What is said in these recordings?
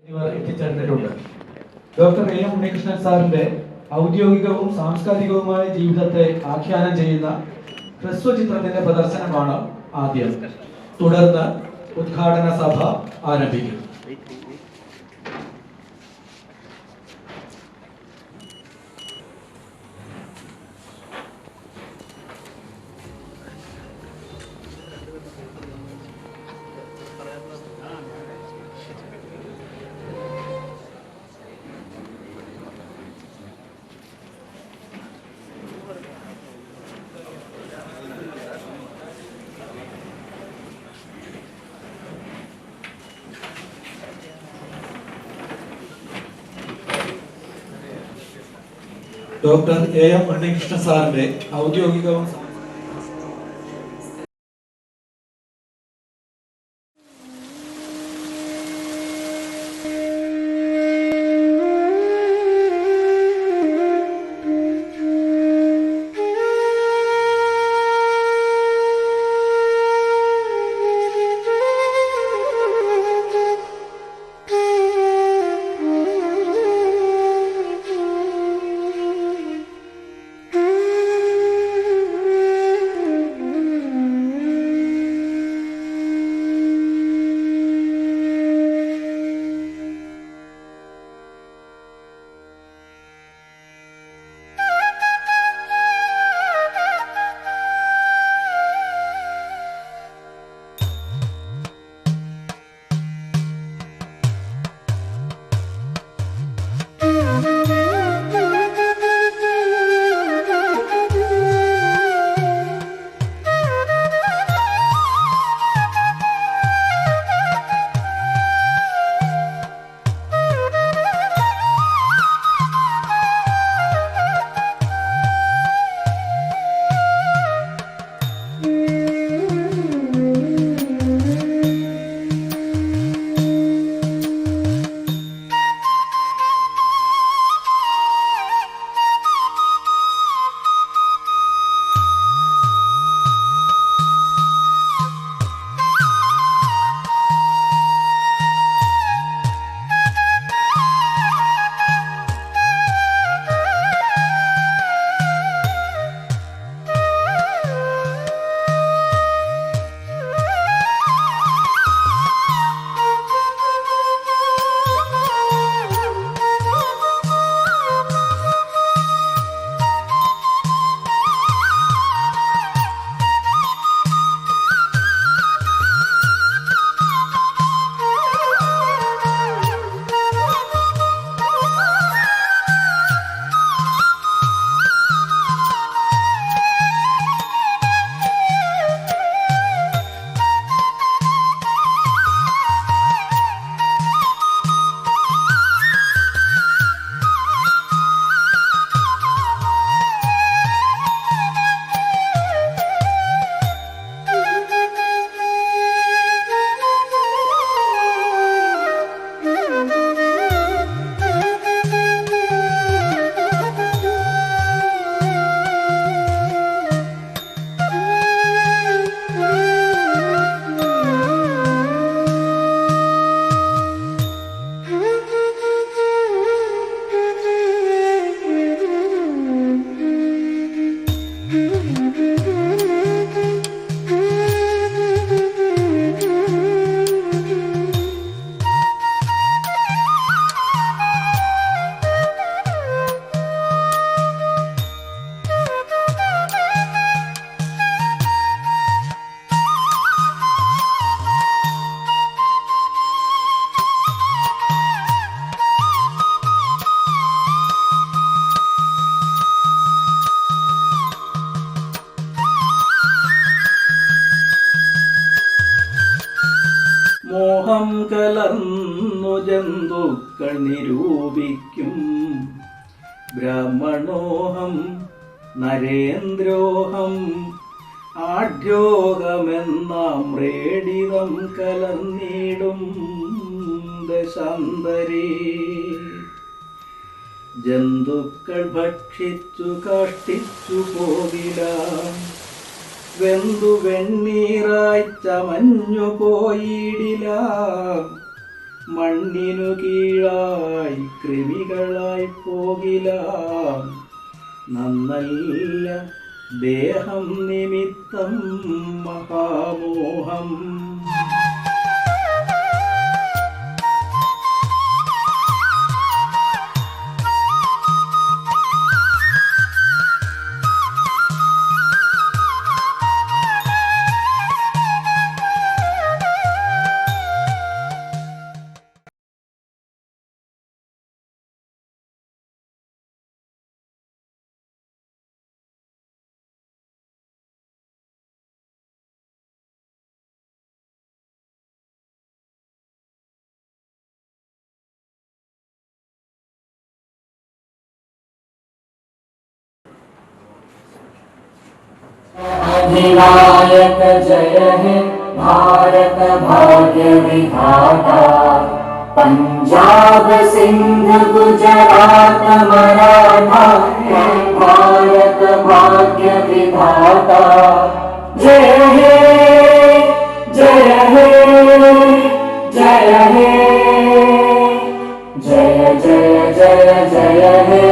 ഇവർ എത്തിച്ചേർന്നിട്ടുണ്ട്. Doctor A M Unnikrishnan സാറിന്റെ ഔദ്യോഗികവും സാംസ്കാരികവുമായ ജീവിതത്തെ ആഖ്യാനം ചെയ്യുന്ന ഹ്രസ്വചിത്രത്തിന്റെ പ്രദർശനമാണ് ആദ്യം. തുടർന്ന് ഉദ്ഘാടന സഭ ആരംഭിക്കും. ഡോക്ടർ എ എം ഉണ്ണികൃഷ്ണൻ സാറിന്റെ ഔദ്യോഗികവും മോഹം കലർന്നു ജന്തുക്കൾ നിരൂപിക്കും ബ്രാഹ്മണോഹം നരേന്ദ്രോഹം ആഢ്യോഹമെന്നാം റേഡിതം കലർന്നിടും ദശാന്തരേ. ജന്തുക്കൾ ഭക്ഷിച്ചു കാഷ്ടിച്ചു പോകില, വെന്തു വെണ്ണീറായി ചമഞ്ഞു പോയിടില. മണ്ണിനു കീഴായി കൃമികളായി പോകിലാം. നന്നല്ല ദേഹം നിമിത്തം മഹാമോഹം. अधिनायक जय हे भारत भाग्य विधाता, पंजाब सिंध गुजरात मराठा, भारत भाग्य विधाता। जय हे जय हे जय हे जय जय जय जय हे।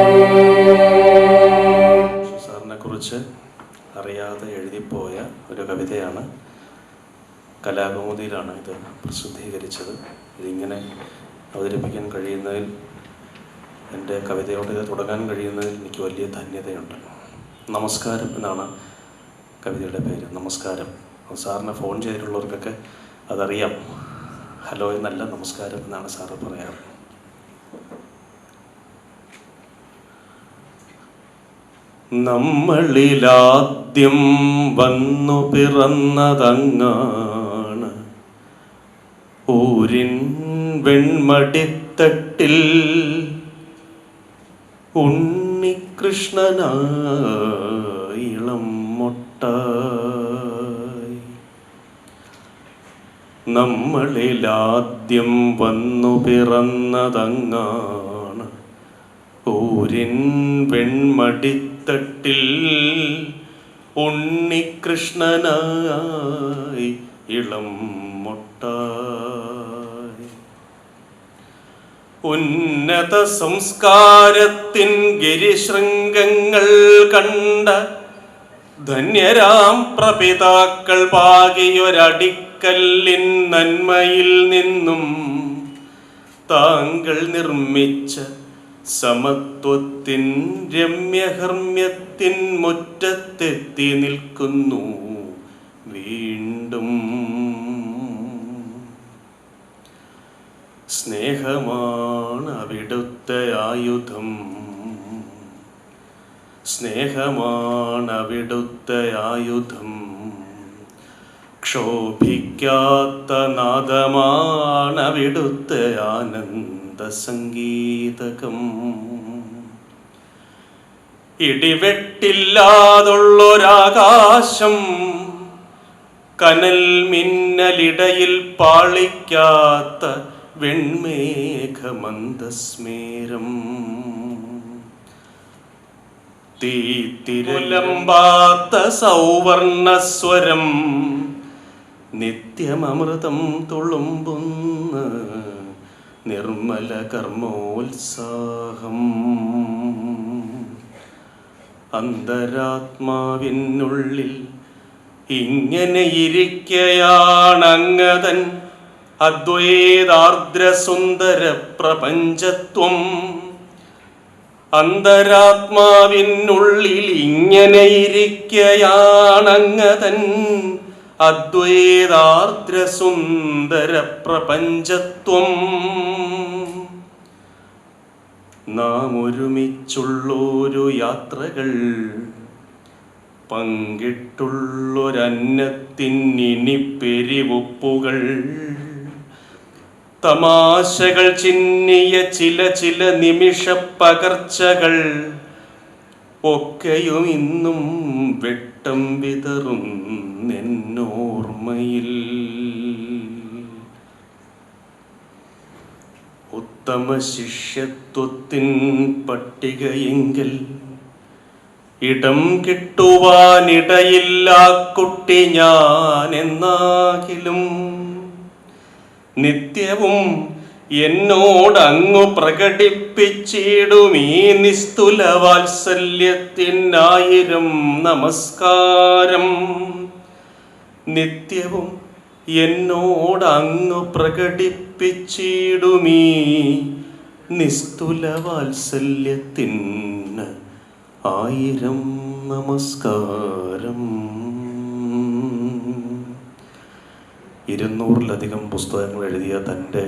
സാറിനെ കുറിച്ച് അറിയാതെ എഴുതിപ്പോയ ഒരു കവിതയാണ്. കലാകൗമുദിയിലാണ് ഇത് പ്രസിദ്ധീകരിച്ചത്. ഇതിങ്ങനെ അവതരിപ്പിക്കാൻ കഴിയുന്നതിൽ, എൻ്റെ കവിതയോട് ഇത് തുടങ്ങാൻ കഴിയുന്നതിൽ എനിക്ക് വലിയ ധന്യതയുണ്ട്. നമസ്കാരം എന്നാണ് കവിതയുടെ പേര്. നമസ്കാരം. സാറിനെ ഫോൺ ചെയ്തിട്ടുള്ളവർക്കൊക്കെ അതറിയാം. ഹലോ എന്നല്ല, നമസ്കാരം എന്നാണ് സാറ് പറയാറ്. നമ്മളിലാദ്യം വന്നു പിറന്നതങ്ങാണ് ഊരിൻ വെൺമടിത്തട്ടിൽ, ഉണ്ണികൃഷ്ണനായി ഇളം മൊട്ടായി. നമ്മളിലാദ്യം വന്നു പിറന്നതങ്ങാണ് ഊരിൻ വെൺമടിത്തട്ടിൽ, ഉണ്ണികൃഷ്ണനായി ഇളം മൊട്ടായി. ഉന്നത സംസ്കാരത്തിൻ ഗിരിശൃംഗങ്ങൾ കണ്ട ധന്യരാം പ്രപിതാക്കൾ പാകിയൊരടിക്കല്ലിൻ നന്മയിൽ നിന്നും താങ്കൾ നിർമ്മിച്ച സമത്വത്തിൻ രമ്യഹർമ്മ്യത്തിൻ മുറ്റത്തെത്തി നിൽക്കുന്നു വീണ്ടും. സ്നേഹമാണ് അവിടുത്തെ ആയുധം, സ്നേഹമാണ് അവിടുത്തെ ആയുധം. ക്ഷോഭിക്കാത്ത നാദമാണ് അവിടുത്തെ ആനന്ദ സംഗീതകം. ഇടിവെട്ടില്ലാതുള്ളൊരാകാശം, കനൽ മിന്നലിടയിൽ പാളിക്കാത്ത വെൺമേഘമന്ദസ്മേരം. തീത്തിരലമ്പാത്ത സൗവർണസ്വരം, നിത്യമമൃതം തുളുമ്പുന്ന നിർമ്മല കർമ്മോത്സാഹം. അന്തരാത്മാവിനുള്ളിൽ ഇങ്ങനെ ഇരിക്കയാണങ്ങതൻ അദ്വൈതാർദ്രസുന്ദര പ്രപഞ്ചത്വം. അന്തരാത്മാവിനുള്ളിൽ ഇങ്ങനെ ഇരിക്കയാണങ്ങതൻ അദ്വൈതാർദ്രസുന്ദര പ്രപഞ്ചത്വം. നാം ഒരുമിച്ചുള്ളൊരു യാത്രകൾ, പങ്കിട്ടുള്ളൊരന്നത്തിനിനി പെരിവുപ്പുകൾ, തമാശകൾ ചിന്നിയ ചില ചില നിമിഷ പകർച്ചകൾ, ഒക്കെയും ഇന്നും വെട്ടം വിതറുന്നെന്നോർമ്മയിൽ. ഉത്തമ ശിഷ്യത്വത്തിൻ പട്ടികയെങ്കിൽ ഇടം കിട്ടുവാനിടയില്ല കുട്ടി ഞാൻ എന്നാകിലും. നിത്യവും എന്നോടങ്ങു പ്രകടിപ്പിച്ചിടുമീ നിസ്തുല വാത്സല്യത്തിനായിരം നമസ്കാരം. നിത്യവും എന്നോടങ്ങു പ്രകടിപ്പിച്ചിടുമീ നിസ്തുല വാത്സല്യത്തിന് 1000 നമസ്കാരം. 200-ലധികം പുസ്തകങ്ങൾ എഴുതിയ തൻ്റെ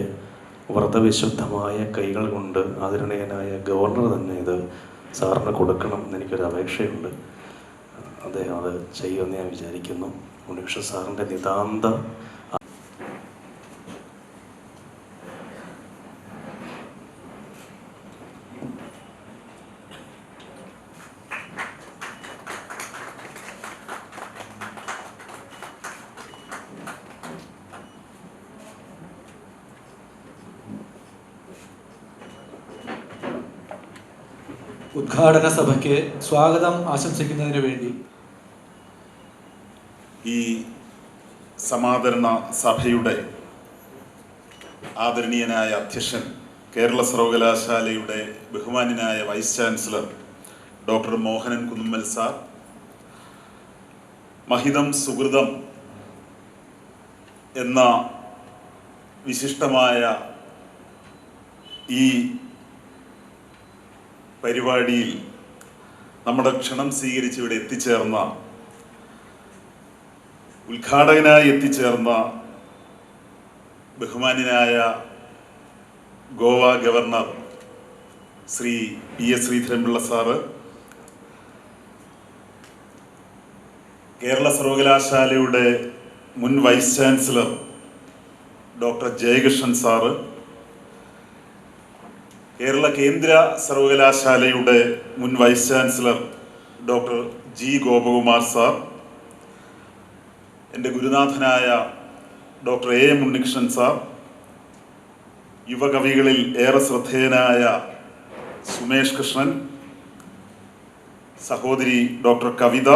വ്രതവിശുദ്ധമായ കൈകൾ കൊണ്ട് ആദരണീയനായ ഗവർണർ തന്നെ ഇത് സാറിന് കൊടുക്കണം എന്നെനിക്കൊരു അപേക്ഷയുണ്ട്. അദ്ദേഹം അത് ചെയ്യുമെന്ന് ഞാൻ വിചാരിക്കുന്നു. ഉണ്ണികൃഷ്ണൻ സാറിൻ്റെ നിതാന്ത ഉദ്ഘാടന സഭയ്ക്ക് സ്വാഗതം ആശംസിക്കുന്നതിന് വേണ്ടി ഈ സമാദരണ സഭയുടെ ആദരണീയനായ അധ്യക്ഷൻ, കേരള സർവകലാശാലയുടെ ബഹുമാന്യനായ vice chancellor doctor Mohanan Kunnummal sir, മഹിതം സുഹൃതം എന്ന വിശിഷ്ടമായ ഈ പരിപാടിയിൽ നമ്മുടെ ക്ഷണം സ്വീകരിച്ച് ഇവിടെ എത്തിച്ചേർന്ന, ഉദ്ഘാടകനായി എത്തിച്ചേർന്ന ബഹുമാന്യനായ Goa governor Shri PS Sreedharan Pillai sir, Kerala സർവകലാശാലയുടെ മുൻ vice chancellor doctor Jayakrishnan sir, Kerala കേന്ദ്ര സർവകലാശാലയുടെ മുൻ vice chancellor doctor G Gopakumar sir, എൻ്റെ ഗുരുനാഥനായ ഡോക്ടർ AM ഉണ്ണികൃഷ്ണൻ സാർ, യുവകവികളിൽ ഏറെ ശ്രദ്ധേയനായ സുമേഷ് കൃഷ്ണൻ, സഹോദരി ഡോക്ടർ കവിത,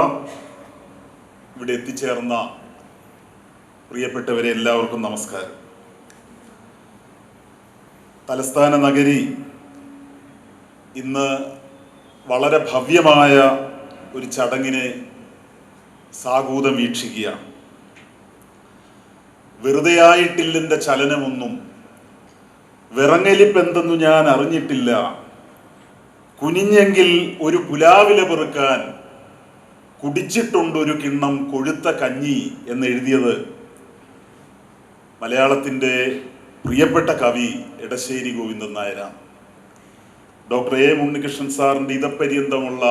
ഇവിടെ എത്തിച്ചേർന്ന പ്രിയപ്പെട്ടവരെ എല്ലാവർക്കും നമസ്കാരം. തലസ്ഥാന നഗരി ഇന്ന് വളരെ ഭവ്യമായ ഒരു ചടങ്ങിനെ സാഗൂതം വീക്ഷിക്കുകയാണ്. വെറുതെയായിട്ടില്ലെൻ്റെ ചലനമൊന്നും, വിറങ്ങലിപ്പെന്തെന്നു ഞാൻ അറിഞ്ഞിട്ടില്ല, കുനിഞ്ഞെങ്കിൽ ഒരു പുലാവില പെറുക്കാൻ, കുടിച്ചിട്ടുണ്ടൊരു കിണ്ണം കൊഴുത്ത കഞ്ഞി എന്നെഴുതിയത് മലയാളത്തിൻ്റെ പ്രിയപ്പെട്ട കവി എടശ്ശേരി ഗോവിന്ദൻ നായരാണ്. ഡോക്ടർ AM ഉണ്ണികൃഷ്ണൻ സാറിൻ്റെ ഇതപര്യന്തമുള്ള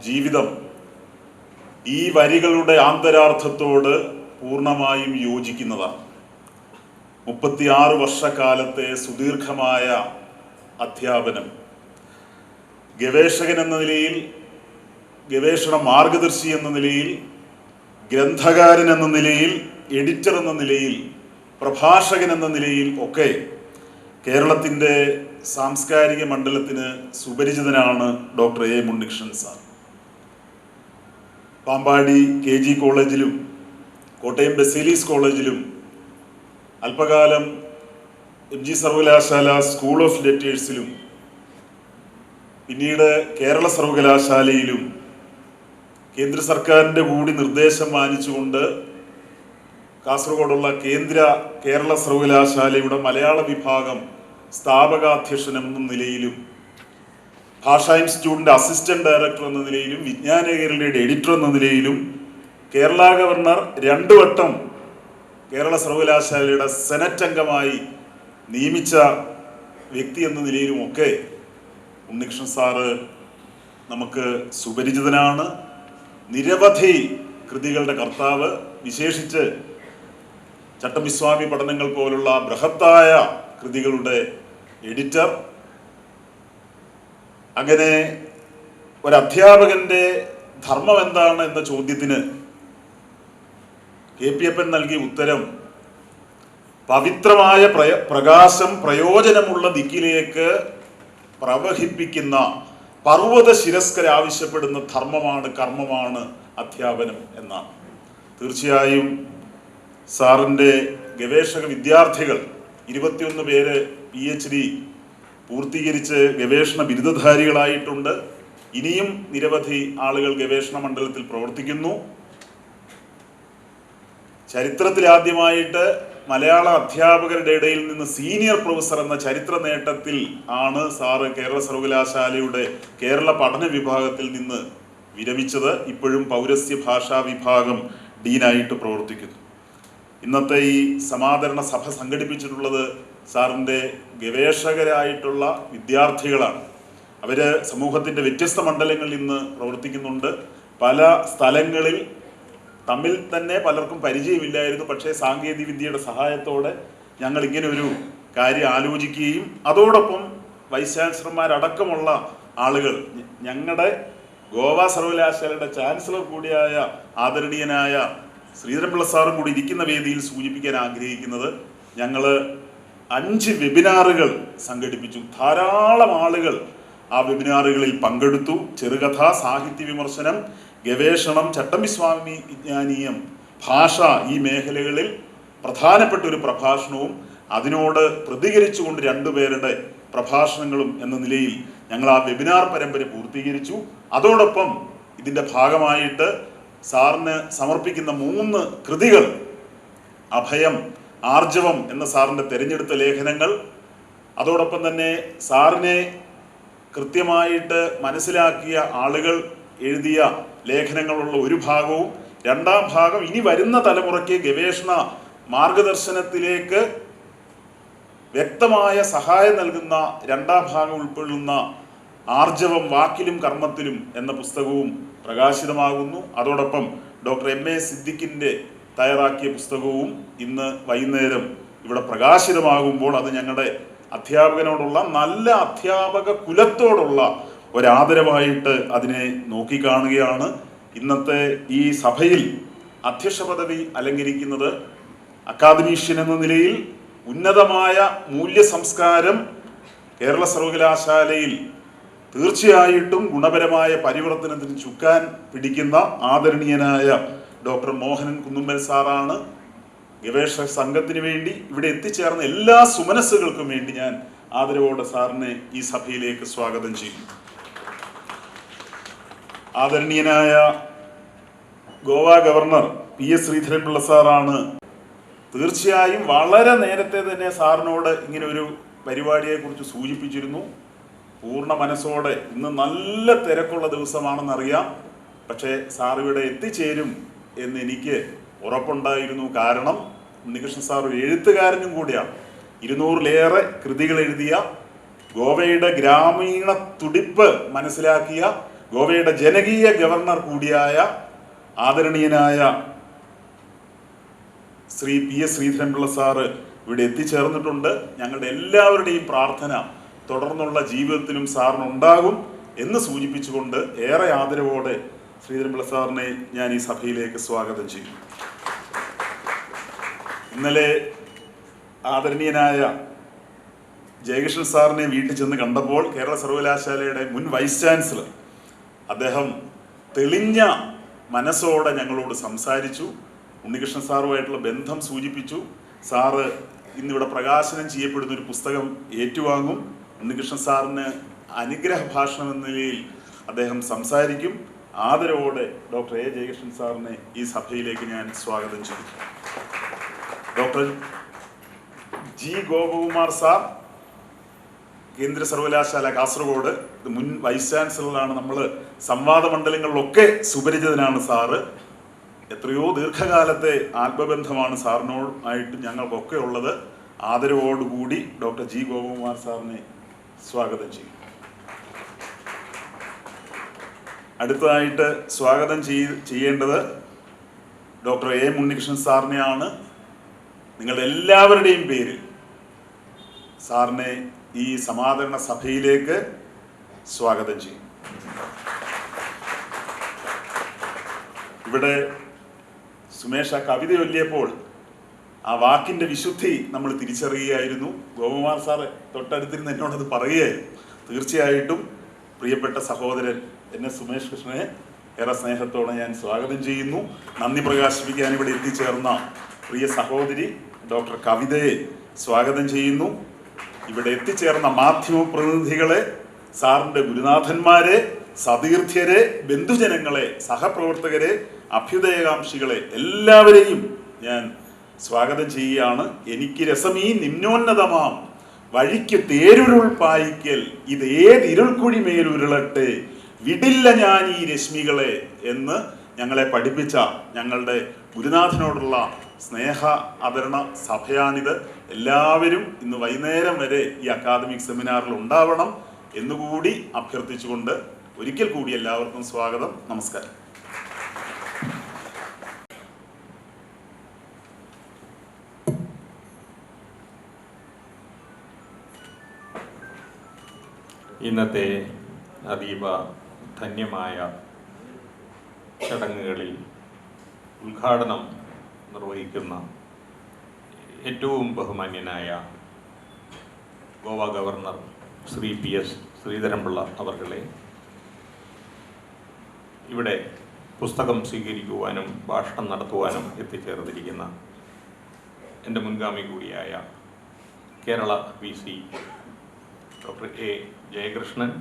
ജീവിതം ഈ വരികളുടെ ആന്തരാർത്ഥത്തോട് പൂർണ്ണമായും യോജിക്കുന്നതാണ്. 36 വർഷക്കാലത്തെ സുദീർഘമായ അധ്യാപനം, ഗവേഷകൻ എന്ന നിലയിൽ, ഗവേഷണ മാർഗദർശി എന്ന നിലയിൽ, ഗ്രന്ഥകാരൻ എന്ന നിലയിൽ, എഡിറ്റർ എന്ന നിലയിൽ, പ്രഭാഷകൻ എന്ന നിലയിൽ ഒക്കെ കേരളത്തിൻ്റെ സാംസ്കാരിക മണ്ഡലത്തിന് സുപരിചിതനാണ് doctor AM Unnikrishnan sir. Pampady KG കോളേജിലും കോട്ടയം ബസേലീസ് കോളേജിലും അല്പകാലം MG സർവകലാശാല സ്കൂൾ ഓഫ് ലെറ്റേഴ്സിലും പിന്നീട് കേരള സർവകലാശാലയിലും കേന്ദ്ര സർക്കാരിൻ്റെ കൂടി നിർദ്ദേശം മാനിച്ചുകൊണ്ട് കാസർഗോഡുള്ള കേരള സർവകലാശാലയുടെ മലയാള വിഭാഗം സ്ഥാപകാധ്യക്ഷൻ എന്ന നിലയിലും, ഭാഷാ ഇൻസ്റ്റിറ്റ്യൂട്ടിൻ്റെ അസിസ്റ്റന്റ് ഡയറക്ടർ എന്ന നിലയിലും, വിജ്ഞാന കേരളയുടെ എഡിറ്റർ എന്ന നിലയിലും, കേരള ഗവർണർ 2 വട്ടം കേരള സർവകലാശാലയുടെ സെനറ്റ് അംഗമായി നിയമിച്ച വ്യക്തി എന്ന നിലയിലുമൊക്കെ ഉണ്ണികൃഷ്ണൻ സാറ് നമുക്ക് സുപരിചിതനാണ്. നിരവധി കൃതികളുടെ കർത്താവ്, വിശേഷിച്ച് ചട്ടമ്പിസ്വാമി പഠനങ്ങൾ പോലുള്ള ബൃഹത്തായ കൃതികളുടെ എഡിറ്റർ. അങ്ങനെ ഒരു അധ്യാപകന്റെ ധർമ്മം എന്താണ് എന്ന ചോദ്യത്തിന് KPFN നൽകിയ ഉത്തരം, പവിത്രമായ പ്രകാശം പ്രയോജനമുള്ള ദിക്കിലേക്ക് പ്രവഹിപ്പിക്കുന്ന പർവ്വത ശിരസ്കരാവശ്യപ്പെടുന്ന ധർമ്മമാണ്, കർമ്മമാണ് അധ്യാപനം എന്നാണ്. തീർച്ചയായും സാറിൻ്റെ ഗവേഷക വിദ്യാർത്ഥികൾ 21 പേര് PhD പൂർത്തീകരിച്ച് ഗവേഷണ ബിരുദധാരികളായിട്ടുണ്ട്. ഇനിയും നിരവധി ആളുകൾ ഗവേഷണ മണ്ഡലത്തിൽ പ്രവർത്തിക്കുന്നു. ചരിത്രത്തിലാദ്യമായിട്ട് മലയാള അധ്യാപകരുടെ ഇടയിൽ നിന്ന് സീനിയർ പ്രൊഫസർ എന്ന ചരിത്ര നേട്ടത്തിൽ ആണ് സാറ് കേരള സർവകലാശാലയുടെ കേരള പഠന വിഭാഗത്തിൽ നിന്ന് വിരമിച്ചത്. ഇപ്പോഴും പൗരസ്ത്യ ഭാഷാ വിഭാഗം ഡീനായിട്ട് പ്രവർത്തിക്കുന്നു. ഇന്നത്തെ ഈ സമാദരണ സഭ സംഘടിപ്പിച്ചിട്ടുള്ളത് സാറിൻ്റെ ഗവേഷകരായിട്ടുള്ള വിദ്യാർത്ഥികളാണ്. അവർ സമൂഹത്തിൻ്റെ വ്യത്യസ്ത മണ്ഡലങ്ങളിൽ ഇന്ന് പ്രവർത്തിക്കുന്നുണ്ട്. പല സ്ഥലങ്ങളിൽ തമ്മിൽ തന്നെ പലർക്കും പരിചയമില്ലായിരുന്നു. പക്ഷേ സാങ്കേതിക വിദ്യയുടെ സഹായത്തോടെ ഞങ്ങൾ ഇങ്ങനെ ഒരു കാര്യം ആലോചിക്കുകയും അതോടൊപ്പം വൈസ് ചാൻസലർമാരടക്കമുള്ള ആളുകൾ, ഞങ്ങളുടെ ഗോവ സർവകലാശാലയുടെ ചാൻസലർ കൂടിയായ ആദരണീയനായ ശ്രീധരൻപിള്ള സാറും കൂടി ഇരിക്കുന്ന വേദിയിൽ സൂചിപ്പിക്കാൻ ആഗ്രഹിക്കുന്നത്, ഞങ്ങൾ 5 വെബിനാറുകൾ സംഘടിപ്പിച്ചു. ധാരാളം ആളുകൾ ആ വെബിനാറുകളിൽ പങ്കെടുത്തു. ചെറുകഥ, സാഹിത്യ വിമർശനം, ഗവേഷണം, ചട്ടമ്പിസ്വാമി വിജ്ഞാനീയം, ഭാഷ, ഈ മേഖലകളിൽ പ്രധാനപ്പെട്ട ഒരു പ്രഭാഷണവും അതിനോട് പ്രതികരിച്ചുകൊണ്ട് 2 പേരുടെ പ്രഭാഷണങ്ങളും എന്ന നിലയിൽ ഞങ്ങൾ ആ വെബിനാർ പരമ്പര പൂർത്തീകരിച്ചു. അതോടൊപ്പം ഇതിൻ്റെ ഭാഗമായിട്ട് സാറിന് സമർപ്പിക്കുന്ന 3 കൃതികൾ, അഭയം, ആർജവം എന്ന സാറിൻ്റെ തിരഞ്ഞെടുത്ത ലേഖനങ്ങൾ, അതോടൊപ്പം തന്നെ സാറിനെ കൃത്യമായിട്ട് മനസ്സിലാക്കിയ ആളുകൾ എഴുതിയ ലേഖനങ്ങളുള്ള ഒരു ഭാഗവും, 2ാം ഭാഗം ഇനി വരുന്ന തലമുറയ്ക്ക് ഗവേഷണ മാർഗദർശനത്തിലേക്ക് വ്യക്തമായ സഹായം നൽകുന്ന 2ാം ഭാഗം ഉൾക്കൊള്ളുന്ന ആർജവം വാക്കിലും കർമ്മത്തിലും എന്ന പുസ്തകവും പ്രകാശിതമാകുന്നു. അതോടൊപ്പം ഡോക്ടർ MA സിദ്ദിഖിൻ്റെ തയ്യാറാക്കിയ പുസ്തകവും ഇന്ന് വൈകുന്നേരം ഇവിടെ പ്രകാശിതമാകുമ്പോൾ അത് ഞങ്ങളുടെ അധ്യാപകനോടുള്ള, നല്ല അധ്യാപക കുലത്തോടുള്ള ഒരാദരവായിട്ട് അതിനെ നോക്കിക്കാണുകയാണ്. ഇന്നത്തെ ഈ സഭയിൽ അധ്യക്ഷ പദവി അലങ്കരിക്കുന്നത് അക്കാദമീഷ്യൻ എന്ന നിലയിൽ ഉന്നതമായ മൂല്യ സംസ്കാരം കേരള സർവകലാശാലയിൽ തീർച്ചയായിട്ടും ഗുണപരമായ പരിവർത്തനത്തിന് ചുക്കാൻ പിടിക്കുന്ന ആദരണീയനായ ഡോക്ടർ മോഹനൻ കുന്നുമ്മൽ സാറാണ്. ഗവേഷക സംഘത്തിന് വേണ്ടി ഇവിടെ എത്തിച്ചേർന്ന എല്ലാ സുമനസ്സുകൾക്കും വേണ്ടി ഞാൻ ആദരവോടെ സാറിനെ ഈ സഭയിലേക്ക് സ്വാഗതം ചെയ്യുന്നു. ആദരണീയനായ ഗോവ ഗവർണർ PS ശ്രീധരൻപിള്ള സാറാണ് തീർച്ചയായും വളരെ നേരത്തെ തന്നെ സാറിനോട് ഇങ്ങനെ ഒരു പരിപാടിയെക്കുറിച്ച് സൂചിപ്പിച്ചിരുന്നു. പൂർണ്ണ മനസ്സോടെ, ഇന്ന് നല്ല തിരക്കുള്ള ദിവസമാണെന്നറിയാം, പക്ഷേ സാർ ഇവിടെ എത്തിച്ചേരും എന്ന് എനിക്ക് ഉറപ്പുണ്ടായിരുന്നു. കാരണം ഉണ്ണികൃഷ്ണൻ സാർ ഒരു എഴുത്തുകാരനും കൂടിയാണ്. 200-ലേറെ കൃതികൾ എഴുതിയ, ഗോവയുടെ ഗ്രാമീണ തുടിപ്പ് മനസ്സിലാക്കിയ, ഗോവയുടെ ജനകീയ ഗവർണർ കൂടിയായ ആദരണീയനായ ശ്രീ PS ശ്രീധരൻപിള്ള സാറ് ഇവിടെ എത്തിച്ചേർന്നിട്ടുണ്ട്. ഞങ്ങളുടെ എല്ലാവരുടെയും പ്രാർത്ഥന തുടർന്നുള്ള ജീവിതത്തിലും സാറിനുണ്ടാകും എന്ന് സൂചിപ്പിച്ചുകൊണ്ട് ഏറെ ആദരവോടെ ശ്രീധരൻപിള്ള സാറിനെ ഞാൻ ഈ സഭയിലേക്ക് സ്വാഗതം ചെയ്യും. ഇന്നലെ ആദരണീയനായ ജയകൃഷ്ണൻ സാറിനെ വീട്ടിൽ ചെന്ന് കണ്ടപ്പോൾ കേരള സർവകലാശാലയുടെ മുൻ വൈസ് ചാൻസലർ അദ്ദേഹം തെളിഞ്ഞ മനസ്സോടെ ഞങ്ങളോട് സംസാരിച്ചു. ഉണ്ണികൃഷ്ണൻ സാറുമായിട്ടുള്ള ബന്ധം സൂചിപ്പിച്ചു. സാറ് ഇന്നിവിടെ പ്രകാശനം ചെയ്യപ്പെടുന്ന ഒരു പുസ്തകം ഏറ്റുവാങ്ങും. ഉണ്ണികൃഷ്ണൻ സാറിന് അനുഗ്രഹ ഭാഷണം എന്ന നിലയിൽ അദ്ദേഹം സംസാരിക്കും. ആദരവോടെ ഡോക്ടർ A ജയകൃഷ്ണൻ സാറിനെ ഈ സഭയിലേക്ക് ഞാൻ സ്വാഗതം ചെയ്തു. ഡോക്ടർ G ഗോപകുമാർ സാർ, കേന്ദ്ര സർവകലാശാല കാസർഗോഡ്, മുൻ വൈസ് ചാൻസലറാണ്. നമ്മൾ സംവാദ മണ്ഡലങ്ങളിലൊക്കെ സുപരിചിതനാണ് സാറ്. എത്രയോ ദീർഘകാലത്തെ ആത്മബന്ധമാണ് സാറിനോടായിട്ട് ഞങ്ങൾക്കൊക്കെ ഉള്ളത്. ആദരവോടുകൂടി ഡോക്ടർ G ഗോപകുമാർ സാറിനെ സ്വാഗതം ചെയ്യും. അടുത്തതായിട്ട് സ്വാഗതം ചെയ്യേണ്ടത് ഡോക്ടർ A ഉണ്ണികൃഷ്ണൻ സാറിനെയാണ്. നിങ്ങളുടെ എല്ലാവരുടെയും പേരിൽ സാറിനെ ഈ സമാദരണ സഭയിലേക്ക് സ്വാഗതം ചെയ്യും. ഇവിടെ സുമേഷ് ആ കവിത ചൊല്ലിയപ്പോൾ ആ വാക്കിൻ്റെ വിശുദ്ധി നമ്മൾ തിരിച്ചറിയുകയായിരുന്നു. ഗോപകുമാർ സാറ് തൊട്ടടുത്തിരുന്ന് എന്നോടത് പറയുകയായിരുന്നു. തീർച്ചയായിട്ടും പ്രിയപ്പെട്ട സഹോദരൻ സുമേഷ് കൃഷ്ണനെ ഏറെ സ്നേഹത്തോടെ ഞാൻ സ്വാഗതം ചെയ്യുന്നു. നന്ദി പ്രകാശിപ്പിക്കാൻ ഇവിടെ എത്തിച്ചേർന്ന പ്രിയ സഹോദരി ഡോക്ടർ കവിതയെ സ്വാഗതം ചെയ്യുന്നു. ഇവിടെ എത്തിച്ചേർന്ന മാധ്യമ പ്രതിനിധികളെ, സാറിൻ്റെ ഗുരുനാഥന്മാരെ, സതീർത്ഥ്യരെ, ബന്ധുജനങ്ങളെ, സഹപ്രവർത്തകരെ, അഭ്യുദയകാംക്ഷികളെ എല്ലാവരെയും ഞാൻ സ്വാഗതം ചെയ്യുകയാണ്. എനിക്ക് രസമീ നിമ്നോന്നതമാം വഴിക്ക് തേരുരുൾ പായിക്കൽ, ഇതേതിരുൾക്കുഴി മേലുരുളട്ടെ, വിടില്ല ഞാൻ ഈ രശ്മികളെ എന്ന് ഞങ്ങളെ പഠിപ്പിച്ച ഞങ്ങളുടെ ഗുരുനാഥനോടുള്ള സ്നേഹ ആദരണ സഭയാണിത്. എല്ലാവരും ഇന്ന് വൈകുന്നേരം വരെ ഈ അക്കാദമിക് സെമിനാറിൽ ഉണ്ടാവണം എന്നുകൂടി അഭ്യർത്ഥിച്ചുകൊണ്ട് ഒരിക്കൽ കൂടി എല്ലാവർക്കും സ്വാഗതം. നമസ്കാരം. ഇന്നത്തെ അതീവ ധന്യമായ ചടങ്ങുകളിൽ ഉദ്ഘാടനം നിർവഹിക്കുന്ന ഏറ്റവും ബഹുമാന്യനായ ഗോവ ഗവർണർ ശ്രീ PS ശ്രീധരൻപിള്ള അവർകളെ, ഇവിടെ പുസ്തകം സ്വീകരിക്കുവാനും ഭാഷണം നടത്തുവാനും എത്തിച്ചേർന്നിരിക്കുന്ന എൻ്റെ മുൻഗാമി കൂടിയായ Kerala VC doctor A Jayakrishnan,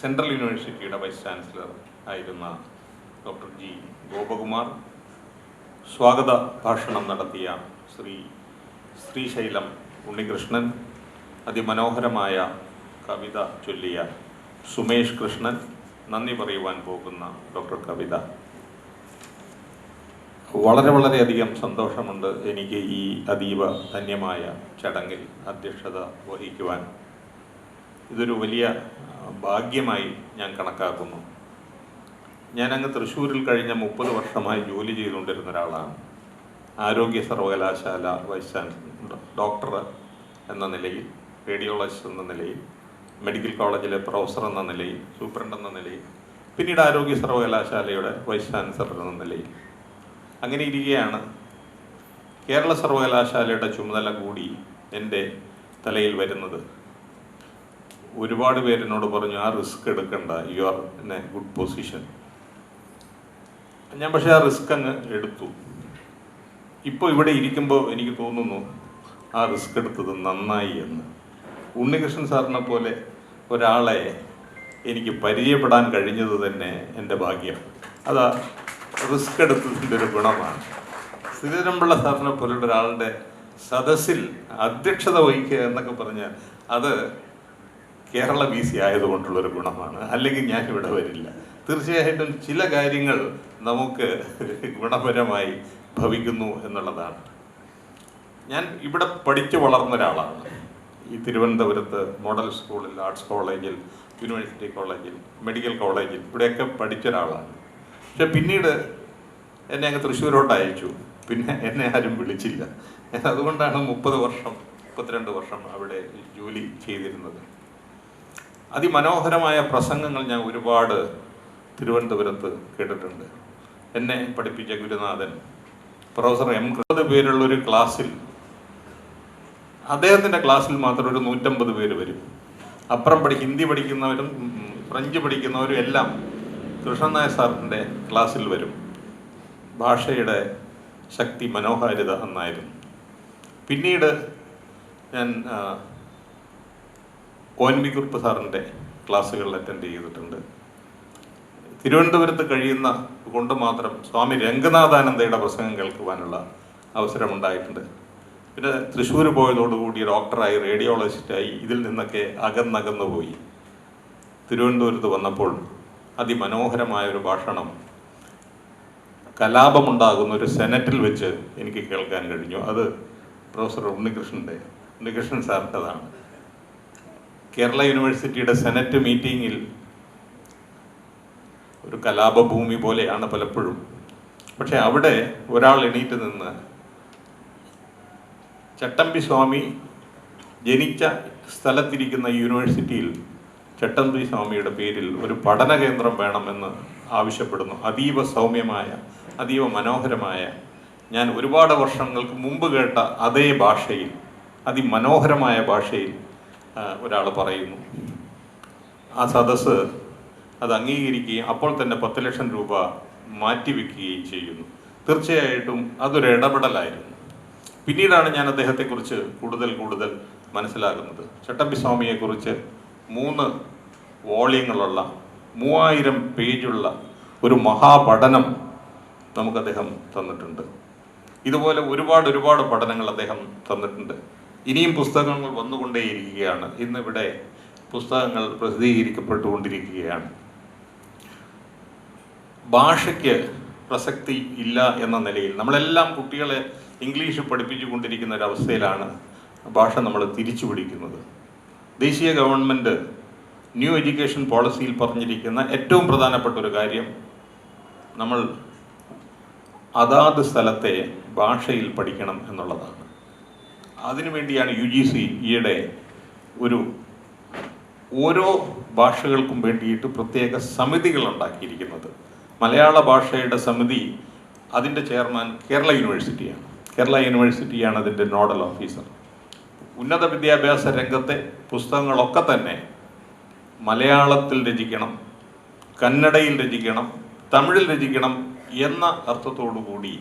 central യൂണിവേഴ്സിറ്റിയുടെ വൈസ് ചാൻസലർ ആയിരുന്ന ഡോക്ടർ G ഗോപകുമാർ, സ്വാഗത ഭാഷണം നടത്തിയ ശ്രീശൈലം ഉണ്ണികൃഷ്ണൻ, അതിമനോഹരമായ കവിത ചൊല്ലിയ സുമേഷ് കൃഷ്ണൻ, നന്ദി പറയുവാൻ പോകുന്ന ഡോക്ടർ കവിത. വളരെയധികം സന്തോഷമുണ്ട് എനിക്ക് ഈ അതീവ ധന്യമായ ചടങ്ങിൽ അധ്യക്ഷത വഹിക്കുവാൻ. ഇതൊരു വലിയ ഭാഗ്യമായി ഞാൻ കണക്കാക്കുന്നു. ഞാനങ്ങ് തൃശ്ശൂരിൽ കഴിഞ്ഞ 30 വർഷമായി ജോലി ചെയ്തുകൊണ്ടിരുന്ന ഒരാളാണ്. ആരോഗ്യ സർവകലാശാല വൈസ് ചാൻസലർ, ഡോക്ടർ എന്ന നിലയിൽ, റേഡിയോളജിസ്റ്റ് എന്ന നിലയിൽ, മെഡിക്കൽ കോളേജിലെ പ്രൊഫസർ എന്ന നിലയിൽ, സൂപ്രണ്ട് എന്ന നിലയിൽ, പിന്നീട് ആരോഗ്യ സർവകലാശാലയുടെ വൈസ് ചാൻസലർ എന്ന നിലയിൽ. അങ്ങനെ ഇരിക്കുകയാണ് കേരള സർവകലാശാലയുടെ ചുമതല കൂടി എൻ്റെ തലയിൽ വരുന്നത്. ഒരുപാട് പേരെന്നോട് പറഞ്ഞു, ആ റിസ്ക് എടുക്കണ്ട, you are in A good position. ഞാൻ പക്ഷേ ആ റിസ്ക് അങ്ങ് എടുത്തു. ഇപ്പോൾ ഇവിടെ ഇരിക്കുമ്പോൾ എനിക്ക് തോന്നുന്നു ആ റിസ്ക് എടുത്തത് നന്നായി എന്ന്. ഉണ്ണികൃഷ്ണൻ സാറിനെ പോലെ ഒരാളെ എനിക്ക് പരിചയപ്പെടാൻ കഴിഞ്ഞത് തന്നെ എൻ്റെ ഭാഗ്യം. അതാ റിസ്ക് എടുത്തതിൻ്റെ ഒരു ഗുണമാണ്. ശ്രീധരൻപിള്ള സാറിനെ പോലുള്ള ഒരാളുടെ സദസ്സിൽ അധ്യക്ഷത വഹിക്കുക എന്നൊക്കെ പറഞ്ഞാൽ അത് കേരള VC ആയതുകൊണ്ടുള്ളൊരു ഗുണമാണ്. അല്ലെങ്കിൽ ഞാനിവിടെ വരില്ല. തീർച്ചയായിട്ടും ചില കാര്യങ്ങൾ നമുക്ക് ഗുണപരമായി ഭവിക്കുന്നു എന്നുള്ളതാണ്. ഞാൻ ഇവിടെ പഠിച്ചു വളർന്ന ഒരാളാണ്. ഈ തിരുവനന്തപുരത്ത് മോഡൽ സ്കൂളിൽ, ആർട്സ് കോളേജിൽ, യൂണിവേഴ്സിറ്റി കോളേജിൽ, മെഡിക്കൽ കോളേജിൽ ഇവിടെയൊക്കെ പഠിച്ച ഒരാളാണ്. പക്ഷെ പിന്നീട് എന്നെ അങ്ങ് തൃശ്ശൂരോട്ട് അയച്ചു. പിന്നെ എന്നെ ആരും വിളിച്ചില്ല. ഞാൻ അതുകൊണ്ടാണ് 32 വർഷം അവിടെ ജോലി ചെയ്തിരുന്നത്. അതിമനോഹരമായ പ്രസംഗങ്ങൾ ഞാൻ ഒരുപാട് തിരുവനന്തപുരത്ത് കേട്ടിട്ടുണ്ട്. എന്നെ പഠിപ്പിച്ച ഗുരുനാഥൻ പ്രൊഫസർ M പേരുള്ളൊരു ക്ലാസ്സിൽ, അദ്ദേഹത്തിൻ്റെ ക്ലാസ്സിൽ മാത്രം ഒരു 150 പേര് വരും. അപ്പുറം ഹിന്ദി പഠിക്കുന്നവരും ഫ്രഞ്ച് പഠിക്കുന്നവരും എല്ലാം കൃഷ്ണൻ നായർ സാറിൻ്റെ ക്ലാസ്സിൽ വരും. ഭാഷയുടെ ശക്തി, മനോഹാരിത എന്നായിരുന്നു. പിന്നീട് ഞാൻ ONV കുറുപ്പ് സാറിൻ്റെ ക്ലാസ്സുകളിൽ അറ്റൻഡ് ചെയ്തിട്ടുണ്ട്. തിരുവനന്തപുരത്ത് കഴിയുന്ന കൊണ്ട് മാത്രം സ്വാമി രംഗനാഥാനന്ദയുടെ പ്രസംഗം കേൾക്കുവാനുള്ള അവസരമുണ്ടായിട്ടുണ്ട്. പിന്നെ തൃശ്ശൂർ പോയതോടുകൂടി ഡോക്ടറായി, റേഡിയോളജിസ്റ്റായി, ഇതിൽ നിന്നൊക്കെ അകന്നകന്നു പോയി. തിരുവനന്തപുരത്ത് വന്നപ്പോൾ അതിമനോഹരമായൊരു ഭാഷണം കലാപമുണ്ടാകുന്ന ഒരു സെനറ്റിൽ വെച്ച് എനിക്ക് കേൾക്കാൻ കഴിഞ്ഞു. അത് പ്രൊഫസർ ഉണ്ണികൃഷ്ണൻ സാറിൻ്റെതാണ്. കേരള യൂണിവേഴ്സിറ്റിയുടെ സെനറ്റ് മീറ്റിങ്ങിൽ ഒരു കലാപഭൂമി പോലെയാണ് പലപ്പോഴും. പക്ഷെ അവിടെ ഒരാൾ എണീറ്റ് നിന്ന് ചട്ടമ്പി സ്വാമി ജനിച്ച സ്ഥലത്തിരിക്കുന്ന യൂണിവേഴ്സിറ്റിയിൽ ചട്ടമ്പി സ്വാമിയുടെ പേരിൽ ഒരു പഠന കേന്ദ്രം വേണമെന്ന് ആവശ്യപ്പെടുന്നു. അതീവ സൗമ്യമായ, അതീവ മനോഹരമായ, ഞാൻ ഒരുപാട് വർഷങ്ങൾക്ക് മുമ്പ് കേട്ട അതേ ഭാഷയിൽ, അതിമനോഹരമായ ഭാഷയിൽ ഒരാൾ പറയുന്നു. ആ സദസ്സ് അത് അംഗീകരിക്കുകയും അപ്പോൾ തന്നെ 10 ലക്ഷം രൂപ മാറ്റിവെക്കുകയും ചെയ്യുന്നു. തീർച്ചയായിട്ടും അതൊരു ഇടപെടലായിരുന്നു. പിന്നീടാണ് ഞാൻ അദ്ദേഹത്തെക്കുറിച്ച് കൂടുതൽ മനസ്സിലാകുന്നത്. ചട്ടമ്പി സ്വാമിയെക്കുറിച്ച് 3 വോള്യങ്ങളുള്ള 3000 പേജുള്ള ഒരു മഹാപഠനം നമുക്ക് അദ്ദേഹം തന്നിട്ടുണ്ട്. ഇതുപോലെ ഒരുപാട് പഠനങ്ങൾ അദ്ദേഹം തന്നിട്ടുണ്ട്. ഇനിയും പുസ്തകങ്ങൾ വന്നുകൊണ്ടേയിരിക്കുകയാണ്. ഇന്നിവിടെ പുസ്തകങ്ങൾ പ്രസിദ്ധീകരിക്കപ്പെട്ടുകൊണ്ടിരിക്കുകയാണ്. ഭാഷയ്ക്ക് പ്രസക്തി ഇല്ല എന്ന നിലയിൽ നമ്മളെല്ലാം കുട്ടികളെ ഇംഗ്ലീഷ് പഠിപ്പിച്ചു കൊണ്ടിരിക്കുന്ന ഒരവസ്ഥയിലാണ് ഭാഷ നമ്മൾ തിരിച്ചു പിടിക്കുന്നത്. ദേശീയ ഗവൺമെൻറ് ന്യൂ എഡ്യൂക്കേഷൻ പോളിസിയിൽ പറഞ്ഞിരിക്കുന്ന ഏറ്റവും പ്രധാനപ്പെട്ട ഒരു കാര്യം നമ്മൾ അതാത് സ്ഥലത്തെ ഭാഷയിൽ പഠിക്കണം എന്നുള്ളതാണ്. അതിനുവേണ്ടിയാണ് UGC ഈയിടെ ഓരോ ഭാഷകൾക്കും വേണ്ടിയിട്ട് പ്രത്യേക സമിതികൾ ഉണ്ടാക്കിയിരിക്കുന്നത്. മലയാള ഭാഷയുടെ സമിതി, അതിൻ്റെ ചെയർമാൻ കേരള യൂണിവേഴ്സിറ്റിയാണ് അതിൻ്റെ നോഡൽ ഓഫീസർ. ഉന്നത വിദ്യാഭ്യാസ രംഗത്തെ പുസ്തകങ്ങളൊക്കെ തന്നെ മലയാളത്തിൽ രചിക്കണം, കന്നഡയിൽ രചിക്കണം, തമിഴിൽ രചിക്കണം എന്ന അർത്ഥത്തോടു കൂടി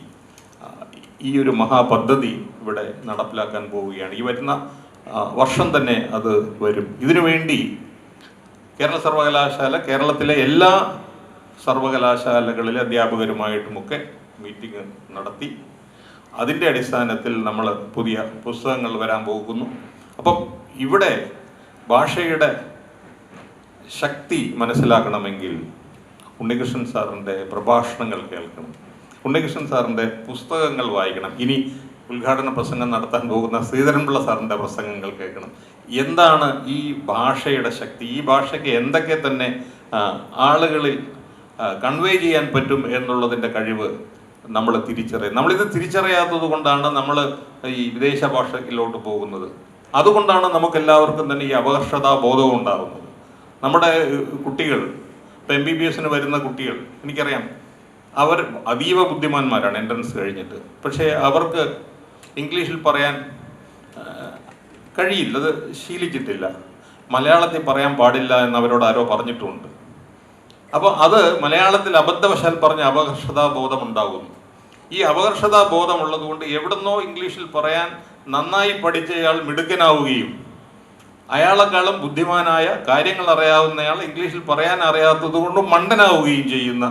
ഈ ഒരു മഹാപദ്ധതി ഇവിടെ നടപ്പിലാക്കാൻ പോവുകയാണ്. ഈ വരുന്ന വർഷം തന്നെ അത് വരും. ഇതിനുവേണ്ടി കേരള സർവകലാശാല കേരളത്തിലെ എല്ലാ സർവകലാശാലകളിലെ അധ്യാപകരുമായിട്ടുമൊക്കെ മീറ്റിംഗ് നടത്തി. അതിൻ്റെ അടിസ്ഥാനത്തിൽ നമ്മൾ പുതിയ പുസ്തകങ്ങൾ വരാൻ പോകുന്നു. അപ്പം ഇവിടെ ഭാഷയുടെ ശക്തി മനസ്സിലാക്കണമെങ്കിൽ ഉണ്ണികൃഷ്ണൻ സാറിൻ്റെ പ്രഭാഷണങ്ങൾ കേൾക്കണം, ഉണ്ണികൃഷ്ണൻ സാറിൻ്റെ പുസ്തകങ്ങൾ വായിക്കണം. ഇനി ഉദ്ഘാടന പ്രസംഗം നടത്താൻ പോകുന്ന ശ്രീധരൻപിള്ള സാറിൻ്റെ പ്രസംഗങ്ങൾ കേൾക്കണം. എന്താണ് ഈ ഭാഷയുടെ ശക്തി, ഈ ഭാഷയ്ക്ക് എന്തൊക്കെ തന്നെ ആളുകളിൽ കൺവേ ചെയ്യാൻ പറ്റും എന്നുള്ളതിൻ്റെ കഴിവ് നമ്മൾ നമ്മളിത് തിരിച്ചറിയാത്തത് കൊണ്ടാണ് നമ്മൾ ഈ വിദേശ ഭാഷയിലോട്ട് പോകുന്നത്. അതുകൊണ്ടാണ് നമുക്കെല്ലാവർക്കും തന്നെ ഈ അപകർഷതാ ബോധവും ഉണ്ടാകുന്നത്. നമ്മുടെ കുട്ടികൾ, ഇപ്പം MBBS വരുന്ന കുട്ടികൾ, എനിക്കറിയാം, അവർ അതീവ ബുദ്ധിമാന്മാരാണ് എൻട്രൻസ് കഴിഞ്ഞിട്ട്. പക്ഷേ അവർക്ക് ഇംഗ്ലീഷിൽ പറയാൻ കഴിയില്ല, അത് ശീലിച്ചിട്ടില്ല. മലയാളത്തിൽ പറയാൻ പാടില്ല എന്ന് അവരോട് ആരോ പറഞ്ഞിട്ടുമുണ്ട്. അപ്പോൾ അത് മലയാളത്തിൽ അബദ്ധവശാൽ പറഞ്ഞ അപകർഷതാ ബോധം ഉണ്ടാകുന്നു. ഈ അപകർഷതാ ബോധമുള്ളത് കൊണ്ട് എവിടുന്നോ ഇംഗ്ലീഷിൽ പറയാൻ നന്നായി പഠിച്ചയാൾ മിടുക്കനാവുകയും അയാളെക്കാളും ബുദ്ധിമാനായ, കാര്യങ്ങൾ അറിയാവുന്നയാൾ ഇംഗ്ലീഷിൽ പറയാൻ അറിയാത്തത് കൊണ്ട് മണ്ടനാവുകയും ചെയ്യുന്ന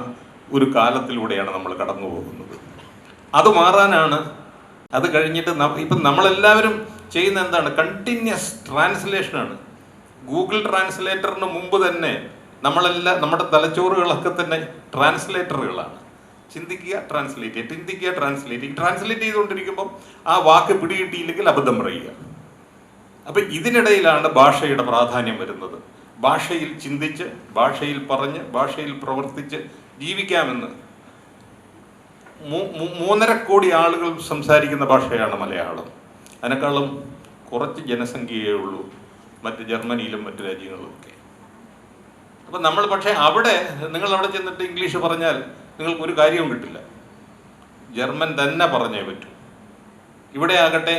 ഒരു കാലത്തിലൂടെയാണ് നമ്മൾ കടന്നു പോകുന്നത്. അത് മാറാനാണ്. അത് കഴിഞ്ഞിട്ട് ഇപ്പം നമ്മളെല്ലാവരും ചെയ്യുന്ന എന്താണ്? കണ്ടിന്യൂസ് ട്രാൻസ്ലേഷനാണ്. ഗൂഗിൾ ട്രാൻസ്ലേറ്ററിന് മുമ്പ് തന്നെ നമ്മുടെ തലച്ചോറുകളൊക്കെ തന്നെ ട്രാൻസ്ലേറ്ററുകളാണ്. ചിന്തിക്കുക, ട്രാൻസ്ലേറ്റ് ചെയ്യുക, ചിന്തിക്കുക, ട്രാൻസ്ലേറ്റ് ചെയ്തുകൊണ്ടിരിക്കുമ്പം ആ വാക്ക് പിടികിട്ടിയില്ലെങ്കിൽ അബദ്ധം പറയുക. അപ്പം ഇതിനിടയിലാണ് ഭാഷയുടെ പ്രാധാന്യം വരുന്നത്. ഭാഷയിൽ ചിന്തിച്ച്, ഭാഷയിൽ പറഞ്ഞ്, ഭാഷയിൽ പ്രവർത്തിച്ച് ജീവിക്കാമെന്ന് 3.5 കോടി ആളുകൾ സംസാരിക്കുന്ന ഭാഷയാണ് മലയാളം. അതിനേക്കാളും കുറച്ച് ജനസംഖ്യയേ ഉള്ളൂ മറ്റ് ജർമ്മനിയിലും മറ്റു രാജ്യങ്ങളിലുമൊക്കെ. അപ്പം നമ്മൾ പക്ഷേ നിങ്ങൾ അവിടെ ചെന്നിട്ട് ഇംഗ്ലീഷ് പറഞ്ഞാൽ നിങ്ങൾക്കൊരു കാര്യവും കിട്ടില്ല. ജർമ്മൻ തന്നെ പറഞ്ഞേ പറ്റൂ. ഇവിടെ ആകട്ടെ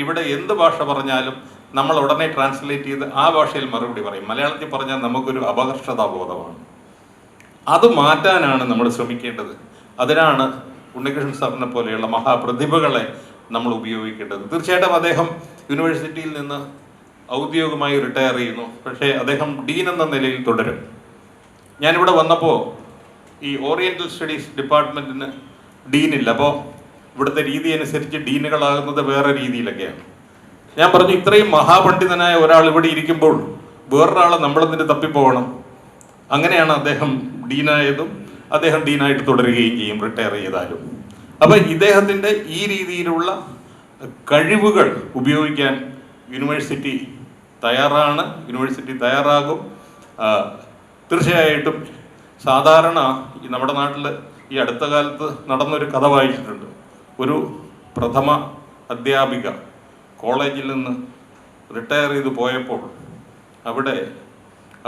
ഇവിടെ എന്ത് ഭാഷ പറഞ്ഞാലും നമ്മൾ ഉടനെ ട്രാൻസ്ലേറ്റ് ചെയ്ത് ആ ഭാഷയിൽ മറുപടി പറയും. മലയാളത്തിൽ പറഞ്ഞാൽ നമുക്കൊരു അപകർഷതാബോധമാണ്. അത് മാറ്റാനാണ് നമ്മൾ ശ്രമിക്കേണ്ടത്. അതിനാണ് ഉണ്ണികൃഷ്ണൻ സാറിനെ പോലെയുള്ള മഹാപ്രതിഭകളെ നമ്മൾ ഉപയോഗിക്കേണ്ടത്. തീർച്ചയായിട്ടും അദ്ദേഹം യൂണിവേഴ്സിറ്റിയിൽ നിന്ന് ഔദ്യോഗികമായി റിട്ടയർ ചെയ്യുന്നു. പക്ഷേ അദ്ദേഹം ഡീൻ എന്ന നിലയിൽ തുടരും. ഞാനിവിടെ വന്നപ്പോൾ ഈ ഓറിയൻ്റൽ സ്റ്റഡീസ് ഡിപ്പാർട്ട്മെൻറ്റിന് ഡീനില്ല. അപ്പോൾ ഇവിടുത്തെ രീതി അനുസരിച്ച് ഡീനുകളാകുന്നത് വേറെ രീതിയിലൊക്കെയാണ്. ഞാൻ പറഞ്ഞു, ഇത്രയും മഹാപണ്ഡിതനായ ഒരാൾ ഇവിടെ ഇരിക്കുമ്പോൾ വേറൊരാളെ നമ്മളെന്നിട്ട് തപ്പിപ്പോകണം. അങ്ങനെയാണ് അദ്ദേഹം ഡീനായതും അദ്ദേഹം ഡീനായിട്ട് തുടരുകയും ചെയ്യും റിട്ടയർ ചെയ്താലും. അപ്പം ഇദ്ദേഹത്തിൻ്റെ ഈ രീതിയിലുള്ള കഴിവുകൾ ഉപയോഗിക്കാൻ യൂണിവേഴ്സിറ്റി തയ്യാറാണ്, യൂണിവേഴ്സിറ്റി തയ്യാറാകും. തീർച്ചയായിട്ടും സാധാരണ നമ്മുടെ നാട്ടിൽ ഈ അടുത്ത കാലത്ത് നടന്നൊരു കഥ വായിച്ചിട്ടുണ്ട്. ഒരു പ്രഥമ അധ്യാപിക കോളേജിൽ നിന്ന് റിട്ടയർ ചെയ്ത് പോയപ്പോൾ അവിടെ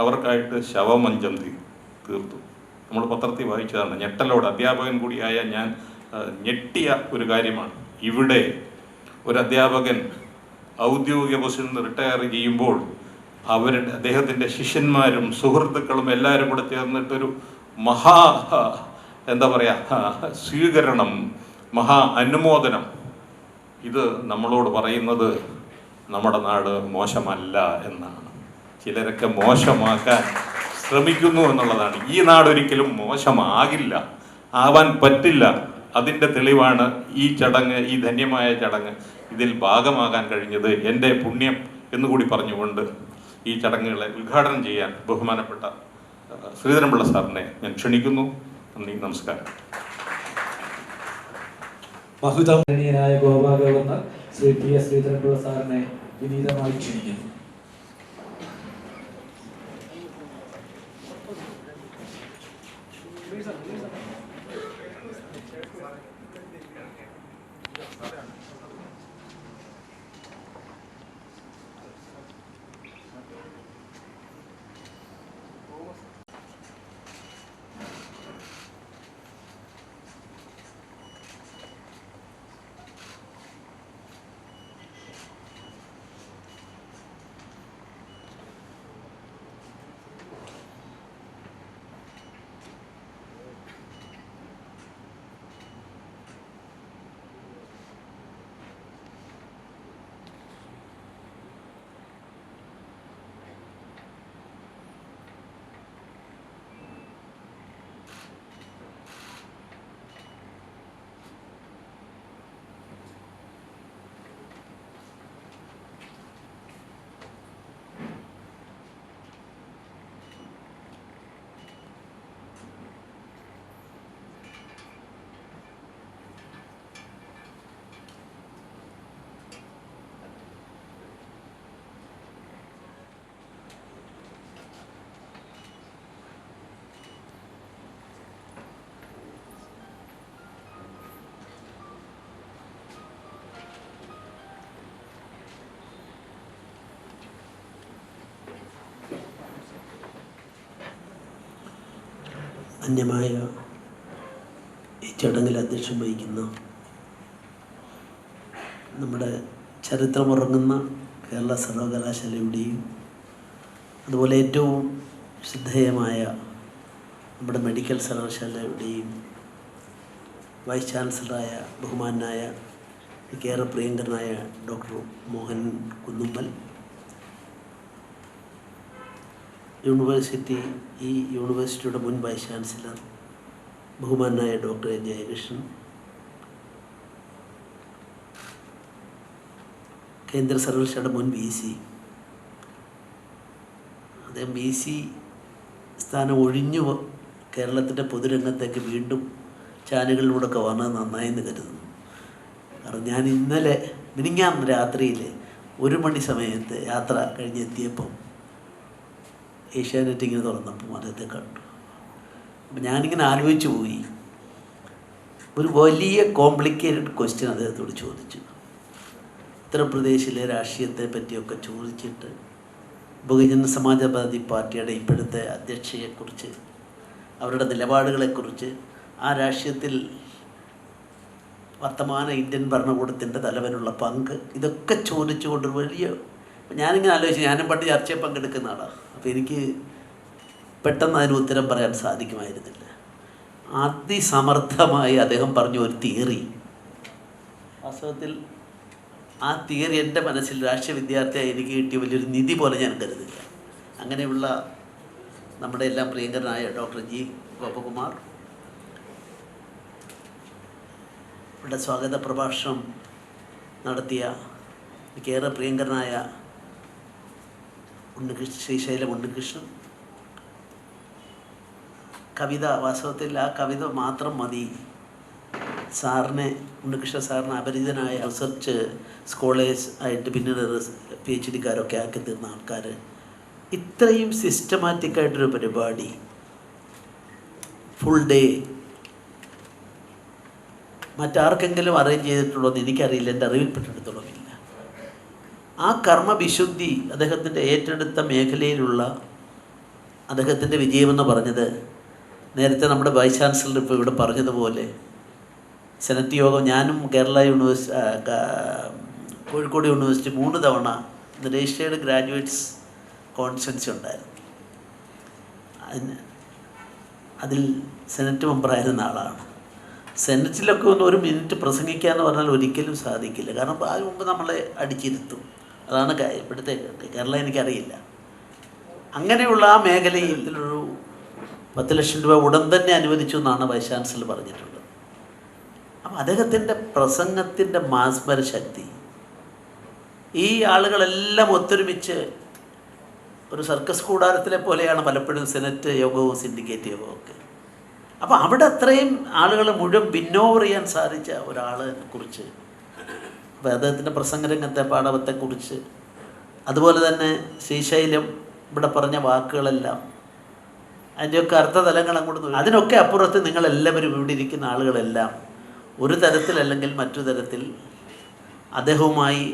അവർക്കായിട്ട് ശവമഞ്ചം തീർത്തു. നമ്മൾ പത്രത്തിൽ വായിച്ചതാണ്. ഞെട്ടലോട് അധ്യാപകൻ കൂടിയായ ഞാൻ ഞെട്ടിയ ഒരു കാര്യമാണ്. ഇവിടെ ഒരു അധ്യാപകൻ ഔദ്യോഗിക പോസ്റ്റിൽ നിന്ന് റിട്ടയർ ചെയ്യുമ്പോൾ അദ്ദേഹത്തിൻ്റെ ശിഷ്യന്മാരും സുഹൃത്തുക്കളും എല്ലാവരും കൂടെ ചേർന്നിട്ടൊരു സ്വീകരണം, അനുമോദനം. ഇത് നമ്മളോട് പറയുന്നത് നമ്മുടെ നാട് മോശമല്ല എന്നാണ്. ചിലരൊക്കെ മോശമാക്കാൻ ശ്രമിക്കുന്നു എന്നുള്ളതാണ്. ഈ നാടൊരിക്കലും മോശമാകില്ല, ആവാൻ പറ്റില്ല. അതിൻ്റെ തെളിവാണ് ഈ ചടങ്ങ്, ഈ ധന്യമായ ചടങ്ങ്. ഇതിൽ ഭാഗമാകാൻ കഴിഞ്ഞത് എൻ്റെ പുണ്യം എന്നുകൂടി പറഞ്ഞുകൊണ്ട് ഈ ചടങ്ങുകളെ ഉദ്ഘാടനം ചെയ്യാൻ ബഹുമാനപ്പെട്ട ശ്രീധരൻപിള്ള സാറിനെ ഞാൻ ക്ഷണിക്കുന്നു. നന്ദി, നമസ്കാരം. മഹുതമനീയനായ ഗോപാ ഗവർണർ ശ്രീ PS ശ്രീധരൻപിള്ള സാറിനെ വിനീതമായി ക്ഷണിക്കുന്നു. ധന്യമായ ഈ ചടങ്ങിൽ അധ്യക്ഷം വഹിക്കുന്ന നമ്മുടെ ചരിത്രമുറങ്ങുന്ന കേരള സർവകലാശാലയുടെയും അതുപോലെ ഏറ്റവും ശ്രദ്ധേയമായ നമ്മുടെ മെഡിക്കൽ സർവകലാശാലയുടെയും വൈസ് ചാൻസലറായ ബഹുമാനായ ഏറെ പ്രിയങ്കരനായ ഡോക്ടർ മോഹൻ കുന്നുമ്മൽ, ഈ യൂണിവേഴ്സിറ്റിയുടെ മുൻ വൈസ് ചാൻസലർ ബഹുമാനായ ഡോക്ടർ ജയകൃഷ്ണൻ, കേന്ദ്ര സർവകലാശാലയുടെ മുൻ VC, അദ്ദേഹം VC സ്ഥാനം ഒഴിഞ്ഞു കേരളത്തിൻ്റെ പൊതുരംഗത്തേക്ക് വീണ്ടും ചാനലുകളിലൂടെയൊക്കെ വന്നത് നന്നായെന്ന് കരുതുന്നു. കാരണം ഞാൻ ഇന്നലെ മിനിഞ്ഞാന്ന് രാത്രിയിൽ 1 മണി സമയത്ത് യാത്ര കഴിഞ്ഞെത്തിയപ്പം ഏഷ്യാനെറ്റ് ഇങ്ങനെ തുറന്നപ്പം അദ്ദേഹത്തെ കണ്ടു. അപ്പം ഞാനിങ്ങനെ ആലോചിച്ച് പോയി. ഒരു വലിയ കോംപ്ലിക്കേറ്റഡ് ക്വസ്റ്റ്യൻ അദ്ദേഹത്തോട് ചോദിച്ചു. ഉത്തർപ്രദേശിലെ രാഷ്ട്രീയത്തെ പറ്റിയൊക്കെ ചോദിച്ചിട്ട് ബഹുജന സമാജ്വാദി പാർട്ടിയുടെ ഇപ്പോഴത്തെ അധ്യക്ഷയെക്കുറിച്ച്, അവരുടെ നിലപാടുകളെക്കുറിച്ച്, ആ രാഷ്ട്രീയത്തിൽ വർത്തമാന ഇന്ത്യൻ ഭരണകൂടത്തിൻ്റെ തലവനുള്ള പങ്ക്, ഇതൊക്കെ ചോദിച്ചുകൊണ്ട് വലിയ, ഞാനിങ്ങനെ ആലോചിച്ചു, ഞാനും പണ്ട് ചർച്ചയിൽ പങ്കെടുക്കുന്ന ആളാണ്. അപ്പോൾ എനിക്ക് പെട്ടെന്ന് അതിന് ഉത്തരം പറയാൻ സാധിക്കുമായിരുന്നില്ല. അതിസമർത്ഥമായി അദ്ദേഹം പറഞ്ഞ ഒരു തിയറി, വാസ്തവത്തിൽ ആ തിയറി എൻ്റെ മനസ്സിൽ രാഷ്ട്രീയ വിദ്യാർത്ഥിയായി എനിക്ക് കിട്ടിയ വലിയൊരു നിധി പോലെ ഞാൻ കരുതില്ല. അങ്ങനെയുള്ള നമ്മുടെ എല്ലാം പ്രിയങ്കരനായ ഡോക്ടർ G. ഗോപകുമാർ ഇവിടെ സ്വാഗത പ്രഭാഷണം നടത്തിയ എനിക്കേറെ പ്രിയങ്കരനായ ശ്രീശൈലം ഉണ്ണികൃഷ്ണൻ, കവിത, വാസ്തവത്തിൽ ആ കവിത മാത്രം മതി സാറിനെ, ഉണ്ണികൃഷ്ണ സാറിന് അപരിചിതനായ റിസർച്ച് സ്കോളേഴ്സ് ആയിട്ട് പിന്നീട് PhD-കാരൊക്കെ ആക്കി തീർന്ന ആൾക്കാർ ഇത്രയും സിസ്റ്റമാറ്റിക്കായിട്ടൊരു പരിപാടി ഫുൾ ഡേ മറ്റാർക്കെങ്കിലും അറേഞ്ച് ചെയ്തിട്ടുള്ളൂ എന്ന് എനിക്കറിയില്ല, എൻ്റെ അറിവിൽപ്പെട്ടിടത്തോളം ഇല്ല. ആ കർമ്മവിശുദ്ധി അദ്ദേഹത്തിൻ്റെ ഏറ്റെടുത്ത മേഖലയിലുള്ള അദ്ദേഹത്തിൻ്റെ വിജയമെന്ന് പറഞ്ഞത്, നേരത്തെ നമ്മുടെ വൈസ് ചാൻസലർ ഇപ്പോൾ ഇവിടെ പറഞ്ഞതുപോലെ സെനറ്റ് യോഗം, ഞാനും കേരള കോഴിക്കോട് യൂണിവേഴ്സിറ്റി 3 തവണ രജിസ്റ്റേർഡ് ഗ്രാജുവേറ്റ്സ് കോൺഫറൻസ് ഉണ്ടായിരുന്നു. അതിൽ സെനറ്റ് മെമ്പറായിരുന്ന ആളാണ്. സെനറ്റിലൊക്കെ ഒന്ന് ഒരു മിനിറ്റ് പ്രസംഗിക്കുക എന്ന് പറഞ്ഞാൽ ഒരിക്കലും സാധിക്കില്ല. കാരണം അതിന് മുമ്പ് നമ്മളെ അടിച്ചിരുത്തും. അതാണ് ഇവിടുത്തെ കേരളം. എനിക്കറിയില്ല. അങ്ങനെയുള്ള ആ മേഖലയിൽ ഒരു 10 ലക്ഷം രൂപ ഉടൻ തന്നെ അനുവദിച്ചു എന്നാണ് വൈസ് ചാൻസലർ പറഞ്ഞിട്ടുള്ളത്. അപ്പം അദ്ദേഹത്തിൻ്റെ പ്രസംഗത്തിൻ്റെ മാസ്മര ശക്തി, ഈ ആളുകളെല്ലാം ഒത്തൊരുമിച്ച് ഒരു സർക്കസ് കൂടാരത്തിലെ പോലെയാണ് പലപ്പോഴും സെനറ്റ് യോഗവും സിൻഡിക്കേറ്റ് യോഗവും ഒക്കെ. അപ്പോൾ അവിടെ അത്രയും ആളുകൾ മുഴുവൻ വിന്നോവർ ചെയ്യാൻ സാധിച്ച ഒരാളെ കുറിച്ച്, അപ്പോൾ അദ്ദേഹത്തിൻ്റെ പ്രസംഗരംഗത്തെ പാഠവത്തെക്കുറിച്ച്, അതുപോലെ തന്നെ ശ്രീശൈലം ഇവിടെ പറഞ്ഞ വാക്കുകളെല്ലാം അതിൻ്റെയൊക്കെ അർത്ഥതലങ്ങൾ അങ്ങോട്ട്, അതിനൊക്കെ അപ്പുറത്ത് നിങ്ങളെല്ലാവരും ഇവിടെ ഇരിക്കുന്ന ആളുകളെല്ലാം ഒരു തരത്തിലല്ലെങ്കിൽ മറ്റൊരു തരത്തിൽ അദ്ദേഹവുമായി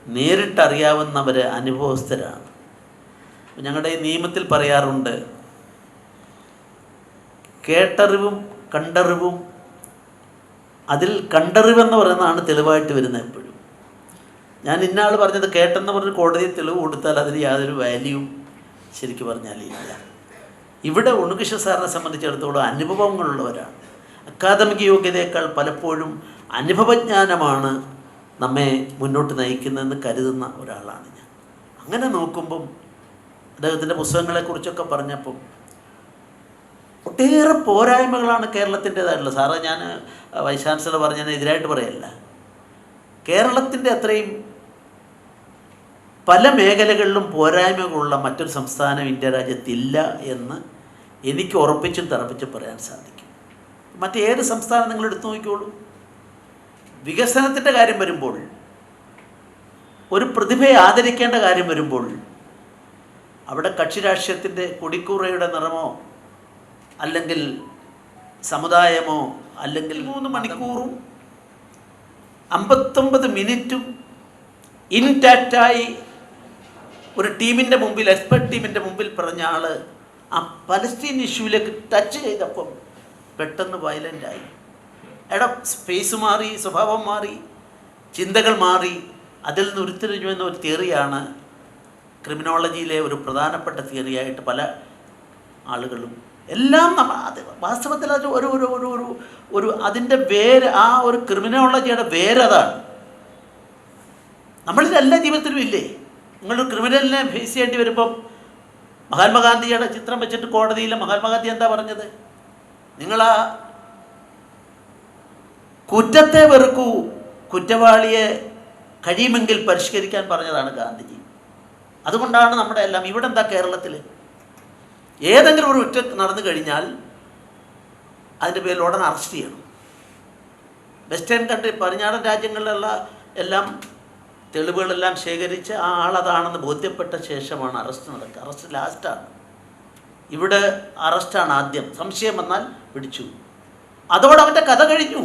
നേരിട്ടറിയാവുന്നവർ, അനുഭവസ്ഥരാണ്. ഞങ്ങളുടെ ഈ നിയമത്തിൽ പറയാറുണ്ട്, കേട്ടറിവും കണ്ടറിവും, അതിൽ കണ്ടറിവെന്ന് പറയുന്നതാണ് തെളിവായിട്ട് വരുന്നത്. എപ്പോഴും ഞാൻ ഇന്നാൾ പറഞ്ഞത് കേട്ടെന്ന് പറഞ്ഞ് കോടതിയിൽ തെളിവ് കൊടുത്താൽ അതിന് യാതൊരു വാല്യൂവും ശരിക്കും പറഞ്ഞാലില്ല. ഇവിടെ ഉണ്ണികൃഷ്ണൻ സാറിനെ സംബന്ധിച്ചിടത്തോളം അനുഭവങ്ങളുള്ളവരാണ്. അക്കാദമിക് യോഗ്യതയേക്കാൾ പലപ്പോഴും അനുഭവജ്ഞാനമാണ് നമ്മെ മുന്നോട്ട് നയിക്കുന്നതെന്ന് കരുതുന്ന ഒരാളാണ് ഞാൻ. അങ്ങനെ നോക്കുമ്പം അദ്ദേഹത്തിൻ്റെ പുസ്തകങ്ങളെക്കുറിച്ചൊക്കെ പറഞ്ഞപ്പം ഒട്ടേറെ പോരായ്മകളാണ് കേരളത്തിൻ്റേതായിട്ടുള്ളത്. സാറ് ഞാൻ വൈസ് ചാൻസലർ പറഞ്ഞതിന് എതിരായിട്ട് പറയല്ല. കേരളത്തിൻ്റെ അത്രയും പല മേഖലകളിലും പോരായ്മകളുള്ള മറ്റൊരു സംസ്ഥാനം ഇന്ത്യ രാജ്യത്തില്ല എന്ന് എനിക്ക് ഉറപ്പിച്ചും തറപ്പിച്ചും പറയാൻ സാധിക്കും. മറ്റേത് സംസ്ഥാനം നിങ്ങൾ എടുത്തു നോക്കിക്കോളൂ. വികസനത്തിൻ്റെ കാര്യം വരുമ്പോൾ, ഒരു പ്രതിഭയെ ആദരിക്കേണ്ട കാര്യം വരുമ്പോൾ, അവിടെ കക്ഷി രാഷ്ട്രീയത്തിൻ്റെ കൊടിക്കൂറയുടെ നിറമോ അല്ലെങ്കിൽ സമുദായമോ അല്ലെങ്കിൽ 3 മണിക്കൂറും 59 മിനിറ്റും ഇൻടാക്റ്റായി ഒരു ടീമിൻ്റെ മുമ്പിൽ, എക്സ്പെർട്ട് ടീമിൻ്റെ മുമ്പിൽ പറഞ്ഞ ആൾ ആ പലസ്തീൻ ഇഷ്യൂവിലേക്ക് ടച്ച് ചെയ്തപ്പം പെട്ടെന്ന് വയലൻ്റായി. സ്പേസ് മാറി, സ്വഭാവം മാറി, ചിന്തകൾ മാറി. അതിൽ നിന്ന് ഉരുത്തിരിഞ്ഞു എന്ന ഒരു തിയറിയാണ് ക്രിമിനോളജിയിലെ ഒരു പ്രധാനപ്പെട്ട തിയറിയായിട്ട് പല ആളുകളും എല്ലാം അത് വാസ്തവത്തിൽ അത് ഒരു ഒരു ഒരു ഒരു ഒരു അതിൻ്റെ വേര്, ആ ഒരു ക്രിമിനോളജിയുടെ വേരതാണ്. നമ്മളിൽ എല്ലാ ജീവിതത്തിലും ഇല്ലേ? നിങ്ങളൊരു ക്രിമിനലിനെ ഫേസ് ചെയ്യേണ്ടി വരുമ്പം മഹാത്മാഗാന്ധിയുടെ ചിത്രം വെച്ചിട്ട് കോടതിയിൽ മഹാത്മാഗാന്ധി എന്താ പറഞ്ഞത്? നിങ്ങളാ കുറ്റത്തെ വെറുക്കൂ, കുറ്റവാളിയെ കഴിയുമെങ്കിൽ പരിഷ്കരിക്കാൻ പറഞ്ഞതാണ് ഗാന്ധിജി. അതുകൊണ്ടാണ് നമ്മുടെ എല്ലാം ഇവിടെ എന്താ കേരളത്തിൽ ഏതെങ്കിലും ഒരു കുറ്റം നടന്നു കഴിഞ്ഞാൽ അതിൻ്റെ പേരിൽ ഉടനെ അറസ്റ്റ് ചെയ്യണം. വെസ്റ്റേൺ കൺട്രി, പടിഞ്ഞാറൻ രാജ്യങ്ങളിലുള്ള എല്ലാം തെളിവുകളെല്ലാം ശേഖരിച്ച് ആ ആളതാണെന്ന് ബോധ്യപ്പെട്ട ശേഷമാണ് അറസ്റ്റ് നടക്കുക. അറസ്റ്റ് ലാസ്റ്റാണ്. ഇവിടെ അറസ്റ്റാണ് ആദ്യം. സംശയം വന്നാൽ പിടിച്ചു, അതോടെ അവൻ്റെ കഥ കഴിഞ്ഞു.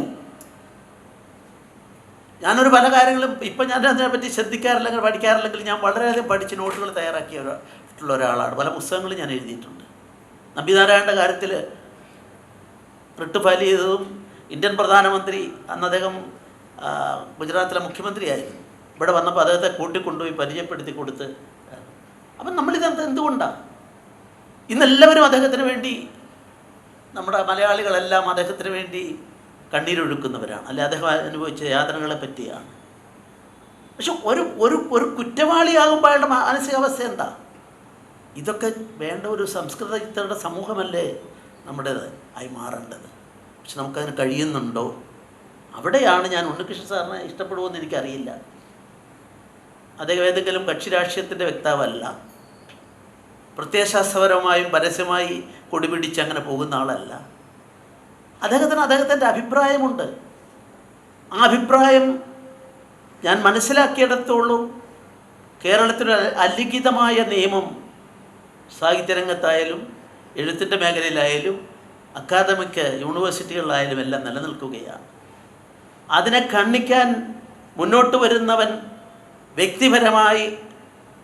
ഞാനൊരു പല കാര്യങ്ങളും ഇപ്പം ഞാൻ അതിനെപ്പറ്റി ശ്രദ്ധിക്കാറില്ലെങ്കിൽ പഠിക്കാറില്ലെങ്കിൽ ഞാൻ വളരെയധികം പഠിച്ച് നോട്ടുകൾ തയ്യാറാക്കിയിട്ടുള്ള ഒരാളാണ്. പല പുസ്തകങ്ങളും ഞാൻ എഴുതിയിട്ടുണ്ട്. നമ്പിനാരായണൻ്റെ കാര്യത്തിൽ റിട്ട് ഫയൽ ചെയ്തതും ഇന്ത്യൻ പ്രധാനമന്ത്രി, അന്ന് അദ്ദേഹം ഗുജറാത്തിലെ മുഖ്യമന്ത്രിയായിരുന്നു, ഇവിടെ വന്നപ്പോൾ അദ്ദേഹത്തെ കൂട്ടിക്കൊണ്ടുപോയി പരിചയപ്പെടുത്തി കൊടുത്ത്. അപ്പം നമ്മളിത് എന്തുകൊണ്ടാണ് ഇന്നെല്ലാവരും അദ്ദേഹത്തിന് വേണ്ടി, നമ്മുടെ മലയാളികളെല്ലാം അദ്ദേഹത്തിന് വേണ്ടി കണ്ണീരൊഴുക്കുന്നവരാണ്, അല്ലെ അദ്ദേഹം അനുഭവിച്ച യാതനകളെ പറ്റിയാണ്. പക്ഷെ ഒരു കുറ്റവാളിയാകുമ്പോൾ അയാളുടെ മാനസികാവസ്ഥ എന്താ? ഇതൊക്കെ വേണ്ട ഒരു സംസ്കൃത ചിത്രയുടെ സമൂഹമല്ലേ നമ്മുടേത് ആയി മാറേണ്ടത്. പക്ഷെ നമുക്കതിന് കഴിയുന്നുണ്ടോ? അവിടെയാണ് ഞാൻ ഉണ്ണികൃഷ്ണൻ സാറിനെ ഇഷ്ടപ്പെടുമെന്ന് എനിക്കറിയില്ല. അദ്ദേഹം ഏതെങ്കിലും കക്ഷി രാഷ്ട്രീയത്തിൻ്റെ വ്യക്താവല്ല. പ്രത്യയശാസ്ത്രപരമായും പരസ്യമായി കൊടിപിടിച്ച് അങ്ങനെ പോകുന്ന ആളല്ല. അദ്ദേഹത്തിൻ്റെ അഭിപ്രായമുണ്ട്. ആ അഭിപ്രായം ഞാൻ മനസ്സിലാക്കിയിടത്തോളം കേരളത്തിലൊരു അലിഖിതമായ നിയമം സാഹിത്യരംഗത്തായാലും എഴുത്തിൻ്റെ മേഖലയിലായാലും അക്കാദമിക് യൂണിവേഴ്സിറ്റികളിലായാലും എല്ലാം നിലനിൽക്കുകയാണ്. അതിനെ ഖണ്ഡിക്കാൻ മുന്നോട്ട് വരുന്നവൻ വ്യക്തിപരമായി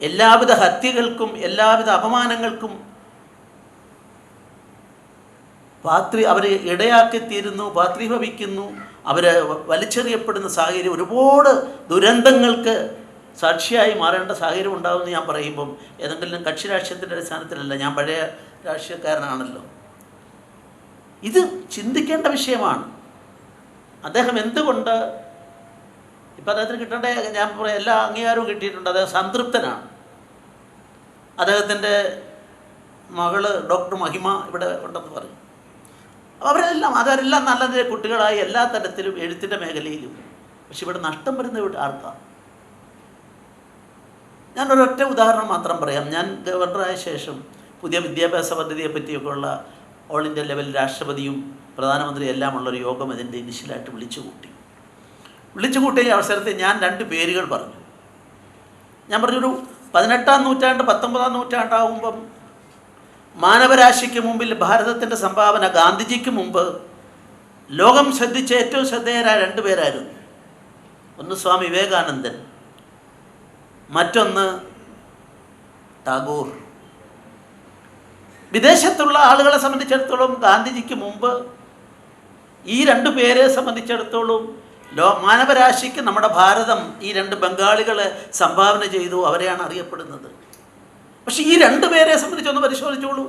എല്ലാവിധ ഹത്യകൾക്കും എല്ലാവിധ അപമാനങ്ങൾക്കും അവരെ ഇടയാക്കിത്തീരുന്നു, പാത്രീഭവിക്കുന്നു, അവരെ വലിച്ചെറിയപ്പെടുന്ന സാഹചര്യം, ഒരുപാട് ദുരന്തങ്ങൾക്ക് സാക്ഷിയായി മാറേണ്ട സാഹചര്യം ഉണ്ടാകുമെന്ന് ഞാൻ പറയുമ്പം ഏതെങ്കിലും കക്ഷി രാഷ്ട്രീയത്തിൻ്റെ അടിസ്ഥാനത്തിലല്ല. ഞാൻ പഴയ രാഷ്ട്രീയക്കാരനാണല്ലോ. ഇത് ചിന്തിക്കേണ്ട വിഷയമാണ്. അദ്ദേഹം എന്തുകൊണ്ട് ഇപ്പം അദ്ദേഹത്തിന് കിട്ടേണ്ട ഞാൻ പറയാം എല്ലാ അംഗീകാരവും കിട്ടിയിട്ടുണ്ട്. അദ്ദേഹം സംതൃപ്തനാണ്. അദ്ദേഹത്തിൻ്റെ മകള് ഡോക്ടർ മഹിമ ഇവിടെ ഉണ്ടെന്ന് പറയും. അവരെല്ലാം നല്ല കുട്ടികളായി എല്ലാ തരത്തിലും എഴുത്തിൻ്റെ മേഖലയിലും. പക്ഷെ ഇവിടെ നഷ്ടം വരുന്ന ആർക്കാണ്? ഞാനൊരൊറ്റ ഉദാഹരണം മാത്രം പറയാം. ഞാൻ ഗവർണറായ ശേഷം പുതിയ വിദ്യാഭ്യാസ പദ്ധതിയെ പറ്റിയൊക്കെയുള്ള ഓൾ ഇന്ത്യ ലെവൽ രാഷ്ട്രപതിയും പ്രധാനമന്ത്രിയും എല്ലാം ഉള്ളൊരു യോഗം ഇതിൻ്റെ ഇനിഷ്യലായിട്ട് വിളിച്ചു കൂട്ടിയ അവസരത്തിൽ ഞാൻ 2 പേരുകൾ പറഞ്ഞു. ഞാൻ പറഞ്ഞൊരു 18-ാം നൂറ്റാണ്ട് 19-ാം നൂറ്റാണ്ടാകുമ്പം മാനവരാശിക്ക് മുമ്പിൽ ഭാരതത്തിൻ്റെ സംഭാവന, ഗാന്ധിജിക്ക് മുമ്പ് ലോകം ശ്രദ്ധിച്ച ഏറ്റവും ശ്രദ്ധേയരായ 2 പേരായിരുന്നു. ഒന്ന് സ്വാമി വിവേകാനന്ദൻ, മറ്റൊന്ന് ടാഗോർ. വിദേശത്തുള്ള ആളുകളെ സംബന്ധിച്ചിടത്തോളം ഗാന്ധിജിക്ക് മുമ്പ് ഈ 2 പേരെ സംബന്ധിച്ചിടത്തോളം മാനവരാശിക്ക് നമ്മുടെ ഭാരതം ഈ 2 ബംഗാളികളെ സംഭാവന ചെയ്തു, അവരെയാണ് അറിയപ്പെടുന്നത്. പക്ഷെ ഈ 2 പേരെ സംബന്ധിച്ചൊന്ന് പരിശോധിച്ചോളൂ.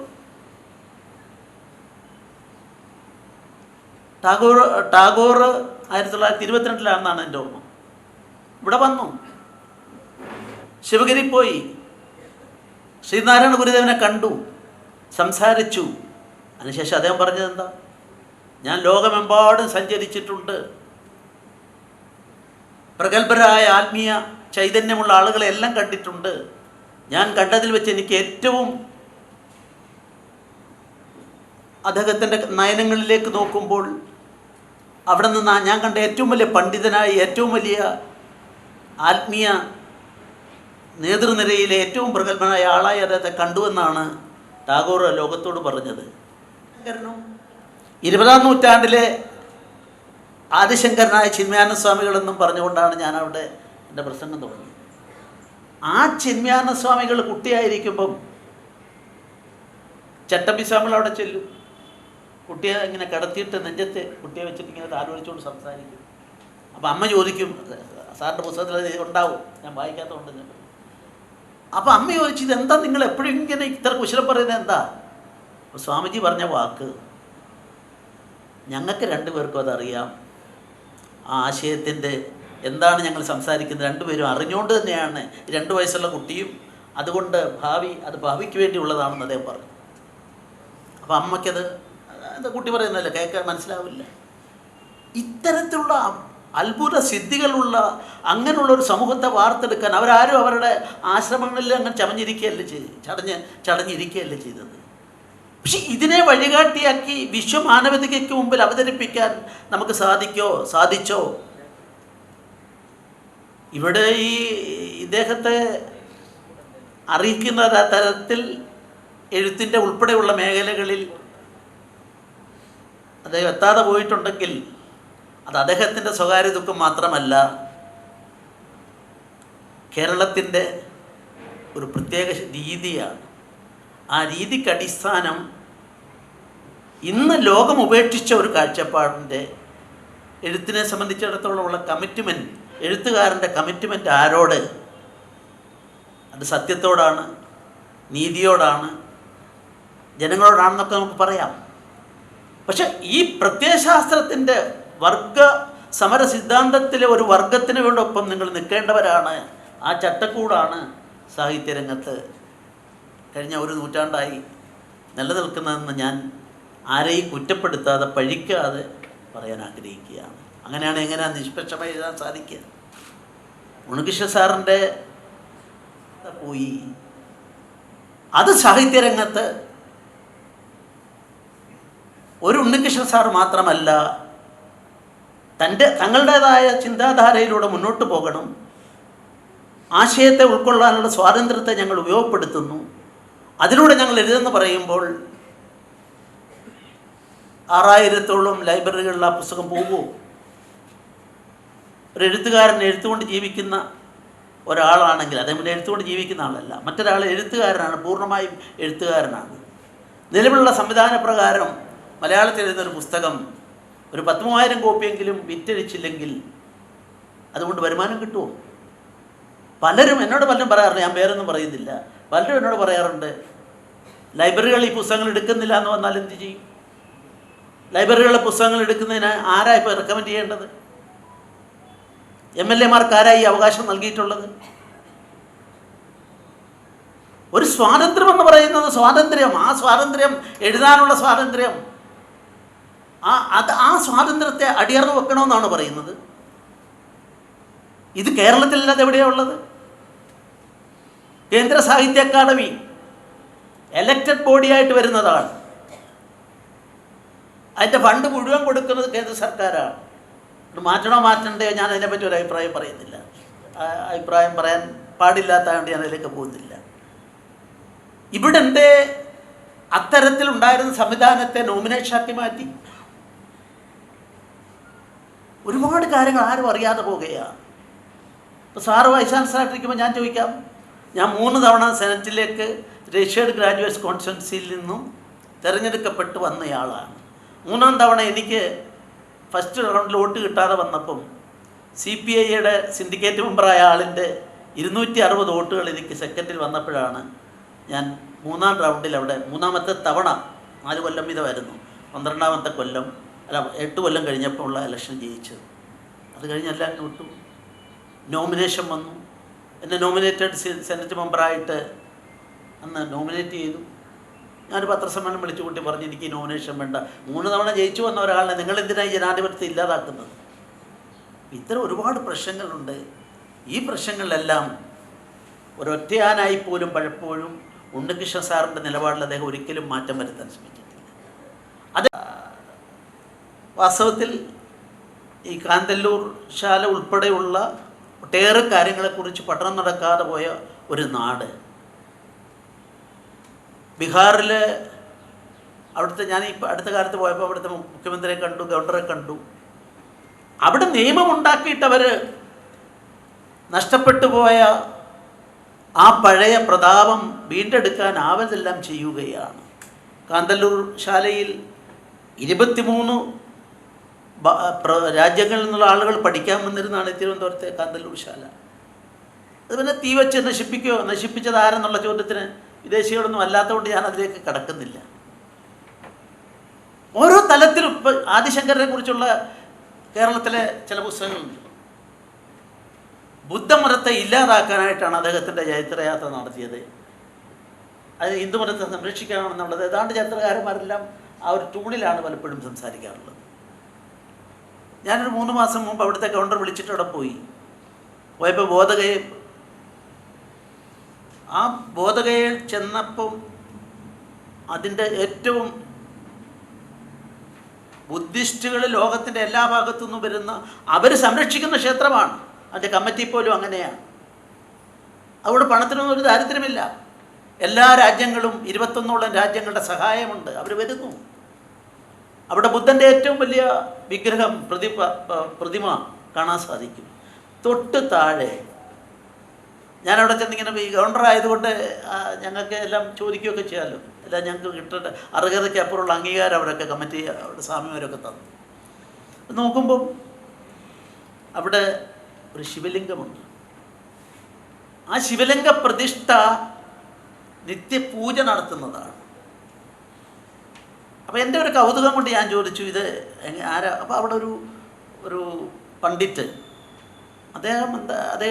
ടാഗോർ 1922 എൻ്റെ ഓർമ്മ. ഇവിടെ വന്നു, ശിവഗിരി പോയി, ശ്രീനാരായണ ഗുരുദേവനെ കണ്ടു, സംസാരിച്ചു. അതിനുശേഷം അദ്ദേഹം പറഞ്ഞത് എന്താ? ഞാൻ ലോകമെമ്പാടും സഞ്ചരിച്ചിട്ടുണ്ട്, പ്രഗത്ഭരായ ആത്മീയ ചൈതന്യമുള്ള ആളുകളെ എല്ലാം കണ്ടിട്ടുണ്ട്. ഞാൻ കണ്ടതിൽ വെച്ച് എനിക്ക് ഏറ്റവും അദ്ദേഹത്തിൻ്റെ നയനങ്ങളിലേക്ക് നോക്കുമ്പോൾ അവിടെ നിന്ന് ഞാൻ കണ്ട ഏറ്റവും വലിയ പണ്ഡിതനായി, ഏറ്റവും വലിയ ആത്മീയ നേതൃനിരയിലെ ഏറ്റവും പ്രഗത്ഭനായ ആളായി അദ്ദേഹത്തെ കണ്ടുവെന്നാണ് ടാഗോർ ലോകത്തോട് പറഞ്ഞത്. 20-ാം നൂറ്റാണ്ടിലെ ആദിശങ്കരനായ ചിന്മയാനന്ദ സ്വാമികളെന്നും പറഞ്ഞുകൊണ്ടാണ് ഞാൻ അവിടെ എൻ്റെ പ്രസംഗം തുടങ്ങിയത്. ആ ചിന്മയാനന്ദ സ്വാമികൾ കുട്ടിയായിരിക്കുമ്പം ചട്ടമ്പി സ്വാമികൾ അവിടെ ചെല്ലും. കുട്ടിയെ ഇങ്ങനെ കിടത്തിയിട്ട് നെഞ്ചത്ത് കുട്ടിയെ വെച്ചിട്ട് ഇങ്ങനെ ആലോചിച്ചുകൊണ്ട് സംസാരിക്കും. അപ്പം അമ്മ ചോദിക്കും, സാറിൻ്റെ പുസ്തകത്തിൽ ഉണ്ടാവും, ഞാൻ വായിക്കാത്തതുകൊണ്ട്. അപ്പം അമ്മ ചോദിച്ചു, ഇതെന്താ നിങ്ങൾ എപ്പോഴും ഇങ്ങനെ ഇത്ര കുശലം പറയുന്നത് എന്താ? അപ്പോൾ സ്വാമിജി പറഞ്ഞ വാക്ക് ഞങ്ങൾക്ക് 2 പേർക്കും അതറിയാം. ആ ആശയത്തിൻ്റെ എന്താണ് ഞങ്ങൾ സംസാരിക്കുന്നത് 2 പേരും അറിഞ്ഞുകൊണ്ട് തന്നെയാണ്. 2 വയസ്സുള്ള കുട്ടിയും, അതുകൊണ്ട് അത് ഭാവിക്ക് വേണ്ടിയുള്ളതാണെന്ന് അദ്ദേഹം പറഞ്ഞു. അപ്പം അമ്മയ്ക്കത് എന്താ കുട്ടി പറയുന്നതല്ലേ, കേൾക്കാൻ മനസ്സിലാവില്ല. ഇത്തരത്തിലുള്ള അത്ഭുത സിദ്ധികളുള്ള അങ്ങനെയുള്ളൊരു സമൂഹത്തെ വാർത്തെടുക്കാൻ അവരാരും അവരുടെ ആശ്രമങ്ങളിൽ അങ്ങനെ ചടഞ്ഞിരിക്കുകയല്ലേ ചെയ്തത്. പക്ഷെ ഇതിനെ വഴികാട്ടിയാക്കി വിശ്വമാനവികതയ്ക്ക് മുമ്പിൽ അവതരിപ്പിക്കാൻ നമുക്ക് സാധിച്ചോ? ഇവിടെ ഈ ഇദ്ദേഹത്തെ അറിയിക്കുന്ന തരത്തിൽ എഴുത്തിൻ്റെ ഉൾപ്പെടെയുള്ള മേഖലകളിൽ അദ്ദേഹം എത്താതെ പോയിട്ടുണ്ടെങ്കിൽ അത് അദ്ദേഹത്തിൻ്റെ സ്വകാര്യ ദുഃഖം മാത്രമല്ല, കേരളത്തിൻ്റെ ഒരു പ്രത്യേക രീതിയാണ്. ആ രീതിക്ക് അടിസ്ഥാനം ഇന്ന് ലോകം ഉപേക്ഷിച്ച ഒരു കാഴ്ചപ്പാടിൻ്റെ എഴുത്തിനെ സംബന്ധിച്ചിടത്തോളമുള്ള കമ്മിറ്റ്മെൻറ്റ്, എഴുത്തുകാരൻ്റെ കമ്മിറ്റ്മെൻറ്റ് ആരോട്? അത് സത്യത്തോടാണ്, നീതിയോടാണ്, ജനങ്ങളോടാണെന്നൊക്കെ നമുക്ക് പറയാം. പക്ഷെ ഈ പ്രത്യയശാസ്ത്രത്തിൻ്റെ വർഗ സമര സിദ്ധാന്തത്തിലെ ഒരു വർഗത്തിന് വേണ്ടൊപ്പം നിങ്ങൾ നിൽക്കേണ്ടവരാണ്. ആ ചട്ടക്കൂടാണ് സാഹിത്യരംഗത്ത് കഴിഞ്ഞ 1 നൂറ്റാണ്ടായി നിലനിൽക്കുന്നതെന്ന് ഞാൻ ആരെയും കുറ്റപ്പെടുത്താതെ പഴിക്കാതെ പറയാൻ ആഗ്രഹിക്കുകയാണ്. അങ്ങനെയാണ് എങ്ങനെയാണ് നിഷ്പക്ഷമായി എഴുതാൻ സാധിക്കുക? ഉണ്ണികൃഷ്ണൻ സാറിൻ്റെ പോയി, അത് സാഹിത്യരംഗത്ത് ഒരു ഉണ്ണികൃഷ്ണൻ സാർ മാത്രമല്ല, തങ്ങളുടേതായ ചിന്താധാരയിലൂടെ മുന്നോട്ട് പോകണം. ആശയത്തെ ഉൾക്കൊള്ളാനുള്ള സ്വാതന്ത്ര്യത്തെ ഞങ്ങൾ ഉപയോഗപ്പെടുത്തുന്നു. അതിലൂടെ ഞങ്ങൾ എഴുതെന്ന് പറയുമ്പോൾ 6000-ഓളം ലൈബ്രറികളിൽ ആ പുസ്തകം പോകുമോ? ഒരു എഴുത്തുകാരൻ എഴുത്തുകൊണ്ട് ജീവിക്കുന്ന ഒരാളാണെങ്കിൽ, അദ്ദേഹം എഴുത്തുകൊണ്ട് ജീവിക്കുന്ന ആളല്ല, മറ്റൊരാൾ എഴുത്തുകാരനാണ്, പൂർണ്ണമായും എഴുത്തുകാരനാണ്. നിലവിലുള്ള സംവിധാന പ്രകാരം മലയാളത്തിൽ എഴുതുന്നൊരു പുസ്തകം ഒരു 10,000 കോപ്പിയെങ്കിലും വിറ്റഴിച്ചില്ലെങ്കിൽ അതുകൊണ്ട് വരുമാനം കിട്ടുമോ? എന്നോട് പലരും പറയാറുണ്ട്, ഞാൻ പേരൊന്നും പറയുന്നില്ല, പലരും എന്നോട് പറയാറുണ്ട്, ലൈബ്രറികൾ ഈ പുസ്തകങ്ങൾ എടുക്കുന്നില്ല എന്ന് വന്നാൽ എന്ത് ചെയ്യും? ലൈബ്രറികളിലെ പുസ്തകങ്ങൾ എടുക്കുന്നതിന് ആരാ ഇപ്പോൾ റെക്കമെൻഡ് ചെയ്യേണ്ടത്? MLA-മാർക്ക് ആരായി അവകാശം നൽകിയിട്ടുള്ളത്? ഒരു സ്വാതന്ത്ര്യം എന്ന് പറയുന്നത് സ്വാതന്ത്ര്യം, ആ സ്വാതന്ത്ര്യം, എഴുതാനുള്ള സ്വാതന്ത്ര്യം, ആ സ്വാതന്ത്ര്യത്തെ അടിയറവ് വെക്കണമെന്നാണ് പറയുന്നത്. ഇത് കേരളത്തിലല്ലാതെ എവിടെയാണ് ഉള്ളത്? കേന്ദ്ര സാഹിത്യ അക്കാദമി എലക്റ്റഡ് ബോഡിയായിട്ട് വരുന്നതാണ്. അതിൻ്റെ ഫണ്ട് മുഴുവൻ കൊടുക്കുന്നത് കേന്ദ്ര സർക്കാരാണ്. മാറ്റണോ മാറ്റണ്ടയോ ഞാൻ അതിനെപ്പറ്റി ഒരു അഭിപ്രായം പറയുന്നില്ല. അഭിപ്രായം പറയാൻ പാടില്ലാത്തതുകൊണ്ട് ഞാൻ അതിലേക്ക് പോകുന്നില്ല. ഇവിടെ എന്തേ അത്തരത്തിലുണ്ടായിരുന്ന സംവിധാനത്തെ നോമിനേഷനാക്കി മാറ്റി? ഒരുപാട് കാര്യങ്ങൾ ആരും അറിയാതെ പോകുകയാണ്. ഇപ്പോൾ സാറ് വൈസ് ചാൻസലറായിട്ടിരിക്കുമ്പോൾ ഞാൻ ചോദിക്കാം, ഞാൻ 3 തവണ സെനറ്റിലേക്ക് രജിസ്റ്റേർഡ് ഗ്രാജുവേറ്റ്സ് കോൺസ്റ്റിറ്റ്യുവൻസിയിൽ നിന്നും തിരഞ്ഞെടുക്കപ്പെട്ട് വന്നയാളാണ്. 3-ാം തവണ എനിക്ക് ഫസ്റ്റ് റൗണ്ടിൽ വോട്ട് കിട്ടാതെ വന്നപ്പം CPIയുടെ സിൻഡിക്കേറ്റ് മെമ്പറായ ആളിൻ്റെ 260 വോട്ടുകൾ എനിക്ക് സെക്കൻഡിൽ വന്നപ്പോഴാണ് ഞാൻ 3-ാം റൗണ്ടിൽ അവിടെ 3-ാമത്തെ തവണ 4 കൊല്ലം വീതമായിരുന്നു, 12-ാമത്തെ കൊല്ലം 8 കൊല്ലം കഴിഞ്ഞപ്പോൾ ഉള്ള ഇലക്ഷൻ ജയിച്ചത്. അത് കഴിഞ്ഞെല്ലാം വിട്ടു. നോമിനേഷൻ വന്നു. എന്നെ നോമിനേറ്റഡ് സെനറ്റ് മെമ്പറായിട്ട് അന്ന് നോമിനേറ്റ് ചെയ്തു. ഞാനൊരു പത്രസമ്മേളനം വിളിച്ചു കൂട്ടി പറഞ്ഞു, എനിക്ക് നോമിനേഷൻ വേണ്ട. 3 തവണ ജയിച്ചു വന്ന ഒരാളെ നിങ്ങളെന്തിനായി ജനാധിപത്യത്തെ ഇല്ലാതാക്കുന്നത്? ഇത്തരം ഒരുപാട് പ്രശ്നങ്ങളുണ്ട്. ഈ പ്രശ്നങ്ങളിലെല്ലാം ഒരൊറ്റയാനായി പോലും പലപ്പോഴും ഉണ്ണികൃഷ്ണൻ സാറിൻ്റെ നിലപാടിൽ അദ്ദേഹം ഒരിക്കലും മാറ്റം വരുത്താൻ ശ്രമിച്ചിട്ടില്ല. അത് വാസ്തവത്തിൽ ഈ കാന്തല്ലൂർ ശാല ഉൾപ്പെടെയുള്ള ഒട്ടേറെ കാര്യങ്ങളെക്കുറിച്ച് പഠനം നടക്കാതെ പോയ ഒരു നാട്. ബീഹാറിൽ അവിടുത്തെ ഞാൻ ഈ അടുത്ത കാലത്ത് പോയപ്പോൾ അവിടുത്തെ മുഖ്യമന്ത്രിയെ കണ്ടു, ഗവർണറെ കണ്ടു. അവിടെ നിയമമുണ്ടാക്കിയിട്ടവർ നഷ്ടപ്പെട്ടു പോയ ആ പഴയ പ്രതാപം വീണ്ടെടുക്കാൻ ആവതെല്ലാം ചെയ്യുകയാണ്. കാന്തല്ലൂർ ശാലയിൽ 23 രാജ്യങ്ങളിൽ നിന്നുള്ള ആളുകൾ പഠിക്കാൻ വന്നിരുന്നതാണ് തിരുവനന്തപുരത്തെ കാന്തല്ലൂർ ശാല. അത് പിന്നെ തീ വെച്ച് നശിപ്പിക്കുകയോ, നശിപ്പിച്ചത് ആരെന്നുള്ള ചോദ്യത്തിന് വിദേശികളൊന്നും അല്ലാത്തതുകൊണ്ട് ഞാൻ അതിലേക്ക് കടക്കുന്നില്ല. ഓരോ തലത്തിലും ഇപ്പം ആദിശങ്കരനെ കുറിച്ചുള്ള കേരളത്തിലെ ചില പുസ്തകങ്ങളുണ്ട്. ബുദ്ധമതത്തെ ഇല്ലാതാക്കാനായിട്ടാണ് അദ്ദേഹത്തിൻ്റെ ചരിത്രയാത്ര നടത്തിയത്. അത് ഹിന്ദുമതത്തെ സംരക്ഷിക്കണമെന്നുള്ളത് ഏതാണ്ട് ചരിത്രകാരന്മാരെല്ലാം ആ ഒരു ടൂണിലാണ് പലപ്പോഴും സംസാരിക്കാറുള്ളത്. ഞാനൊരു 3 മാസം മുമ്പ് അവിടുത്തെ ഗവർണർ വിളിച്ചിട്ട് അവിടെ പോയപ്പോൾ ബോധഗയയിൽ ചെന്നപ്പം അതിൻ്റെ ഏറ്റവും ബുദ്ധിസ്റ്റുകൾ ലോകത്തിൻ്റെ എല്ലാ ഭാഗത്തു നിന്നും വരുന്ന അവർ സംരക്ഷിക്കുന്ന ക്ഷേത്രമാണ്. അതിൻ്റെ കമ്മിറ്റി പോലും അങ്ങനെയാണ്. അവിടെ പണത്തിനൊന്നും ഒരു ദാരിദ്ര്യമില്ല. എല്ലാ രാജ്യങ്ങളും 21ഓളം രാജ്യങ്ങളുടെ സഹായമുണ്ട്. അവർ വരുന്നു. അവിടെ ബുദ്ധൻ്റെ ഏറ്റവും വലിയ വിഗ്രഹം പ്രതിമ കാണാൻ സാധിക്കും. തൊട്ട് താഴെ ഞാനവിടെ ചെന്നിങ്ങനെ ഈ ഗവർണർ ആയതുകൊണ്ട് ഞങ്ങൾക്ക് എല്ലാം ചോദിക്കുകയൊക്കെ ചെയ്യാമല്ലോ, എല്ലാം ഞങ്ങൾക്ക് കിട്ടേണ്ട അർഹതയ്ക്ക് അപ്പുറമുള്ള അംഗീകാരം അവരൊക്കെ കമ്മിറ്റി അവിടെ സ്വാമിമാരൊക്കെ തന്നു. നോക്കുമ്പം അവിടെ ഒരു ശിവലിംഗമുണ്ട്. ആ ശിവലിംഗ പ്രതിഷ്ഠ നിത്യപൂജ നടത്തുന്നതാണ്. അപ്പോൾ എൻ്റെ ഒരു കൗതുകം കൊണ്ട് ഞാൻ ചോദിച്ചു, ഇത് ആരാ? അപ്പോൾ അവിടെ ഒരു പണ്ഡിറ്റ്, അദ്ദേഹം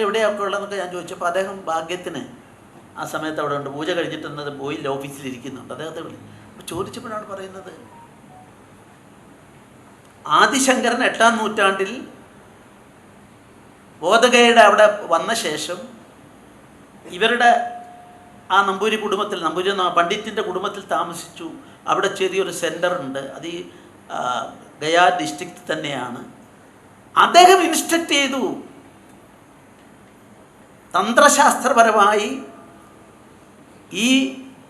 എവിടെയൊക്കെ ഉള്ളതെന്നൊക്കെ ഞാൻ ചോദിച്ചപ്പോൾ അദ്ദേഹം ഭാഗ്യത്തിന് ആ സമയത്ത് അവിടെ ഉണ്ട്. പൂജ കഴിഞ്ഞിട്ടുന്നത് ബോയിൽ ഓഫീസിലിരിക്കുന്നുണ്ട്. അദ്ദേഹത്തെ അപ്പോൾ ചോദിച്ചപ്പോഴാണ് പറയുന്നത്, ആദിശങ്കരൻ 8-ാം നൂറ്റാണ്ടിൽ ബോധഗയയുടെ അവിടെ വന്ന ശേഷം ഇവരുടെ ആ നമ്പൂരി കുടുംബത്തിൽ, പണ്ഡിറ്റിൻ്റെ കുടുംബത്തിൽ താമസിച്ചു. അവിടെ ചെറിയൊരു സെൻറ്റർ ഉണ്ട്. അത് ഈ ഗയാ ഡിസ്ട്രിക്റ്റ് തന്നെയാണ്. അദ്ദേഹം ഇൻസ്ട്രക്റ്റ് ചെയ്തു, തന്ത്രശാസ്ത്രപരമായി ഈ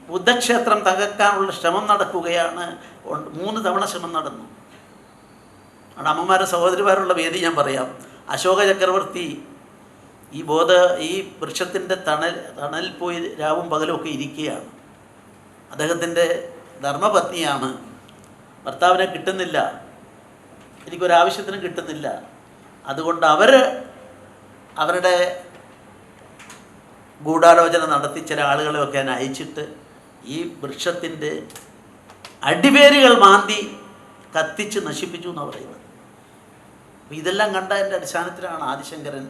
ബുദ്ധക്ഷേത്രം തകർക്കാനുള്ള ശ്രമം നടക്കുകയാണ്. 3 തവണ ശ്രമം നടന്നു. അവിടെ അമ്മമാരുടെ സഹോദരിമാരുള്ള വേദി ഞാൻ പറയാം. അശോക ചക്രവർത്തി ഈ വൃക്ഷത്തിൻ്റെ തണലിൽ പോയി രാവും പകലും ഒക്കെ ഇരിക്കുകയാണ്. അദ്ദേഹത്തിൻ്റെ ധർമ്മപത്നിയാണ്. ഭർത്താവിനെ കിട്ടുന്നില്ല, എനിക്കൊരാവശ്യത്തിനും കിട്ടുന്നില്ല. അതുകൊണ്ട് അവരുടെ ഗൂഢാലോചന നടത്തി ചില ആളുകളെയൊക്കെ അയച്ചിട്ട് ഈ വൃക്ഷത്തിൻ്റെ അടിവേരുകൾ മാന്തി കത്തിച്ച് നശിപ്പിച്ചു എന്നാണ് പറയുന്നത്. അപ്പോൾ ഇതെല്ലാം കണ്ടതിൻ്റെ അടിസ്ഥാനത്തിലാണ് ആദിശങ്കരൻ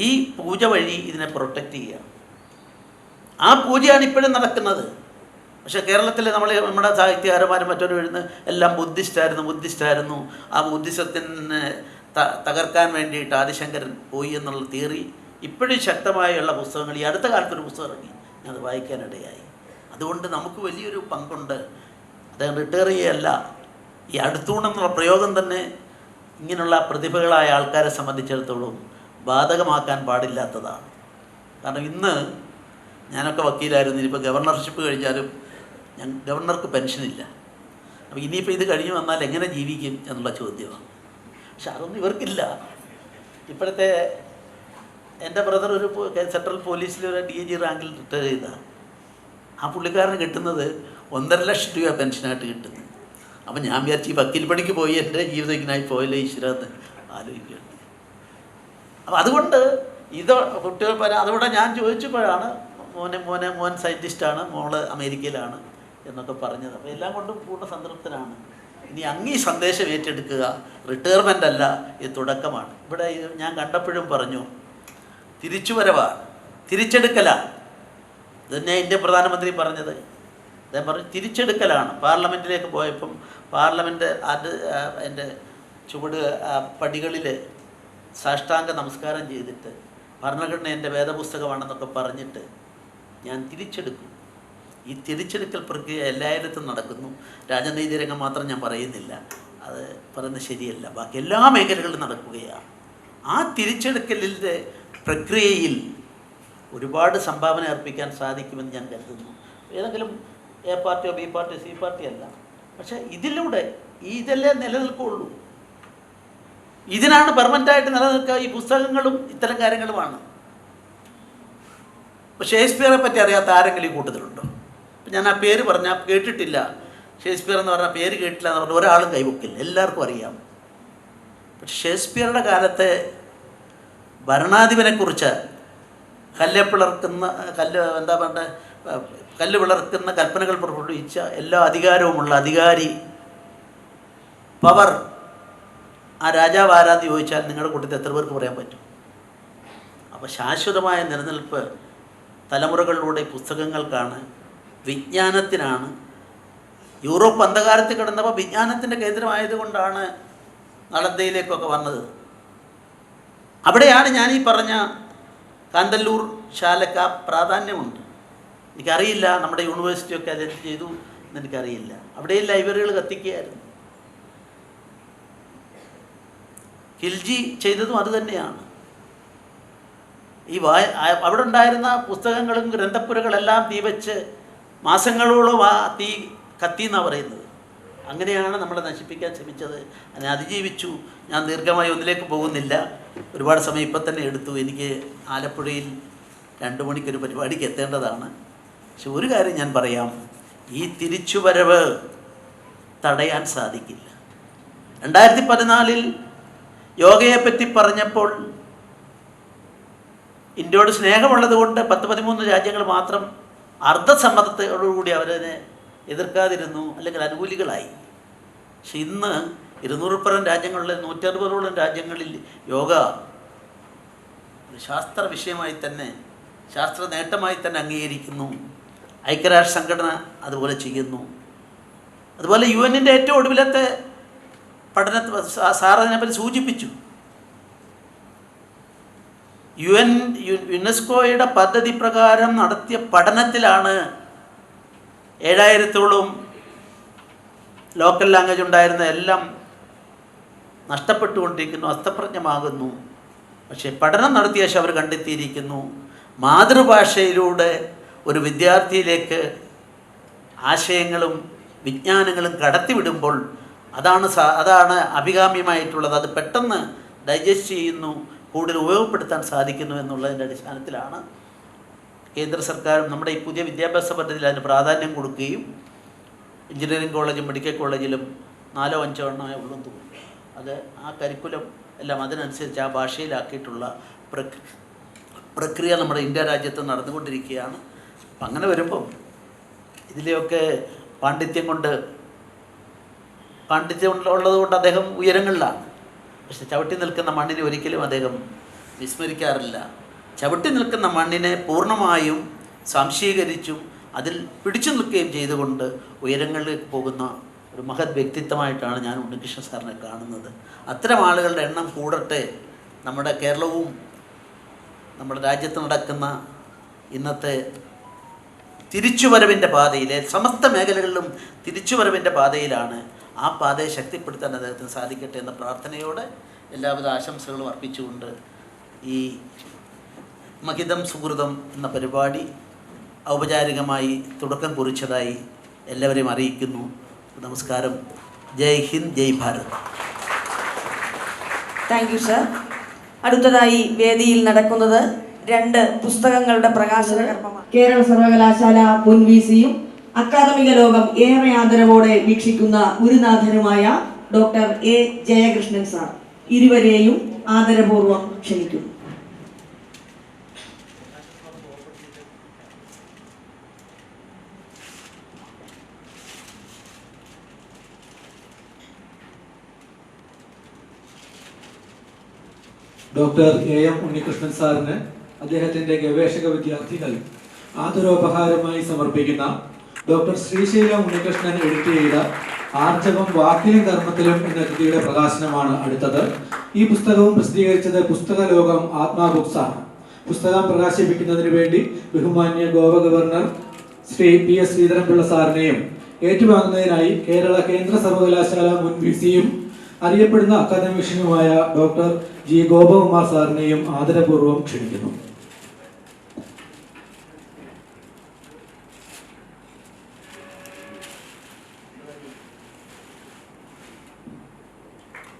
ഈ പൂജ വഴി ഇതിനെ പ്രൊട്ടക്റ്റ് ചെയ്യുക. ആ പൂജയാണ് ഇപ്പോഴും നടക്കുന്നത്. പക്ഷേ കേരളത്തിൽ നമ്മുടെ സാഹിത്യകാരന്മാരും മറ്റൊരു എഴുതുന്ന എല്ലാം ബുദ്ധിസ്റ്റായിരുന്നു. ആ ബുദ്ധിസത്തിനെ തകർക്കാൻ വേണ്ടിയിട്ട് ആദിശങ്കരൻ പോയി എന്നുള്ള തിയറി ഇപ്പോഴും ശക്തമായുള്ള പുസ്തകങ്ങൾ, ഈ അടുത്ത കാലത്തൊരു പുസ്തകം ഇറങ്ങി, ഞാനത് വായിക്കാനിടയായി. അതുകൊണ്ട് നമുക്ക് വലിയൊരു പങ്കുണ്ട്. അദ്ദേഹം റിട്ടയർ ചെയ്യല്ല. ഈ അടുത്തൂണെന്നുള്ള പ്രയോഗം തന്നെ ഇങ്ങനെയുള്ള പ്രതിഭകളായ ആൾക്കാരെ സംബന്ധിച്ചിടത്തോളം ബാധകമാക്കാൻ പാടില്ലാത്തതാണ്. കാരണം ഇന്ന് ഞാനൊക്കെ വക്കീലായിരുന്നു, ഇനിയിപ്പോൾ ഗവർണർഷിപ്പ് കഴിഞ്ഞാലും ഗവർണർക്ക് പെൻഷനില്ല. അപ്പോൾ ഇനിയിപ്പോൾ ഇത് കഴിഞ്ഞ് വന്നാൽ എങ്ങനെ ജീവിക്കും എന്നുള്ള ചോദ്യമാണ്. പക്ഷെ അതൊന്നും ഇവർക്കില്ല. ഇപ്പോഴത്തെ എൻ്റെ ബ്രദർ ഒരു സെൻട്രൽ പോലീസിൽ ഒരു DIG റാങ്കിൽ റിട്ടയർ ചെയ്തതാണ്. ആ പുള്ളിക്കാരന് കിട്ടുന്നത് 1.5 ലക്ഷം രൂപ പെൻഷനായിട്ട് കിട്ടുന്നു. അപ്പം ഞാൻ വിചാരിച്ചു ഈ വക്കീൽ പണിക്ക് പോയി എൻ്റെ ജീവിതം ഇങ്ങനായി പോയല്ലോ ഈശ്വരാന്ന് ആലോചിക്കുകയാണ്. അപ്പം അതുകൊണ്ട് ഇത് കുട്ടികൾ അതുകൂടെ ഞാൻ ചോദിച്ചപ്പോഴാണ് മോൻ സയൻറ്റിസ്റ്റാണ്, മോള് അമേരിക്കയിലാണ് എന്നൊക്കെ പറഞ്ഞത്. അപ്പോൾ എല്ലാം കൊണ്ടും പൂർണ്ണ സംതൃപ്തനാണ്. ഇനി അങ്ങീ സന്ദേശം ഏറ്റെടുക്കുക. റിട്ടയർമെൻ്റ് അല്ല, ഇത് തുടക്കമാണ്. ഇവിടെ ഞാൻ കണ്ടപ്പോഴും പറഞ്ഞു തിരിച്ചുവരവാണ്, തിരിച്ചെടുക്കലാണ്. ഇതന്നെ ഇന്ത്യൻ പ്രധാനമന്ത്രി പറഞ്ഞത്. അദ്ദേഹം പറഞ്ഞു തിരിച്ചെടുക്കലാണ്. പാർലമെൻറ്റിലേക്ക് പോയപ്പം പാർലമെൻറ്റ് എൻ്റെ ചുവട് പടികളിൽ സാഷ്ടാംഗ നമസ്കാരം ചെയ്തിട്ട് ഭരണഘടന എൻ്റെ വേദപുസ്തകമാണെന്നൊക്കെ പറഞ്ഞിട്ട് ഞാൻ തിരിച്ചെടുക്കും. ഈ തിരിച്ചെടുക്കൽ പ്രക്രിയ എല്ലായിടത്തും നടക്കുന്നു. രാജനീതി രംഗം മാത്രം ഞാൻ പറയുന്നില്ല, അത് പറയുന്നത് ശരിയല്ല, ബാക്കി എല്ലാ മേഖലകളിലും നടക്കുകയാണ്. ആ തിരിച്ചെടുക്കലിൻ്റെ പ്രക്രിയയിൽ ഒരുപാട് സംഭാവന അർപ്പിക്കാൻ സാധിക്കുമെന്ന് ഞാൻ കരുതുന്നു. ഏതെങ്കിലും A പാർട്ടിയോ B പാർട്ടിയോ C പാർട്ടി അല്ല, പക്ഷേ ഇതിലൂടെ ഇതല്ലേ നിലനിൽക്കുകയുള്ളൂ. ഇതിനാണ് പെർമനൻ്റായിട്ട് നിലനിൽക്കുക. ഈ പുസ്തകങ്ങളും ഇത്തരം കാര്യങ്ങളുമാണ്. ഇപ്പോൾ ഷേക്സ്പിയറെ പറ്റി അറിയാത്ത ആരെങ്കിലും ഈ കൂട്ടത്തിലുണ്ടോ? ഞാൻ ആ പേര് പറഞ്ഞാൽ കേട്ടിട്ടില്ല, ഷേക്സ്പിയർ എന്ന് പറഞ്ഞാൽ പേര് കേട്ടില്ല എന്ന് പറഞ്ഞാൽ ഒരാളും കൈവക്കില്ല, എല്ലാവർക്കും അറിയാം. പക്ഷെ ഷേക്സ്പിയറുടെ കാലത്തെ ഭരണാധിപനെക്കുറിച്ച് കല്ല് പിളർക്കുന്ന കൽപ്പനകൾ പുറപ്പെടുവിച്ച എല്ലാ അധികാരവുമുള്ള അധികാരി പവർ ആ രാജാവ് ആരാന്ന് ചോദിച്ചാൽ നിങ്ങളുടെ കൂട്ടത്തിൽ എത്ര പേർക്ക് പറയാൻ പറ്റും? അപ്പോൾ ശാശ്വതമായ നിലനിൽപ്പ് തലമുറകളിലൂടെ പുസ്തകങ്ങൾക്കാണ്, വിജ്ഞാനത്തിനാണ്. യൂറോപ്പ് അന്ധകാരത്തിൽ കിടന്നപ്പോൾ വിജ്ഞാനത്തിൻ്റെ കേന്ദ്രമായതുകൊണ്ടാണ് നളന്ദയിലേക്കൊക്കെ വന്നത്. അവിടെയാണ് ഞാൻ ഈ പറഞ്ഞ കാന്തല്ലൂർ ശാലയ്ക്ക് പ്രാധാന്യമുണ്ട്. എനിക്കറിയില്ല നമ്മുടെ യൂണിവേഴ്സിറ്റിയൊക്കെ അത് ചെയ്തു എന്നെനിക്കറിയില്ല. അവിടെയും ലൈബ്രറികൾ കത്തിക്കുകയായിരുന്നു. ഖിൽജി ചെയ്തതും അതുതന്നെയാണ്. ഈ അവിടെ ഉണ്ടായിരുന്ന പുസ്തകങ്ങളും ഗ്രന്ഥപ്പുരകളെല്ലാം തീവച്ച് മാസങ്ങളോളം ആ തീ കത്തിയെന്നാണ് പറയുന്നത്. അങ്ങനെയാണ് നമ്മളെ നശിപ്പിക്കാൻ ശ്രമിച്ചത്. അതിനെ അതിജീവിച്ചു. ഞാൻ ദീർഘമായി ഒന്നിലേക്ക് പോകുന്നില്ല, ഒരുപാട് സമയം ഇപ്പം തന്നെ എടുത്തു. എനിക്ക് ആലപ്പുഴയിൽ 2 മണിക്കൊരു പരിപാടിക്ക് എത്തേണ്ടതാണ്. പക്ഷെ ഒരു കാര്യം ഞാൻ പറയാം, ഈ തിരിച്ചുവരവ് തടയാൻ സാധിക്കില്ല. 2014 യോഗയെപ്പറ്റി പറഞ്ഞപ്പോൾ ഇന്ത്യയോട് സ്നേഹമുള്ളത് കൊണ്ട് 10-13 രാജ്യങ്ങൾ മാത്രം അർദ്ധസമ്മതത്തോടുകൂടി അവരതിനെ എതിർക്കാതിരുന്നു, അല്ലെങ്കിൽ അനുകൂലികളായി. പക്ഷെ ഇന്ന് 200-പരം രാജ്യങ്ങളിൽ 160-ഓളം രാജ്യങ്ങളിൽ യോഗ ഒരു ശാസ്ത്ര വിഷയമായി തന്നെ, ശാസ്ത്ര നേട്ടമായി തന്നെ അംഗീകരിക്കുന്നു. ഐക്യരാഷ്ട്ര സംഘടന അതുപോലെ ചെയ്യുന്നു. അതുപോലെ UN-ൻ്റെ ഏറ്റവും ഒടുവിലത്തെ സാർ അതിനെപ്പറ്റി സൂചിപ്പിച്ചു. യുനെസ്കോയുടെ പദ്ധതി പ്രകാരം നടത്തിയ പഠനത്തിലാണ് 7000-ഓളം ലോക്കൽ ലാംഗ്വേജ് ഉണ്ടായിരുന്ന എല്ലാം നഷ്ടപ്പെട്ടുകൊണ്ടിരിക്കുന്നു, അസ്തപ്രജ്ഞമാകുന്നു. പക്ഷേ പഠനം നടത്തിയ ശേഷം അവർ കണ്ടെത്തിയിരിക്കുന്നു, മാതൃഭാഷയിലൂടെ ഒരു വിദ്യാർത്ഥിയിലേക്ക് ആശയങ്ങളും വിജ്ഞാനങ്ങളും കടത്തിവിടുമ്പോൾ അതാണ് അഭികാമ്യമായിട്ടുള്ളത്. അത് പെട്ടെന്ന് ഡൈജസ്റ്റ് ചെയ്യുന്നു, കൂടുതൽ ഉപയോഗപ്പെടുത്താൻ സാധിക്കുന്നു എന്നുള്ളതിൻ്റെ അടിസ്ഥാനത്തിലാണ് കേന്ദ്ര സർക്കാരും നമ്മുടെ ഈ പുതിയ വിദ്യാഭ്യാസ പദ്ധതിയിൽ അതിന് പ്രാധാന്യം കൊടുക്കുകയും എഞ്ചിനീയറിംഗ് കോളേജും മെഡിക്കൽ കോളേജിലും 4-5 എണ്ണമേ ഉള്ളൂ തോന്നുന്നു. അത് ആ കരിക്കുലം എല്ലാം അതിനനുസരിച്ച് ആ ഭാഷയിലാക്കിയിട്ടുള്ള പ്രക്രിയ നമ്മുടെ ഇന്ത്യ രാജ്യത്ത് നടന്നുകൊണ്ടിരിക്കുകയാണ്. അപ്പം അങ്ങനെ വരുമ്പം ഇതിലെയൊക്കെ പാണ്ഡിത്യം കൊണ്ട് പാണ്ഡിത്യമുള്ളത് കൊണ്ട് അദ്ദേഹം ഉയരങ്ങളിലാണ്. പക്ഷെ ചവിട്ടി നിൽക്കുന്ന മണ്ണിനെ ഒരിക്കലും അദ്ദേഹം വിസ്മരിക്കാറില്ല. ചവിട്ടി നിൽക്കുന്ന മണ്ണിനെ പൂർണ്ണമായും സംശീകരിച്ചും അതിൽ പിടിച്ചു നിൽക്കുകയും ചെയ്തുകൊണ്ട് ഉയരങ്ങളിലേക്ക് പോകുന്ന ഒരു മഹത് വ്യക്തിത്വമായിട്ടാണ് ഞാൻ ഉണ്ണികൃഷ്ണൻ സാറിനെ കാണുന്നത്. അത്തരം ആളുകളുടെ എണ്ണം കൂടട്ടെ. നമ്മുടെ കേരളവും നമ്മുടെ രാജ്യത്ത് നടക്കുന്ന ഇന്നത്തെ തിരിച്ചുവരവിൻ്റെ പാതയിലെ സമസ്ത മേഖലകളിലും തിരിച്ചുവരവിൻ്റെ പാതയിലാണ്. ആ പാതയെ ശക്തിപ്പെടുത്താൻ അദ്ദേഹത്തിന് സാധിക്കട്ടെ എന്ന പ്രാർത്ഥനയോടെ എല്ലാവിധ ആശംസകളും അർപ്പിച്ചുകൊണ്ട് ഈ മഹിതം സുഹൃതം എന്ന പരിപാടി ഔപചാരികമായി തുടക്കം കുറിച്ചതായി എല്ലാവരെയും അറിയിക്കുന്നു. നമസ്കാരം. Jai Hind, Jai Bharat. Thank you sir. അടുത്തതായി വേദിയിൽ നടക്കുന്നത് 2 പുസ്തകങ്ങളുടെ പ്രകാശന കർമ്മമാണ്. കേരള സർവകലാശാല മുൻ വിസിയും അക്കാദമിക ലോകം ഏറെ ആദരവോടെ വീക്ഷിക്കുന്ന ഗുരുനാഥനുമായ ഡോക്ടർ എ ജയകൃഷ്ണൻ സാർ ഇരുവരെയും ആദരപൂർവ്വം ക്ഷണിക്കുന്നു. ഡോക്ടർ എ എം ഉണ്ണികൃഷ്ണൻ സാറിന് അദ്ദേഹത്തിന്റെ ഗവേഷക വിദ്യാർത്ഥികൾ ആദരോപഹാരമായി സമർപ്പിക്കുന്ന ഡോക്ടർ ശ്രീശൈലം ഉണ്ണികൃഷ്ണൻ എഡിറ്റ് ചെയ്ത ആർജവം വാക്കിലും കർമ്മത്തിലും എന്ന കൃതിയുടെ പ്രകാശനമാണ് അടുത്തത്. ഈ പുസ്തകവും പ്രസിദ്ധീകരിച്ചത് പുസ്തക ലോകം ആത്മാ ബുക്സ് ആണ്. പുസ്തകം പ്രകാശിപ്പിക്കുന്നതിന് വേണ്ടി ബഹുമാന്യ ഗോവ ഗവർണർ ശ്രീ PS ശ്രീധരൻപിള്ള സാറിനെയും ഏറ്റുവാങ്ങുന്നതിനായി കേരള കേന്ദ്ര സർവകലാശാല മുൻ വിസിയും അറിയപ്പെടുന്ന അക്കാദമിഷ്യനുമായ ഡോക്ടർ ജി ഗോപകുമാർ സാറിനെയും ആദരപൂർവ്വം ക്ഷണിക്കുന്നു.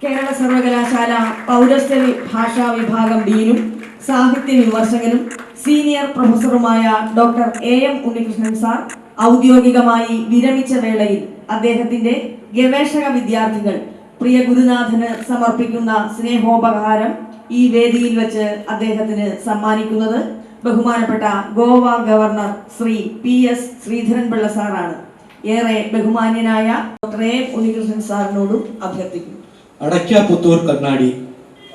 കേരള സർവകലാശാല പൗരസ്ത്യ ഭാഷാ വിഭാഗം ഡീനും സാഹിത്യ വിമർശകനും സീനിയർ പ്രൊഫസറുമായ doctor A M Unnikrishnan sir ഔദ്യോഗികമായി വിരമിച്ച വേളയിൽ അദ്ദേഹത്തിന്റെ ഗവേഷക വിദ്യാർത്ഥികൾ പ്രിയ ഗുരുനാഥന് സമർപ്പിക്കുന്ന സ്നേഹോപഹാരം ഈ വേദിയിൽ വെച്ച് അദ്ദേഹത്തിന് സമ്മാനിക്കുന്നത് ബഹുമാനപ്പെട്ട ഗോവ ഗവർണർ ശ്രീ PS ശ്രീധരൻപിള്ള സാറാണ്. ഏറെ ബഹുമാന്യനായ ഡോക്ടർ എ ഉണ്ണികൃഷ്ണൻ സാറിനോടും അഭ്യർത്ഥിക്കുന്നു. അടയ്ക്കാപുത്തൂർ കണ്ണാടി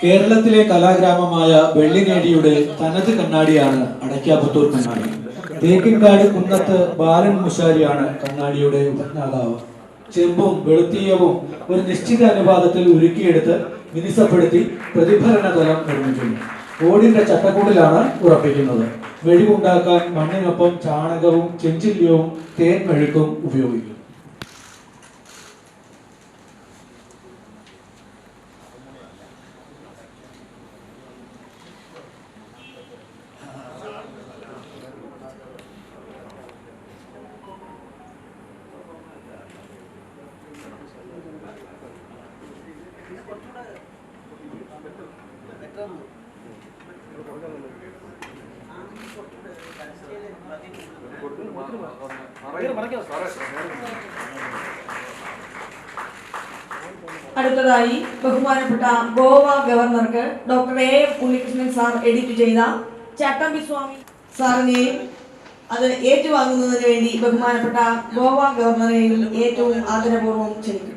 കേരളത്തിലെ കലാഗ്രാമമായ വെള്ളിനേടിയുടെ തനത് കണ്ണാടിയാണ് അടയ്ക്കാപുത്തൂർ കണ്ണാടി. തേക്കിൻകാട് കുന്നത്ത് ബാലൻ മുശാരിയാണ് കണ്ണാടിയുടെ ഉപജ്ഞാതാവ്. ചെമ്പും വെളുത്തീയവും ഒരു നിശ്ചിത അനുപാതത്തിൽ ഉരുക്കിയെടുത്ത് മിനുസപ്പെടുത്തി പ്രതിഫലന തലം നിർമ്മിക്കുന്നു. ഓടിന്റെ ചട്ടക്കൂടിലാണ് ഉറപ്പിക്കുന്നത്. വെടിവുണ്ടാക്കാൻ മണ്ണിനൊപ്പം ചാണകവും ചെഞ്ചില്യവും തേൻ മെഴുക്കും ഉപയോഗിക്കുന്നു. അടുത്തതായി ബഹുമാനപ്പെട്ട ഗോവ ഗവർണർക്ക് doctor A M Unnikrishnan sir edit ചെയ്ത ചട്ടമ്പിസ്വാമി സാറിനെയും അത് ഏറ്റുവാങ്ങുന്നതിന് വേണ്ടി ബഹുമാനപ്പെട്ട ഗോവ ഗവർണറെയും ഏറ്റവും ആദരപൂർവ്വം ക്ഷണിക്കുന്നു.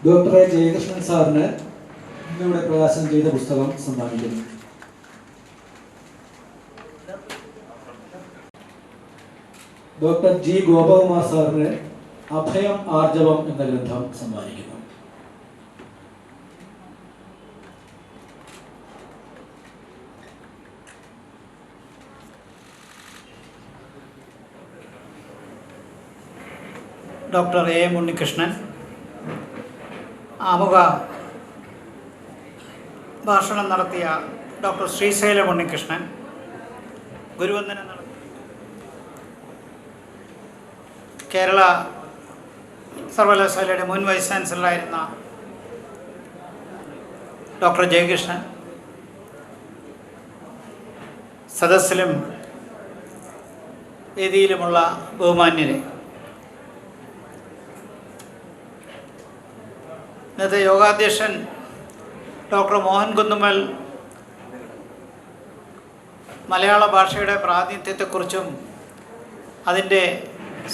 ഡോക്ടർ എ ജയകൃഷ്ണൻ സാറിന് ഇന്നിവിടെ പ്രകാശനം ചെയ്ത പുസ്തകം സമ്മാനിക്കുന്നു. ഡോക്ടർ ജി ഗോപകുമാർ സാറിന് അഭയം ആർജവം എന്ന ഗ്രന്ഥം സമ്മാനിക്കുന്നു. ഡോക്ടർ എ എം ഉണ്ണികൃഷ്ണൻ ആമുഖ ഭാഷണം നടത്തിയ ഡോക്ടർ ശ്രീശൈലം ഉണ്ണികൃഷ്ണൻ ഗുരുവന്ദനം നടത്തി കേരള സർവകലാശാലയുടെ മുൻ വൈസ് ചാൻസലറായിരുന്ന ഡോക്ടർ ജയകൃഷ്ണൻ, സദസ്സിലും വേദിയിലുമുള്ള ബഹുമാന്യരെ, ഇന്നത്തെ യോഗാധ്യക്ഷൻ ഡോക്ടർ മോഹൻ കുന്നുമ്മൽ മലയാള ഭാഷയുടെ പ്രാതിനിധ്യത്തെക്കുറിച്ചും അതിൻ്റെ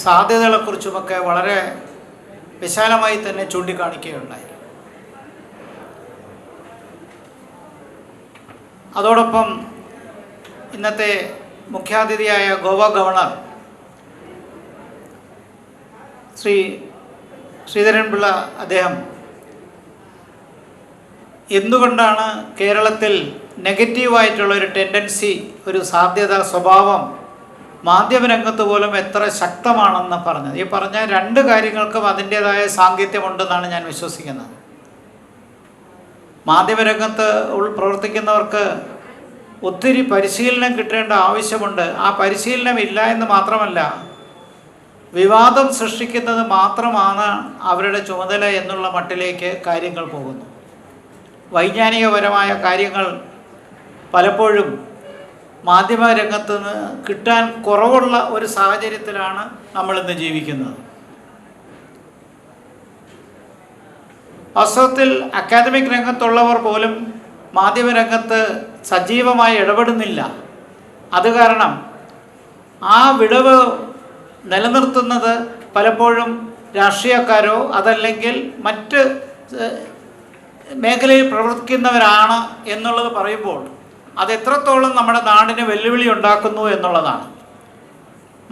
സാധ്യതകളെക്കുറിച്ചുമൊക്കെ വളരെ വിശാലമായി തന്നെ ചൂണ്ടിക്കാണിക്കുകയുണ്ടായി. അതോടൊപ്പം ഇന്നത്തെ മുഖ്യാതിഥിയായ ഗോവ ഗവർണർ ശ്രീ ശ്രീധരൻപിള്ള അദ്ദേഹം എന്തുകൊണ്ടാണ് കേരളത്തിൽ നെഗറ്റീവായിട്ടുള്ളൊരു ടെൻഡൻസി, ഒരു സാധ്യത, സ്വഭാവം മാധ്യമരംഗത്ത് പോലും എത്ര ശക്തമാണെന്ന് പറഞ്ഞത്. ഈ പറഞ്ഞ രണ്ട് കാര്യങ്ങൾക്കും അതിൻ്റേതായ സാങ്കത്യമുണ്ടെന്നാണ് ഞാൻ വിശ്വസിക്കുന്നത്. മാധ്യമരംഗത്ത് പ്രവർത്തിക്കുന്നവർക്ക് ഒത്തിരി പരിശീലനം കിട്ടേണ്ട ആവശ്യമുണ്ട്. ആ പരിശീലനം ഇല്ല എന്ന് മാത്രമല്ല, വിവാദം സൃഷ്ടിക്കുന്നത് മാത്രമാണ് അവരുടെ ചുമതല എന്നുള്ള മട്ടിലേക്ക് കാര്യങ്ങൾ പോകുന്നു. വൈജ്ഞാനികപരമായ കാര്യങ്ങൾ പലപ്പോഴും മാധ്യമരംഗത്ത് നിന്ന് കിട്ടാൻ കുറവുള്ള ഒരു സാഹചര്യത്തിലാണ് നമ്മളിന്ന് ജീവിക്കുന്നത്. വാസ്തവത്തിൽ അക്കാദമിക് രംഗത്തുള്ളവർ പോലും മാധ്യമരംഗത്ത് സജീവമായി ഇടപെടുന്നില്ല. അത് കാരണം ആ വിടവ് നിലനിർത്തുന്നത് പലപ്പോഴും രാഷ്ട്രീയക്കാരോ അതല്ലെങ്കിൽ മറ്റ് മേഖലയിൽ പ്രവർത്തിക്കുന്നവരാണ് എന്നുള്ളത് പറയുമ്പോൾ അത് എത്രത്തോളം നമ്മുടെ നാടിന് വെല്ലുവിളി ഉണ്ടാക്കുന്നു എന്നുള്ളതാണ്.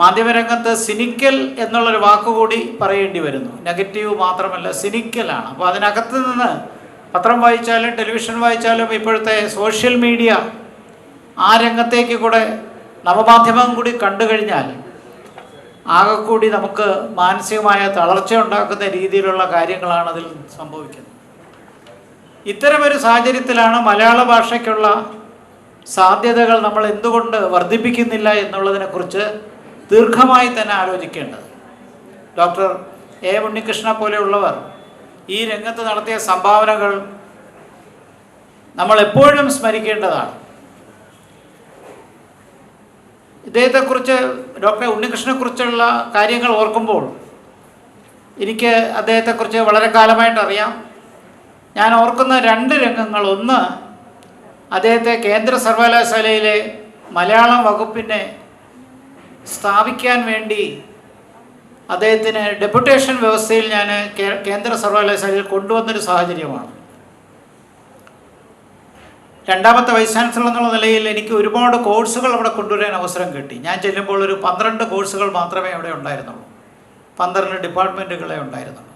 മാധ്യമരംഗത്ത് സിനിക്കൽ എന്നുള്ളൊരു വാക്കുകൂടി പറയേണ്ടി വരുന്നു. നെഗറ്റീവ് മാത്രമല്ല, സിനിക്കലാണ്. അപ്പോൾ അതിനകത്ത് നിന്ന് പത്രം വായിച്ചാലും ടെലിവിഷൻ വായിച്ചാലും ഇപ്പോഴത്തെ സോഷ്യൽ മീഡിയ ആ രംഗത്തേക്ക് കൂടെ നവമാധ്യമം കൂടി കണ്ടു കഴിഞ്ഞാൽ ആകെ കൂടി നമുക്ക് മാനസികമായ തളർച്ച ഉണ്ടാക്കുന്ന രീതിയിലുള്ള കാര്യങ്ങളാണ് അതിൽ സംഭവിക്കുന്നത്. ഇത്തരമൊരു സാഹചര്യത്തിലാണ് മലയാള ഭാഷയ്ക്കുള്ള സാധ്യതകൾ നമ്മൾ എന്തുകൊണ്ട് വർദ്ധിപ്പിക്കുന്നില്ല എന്നുള്ളതിനെക്കുറിച്ച് ദീർഘമായി തന്നെ ആലോചിക്കേണ്ടത്. ഡോക്ടർ എ ഉണ്ണികൃഷ്ണ പോലെയുള്ളവർ ഈ രംഗത്ത് നടത്തിയ സംഭാവനകൾ നമ്മൾ എപ്പോഴും സ്മരിക്കേണ്ടതാണ്. ഇദ്ദേഹത്തെക്കുറിച്ച്, ഡോക്ടർ ഉണ്ണികൃഷ്ണനെക്കുറിച്ചുള്ള കാര്യങ്ങൾ ഓർക്കുമ്പോൾ എനിക്ക് അദ്ദേഹത്തെക്കുറിച്ച് വളരെ കാലമായിട്ട് അറിയാം. ഞാൻ ഓർക്കുന്ന രണ്ട് രംഗങ്ങൾ, ഒന്ന് അദ്ദേഹത്തെ കേന്ദ്ര സർവകലാശാലയിലെ മലയാളം വകുപ്പിനെ സ്ഥാപിക്കാൻ വേണ്ടി അദ്ദേഹത്തിന് ഡെപ്യൂട്ടേഷൻ വ്യവസ്ഥയിൽ ഞാൻ കേന്ദ്ര സർവകലാശാലയിൽ കൊണ്ടുവന്നൊരു സാഹചര്യമാണ്. രണ്ടാമത്തെ വൈസ് ചാൻസലർ എന്നുള്ള നിലയിൽ എനിക്ക് ഒരുപാട് കോഴ്സുകൾ അവിടെ കൊണ്ടുവരാൻ അവസരം കിട്ടി. ഞാൻ ചെല്ലുമ്പോൾ ഒരു 12 കോഴ്സുകൾ മാത്രമേ അവിടെ ഉണ്ടായിരുന്നുള്ളൂ. 12 ഡിപ്പാർട്ട്മെൻറ്റുകളെ ഉണ്ടായിരുന്നുള്ളൂ.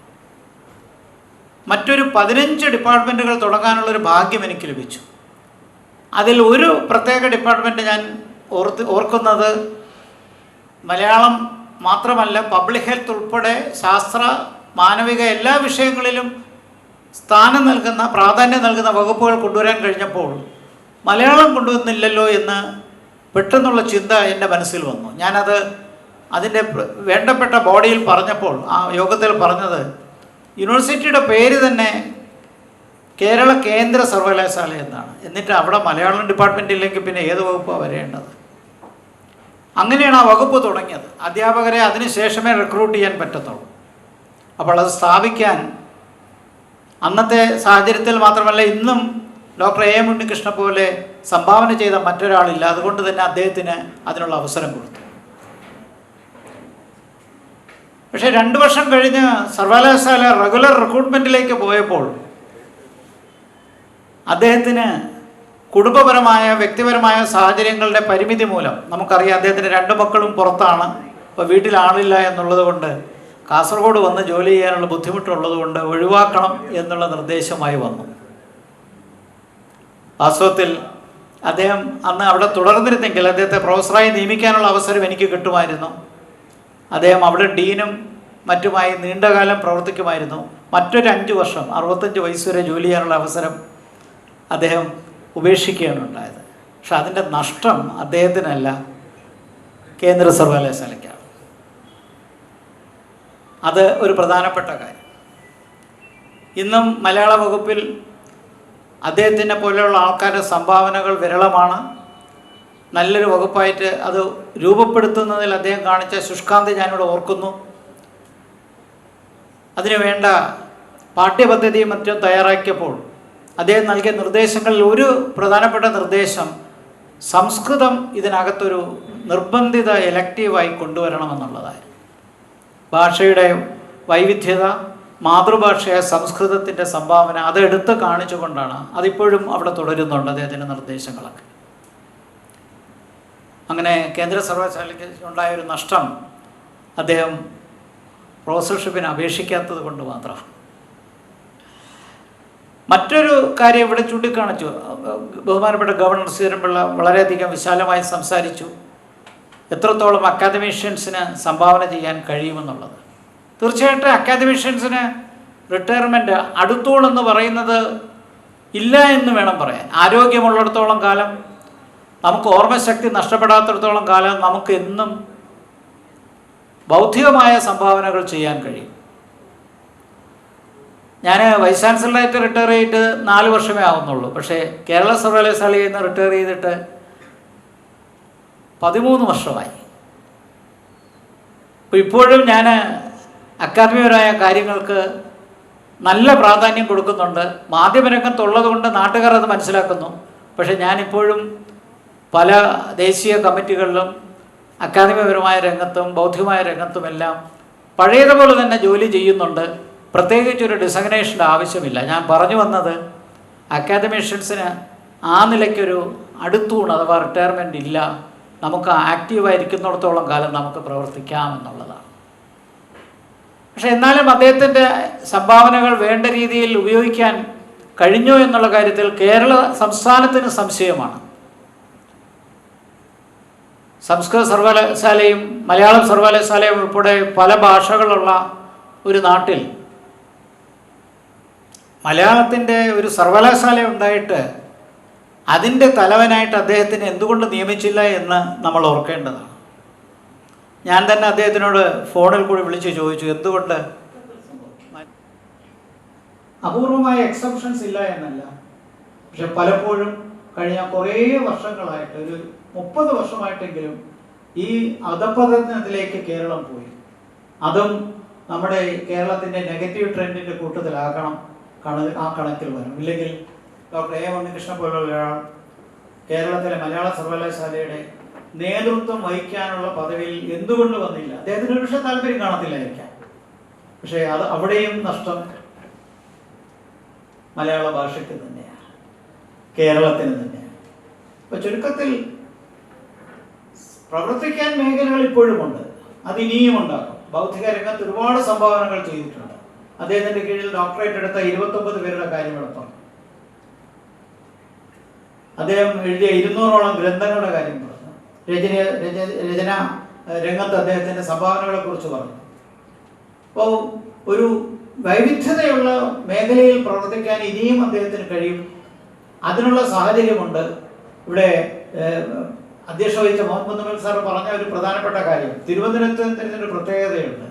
മറ്റൊരു 15 ഡിപ്പാർട്ട്മെൻറ്റുകൾ തുടങ്ങാനുള്ളൊരു ഭാഗ്യം എനിക്ക് ലഭിച്ചു. അതിൽ ഒരു പ്രത്യേക ഡിപ്പാർട്ട്മെൻറ്റ് ഞാൻ ഓർക്കുന്നത് മലയാളം മാത്രമല്ല, പബ്ലിക് ഹെൽത്ത് ഉൾപ്പെടെ ശാസ്ത്ര, മാനവിക എല്ലാ വിഷയങ്ങളിലും സ്ഥാനം നൽകുന്ന, പ്രാധാന്യം നൽകുന്ന വകുപ്പുകൾ കൊണ്ടുവരാൻ കഴിഞ്ഞപ്പോൾ മലയാളം കൊണ്ടുവന്നില്ലല്ലോ എന്ന് പെട്ടെന്നുള്ള ചിന്ത എൻ്റെ മനസ്സിൽ വന്നു. ഞാനത് അതിൻ്റെ വേണ്ടപ്പെട്ട ബോഡിയിൽ പറഞ്ഞപ്പോൾ, ആ യോഗത്തിൽ പറഞ്ഞത്, യൂണിവേഴ്സിറ്റിയുടെ പേര് തന്നെ കേരള കേന്ദ്ര സർവകലാശാല എന്നാണ്. എന്നിട്ട് അവിടെ മലയാളം ഡിപ്പാർട്ട്മെൻ്റ് ഇല്ലെങ്കിൽ പിന്നെ ഏത് വകുപ്പാണ് വരേണ്ടത്? അങ്ങനെയാണ് ആ വകുപ്പ് തുടങ്ങിയത്. അധ്യാപകരെ അതിന് ശേഷമേ റിക്രൂട്ട് ചെയ്യാൻ പറ്റത്തുള്ളൂ. അപ്പോൾ അത് സ്ഥാപിക്കാൻ അന്നത്തെ സാഹചര്യത്തിൽ മാത്രമല്ല, ഇന്നും ഡോക്ടർ എ ഉണ്ണികൃഷ്ണ പോലെ സംഭാവന ചെയ്ത മറ്റൊരാളില്ല. അതുകൊണ്ട് തന്നെ അദ്ദേഹത്തിന് അതിനുള്ള അവസരം കൊടുത്തു. പക്ഷേ 2 വർഷം കഴിഞ്ഞ് സർവകലാശാല റെഗുലർ റിക്രൂട്ട്മെൻറ്റിലേക്ക് പോയപ്പോൾ അദ്ദേഹത്തിന് കുടുംബപരമായ, വ്യക്തിപരമായ സാഹചര്യങ്ങളുടെ പരിമിതി മൂലം, നമുക്കറിയാം അദ്ദേഹത്തിന് 2 മക്കളും പുറത്താണ്. അപ്പോൾ വീട്ടിൽ ആളില്ല എന്നുള്ളത് കൊണ്ട്, കാസർഗോഡ് വന്ന് ജോലി ചെയ്യാനുള്ള ബുദ്ധിമുട്ടുള്ളത് കൊണ്ട് ഒഴിവാക്കണം എന്നുള്ള നിർദ്ദേശമായി വന്നു. വാസ്തവത്തിൽ അദ്ദേഹം അന്ന് അവിടെ തുടർന്നിരുന്നെങ്കിൽ അദ്ദേഹത്തെ പ്രൊഫസറായി നിയമിക്കാനുള്ള അവസരം എനിക്ക് കിട്ടുമായിരുന്നു. അദ്ദേഹം അവിടെ ഡീനും മറ്റുമായി നീണ്ടകാലം പ്രവർത്തിക്കുമായിരുന്നു. മറ്റൊരു 5 വർഷം, 65 വയസ്സ് വരെ ജോലി ചെയ്യാനുള്ള അവസരം അദ്ദേഹം ഉപേക്ഷിക്കുകയാണ് ഉണ്ടായത്. പക്ഷെ അതിൻ്റെ നഷ്ടം അദ്ദേഹത്തിനല്ല, കേന്ദ്ര സർവകലാശാലയ്ക്കാണ്. അത് ഒരു പ്രധാനപ്പെട്ട കാര്യം. ഇന്നും മലയാള വകുപ്പിൽ അദ്ദേഹത്തിനെ പോലെയുള്ള ആൾക്കാരുടെ സംഭാവനകൾ വിരളമാണ്. നല്ലൊരു വകുപ്പായിട്ട് അത് രൂപപ്പെടുത്തുന്നതിൽ അദ്ദേഹം കാണിച്ച ശുഷ്കാന്തി ഞാനിവിടെ ഓർക്കുന്നു. അതിനു വേണ്ട പാഠ്യപദ്ധതിയും മറ്റും തയ്യാറാക്കിയപ്പോൾ അദ്ദേഹം നൽകിയ നിർദ്ദേശങ്ങളിൽ ഒരു പ്രധാനപ്പെട്ട നിർദ്ദേശം സംസ്കൃതം ഇതിനകത്തൊരു നിർബന്ധിത എലക്റ്റീവായി കൊണ്ടുവരണമെന്നുള്ളതായിരുന്നു. ഭാഷയുടെ വൈവിധ്യത, മാതൃഭാഷയായ സംസ്കൃതത്തിൻ്റെ സംഭാവന അതെടുത്ത് കാണിച്ചുകൊണ്ടാണ് അതിപ്പോഴും അവിടെ തുടരുന്നുണ്ട് അദ്ദേഹത്തിൻ്റെ നിർദ്ദേശങ്ങളൊക്കെ. അങ്ങനെ കേന്ദ്ര സർവകലാശാലയ്ക്ക് ഉണ്ടായൊരു നഷ്ടം അദ്ദേഹം പ്രൊഫസർഷിപ്പിന് അപേക്ഷിക്കാത്തത് കൊണ്ട് മാത്രമാണ്. മറ്റൊരു കാര്യം ഇവിടെ ചൂണ്ടിക്കാണിച്ചു. ബഹുമാനപ്പെട്ട ഗവർണർ ശ്രീധരൻപിള്ള വളരെയധികം വിശാലമായി സംസാരിച്ചു എത്രത്തോളം അക്കാദമീഷ്യൻസിന് സംഭാവന ചെയ്യാൻ കഴിയുമെന്നുള്ളത്. തീർച്ചയായിട്ടും അക്കാദമീഷ്യൻസിന് റിട്ടയർമെൻറ്റ് അടുത്തോളെന്ന് പറയുന്നത് ഇല്ല എന്ന് വേണം പറയാൻ. ആരോഗ്യമുള്ളിടത്തോളം കാലം, നമുക്ക് ഓർമ്മശക്തി നഷ്ടപ്പെടാത്തിടത്തോളം കാലം നമുക്ക് എന്നും ബൗദ്ധികമായ സംഭാവനകൾ ചെയ്യാൻ കഴിയും. ഞാൻ വൈസ് ചാൻസലറായിട്ട് റിട്ടയർ ചെയ്തിട്ട് 4 വർഷമേ ആവുന്നുള്ളൂ. പക്ഷേ കേരള സർവകലാശാലയിൽ നിന്ന് റിട്ടയർ ചെയ്തിട്ട് 13 വർഷമായി. അപ്പോൾ ഇപ്പോഴും ഞാൻ അക്കാദമികപരമായ കാര്യങ്ങൾക്ക് നല്ല പ്രാധാന്യം കൊടുക്കുന്നുണ്ട്. മാധ്യമരംഗത്തുള്ളത് കൊണ്ട് നാട്ടുകാർ അത് മനസ്സിലാക്കുന്നു. പക്ഷേ ഞാനിപ്പോഴും പല ദേശീയ കമ്മിറ്റികളിലും അക്കാദമികപരമായ രംഗത്തും ബൗദ്ധികമായ രംഗത്തുമെല്ലാം പഴയതുപോലെ തന്നെ ജോലി ചെയ്യുന്നുണ്ട്. പ്രത്യേകിച്ചൊരു ഡിസഗ്നേഷൻ്റെ ആവശ്യമില്ല. ഞാൻ പറഞ്ഞു വന്നത് അക്കാദമീഷ്യൻസിന് ആ നിലയ്ക്കൊരു അടുത്തൂണ് അഥവാ റിട്ടയർമെൻ്റ് ഇല്ല. നമുക്ക് ആക്റ്റീവായിരിക്കുന്നിടത്തോളം കാലം നമുക്ക് പ്രവർത്തിക്കാം എന്നുള്ളതാണ്. പക്ഷെ എന്നാലും അദ്ദേഹത്തിൻ്റെ സംഭാവനകൾ വേണ്ട രീതിയിൽ ഉപയോഗിക്കാൻ കഴിഞ്ഞോ എന്നുള്ള കാര്യത്തിൽ കേരള സംസ്ഥാനത്തിന് സംശയമാണ്. സംസ്കൃത സർവകലാശാലയും മലയാളം സർവകലാശാലയും ഉൾപ്പെടെ പല ഭാഷകളുള്ള ഒരു നാട്ടിൽ മലയാളത്തിൻ്റെ ഒരു സർവകലാശാല ഉണ്ടായിട്ട് അതിൻ്റെ തലവനായിട്ട് അദ്ദേഹത്തിന് എന്തുകൊണ്ട് നിയമിച്ചില്ല എന്ന് നമ്മൾ ഓർക്കേണ്ടതാണ്. ഞാൻ തന്നെ അദ്ദേഹത്തിനോട് ഫോണിൽ കൂടി വിളിച്ച് ചോദിച്ചു എന്തുകൊണ്ട്. അപൂർവമായ എക്സെപ്ഷൻസ് ഇല്ല എന്നല്ല, പക്ഷെ പലപ്പോഴും കഴിഞ്ഞ കുറേ വർഷങ്ങളായിട്ട് ഒരു 30 വർഷമായിട്ടെങ്കിലും ഈ അധപതനത്തിലേക്ക് കേരളം പോയി. അതും നമ്മുടെ കേരളത്തിൻ്റെ നെഗറ്റീവ് ട്രെൻഡിൻ്റെ കൂട്ടത്തിലാകണം, ആ കണക്കിൽ വരും. ഇല്ലെങ്കിൽ ഡോക്ടർ എ ഉണ്ണികൃഷ്ണൻ പോലുള്ള ഒരാൾ കേരളത്തിലെ മലയാള സർവകലാശാലയുടെ നേതൃത്വം വഹിക്കാനുള്ള പദവിയിൽ എന്തുകൊണ്ട് വന്നില്ല? അദ്ദേഹത്തിന് ഒരു പക്ഷേ താല്പര്യം കാണത്തില്ലായിരിക്കാം. പക്ഷേ അത് അവിടെയും നഷ്ടം മലയാള ഭാഷയ്ക്ക് തന്നെയാണ്, കേരളത്തിന് തന്നെയാണ്. അപ്പോൾ ചുരുക്കത്തിൽ പ്രവർത്തിക്കാൻ മേഖലകൾ ഇപ്പോഴുമുണ്ട്, അതിനിയും ഉണ്ടാകും. ബൗദ്ധിക രംഗത്ത് ഒരുപാട് സംഭാവനകൾ ചെയ്തിട്ടുണ്ട്. അദ്ദേഹത്തിൻ്റെ കീഴിൽ ഡോക്ടറേറ്റ് എടുത്ത 29 പേരുടെ കാര്യമെടുപ്പം, അദ്ദേഹം എഴുതിയ 200ഓളം ഗ്രന്ഥങ്ങളുടെ കാര്യം പറഞ്ഞു, രചന രംഗത്ത് അദ്ദേഹത്തിൻ്റെ സംഭാവനകളെ കുറിച്ച് പറഞ്ഞു. അപ്പോൾ ഒരു വൈവിധ്യതയുള്ള മേഖലയിൽ പ്രവർത്തിക്കാൻ ഇനിയും അദ്ദേഹത്തിന് കഴിയും. അതിനുള്ള സാഹചര്യമുണ്ട്. ഇവിടെ അധ്യക്ഷ വഹിച്ച മുഹമ്മദ് നബൽ സാർ പറഞ്ഞ ഒരു പ്രധാനപ്പെട്ട കാര്യം, തിരുവനന്തപുരത്തിന് ഒരു പ്രത്യേകതയുണ്ട്.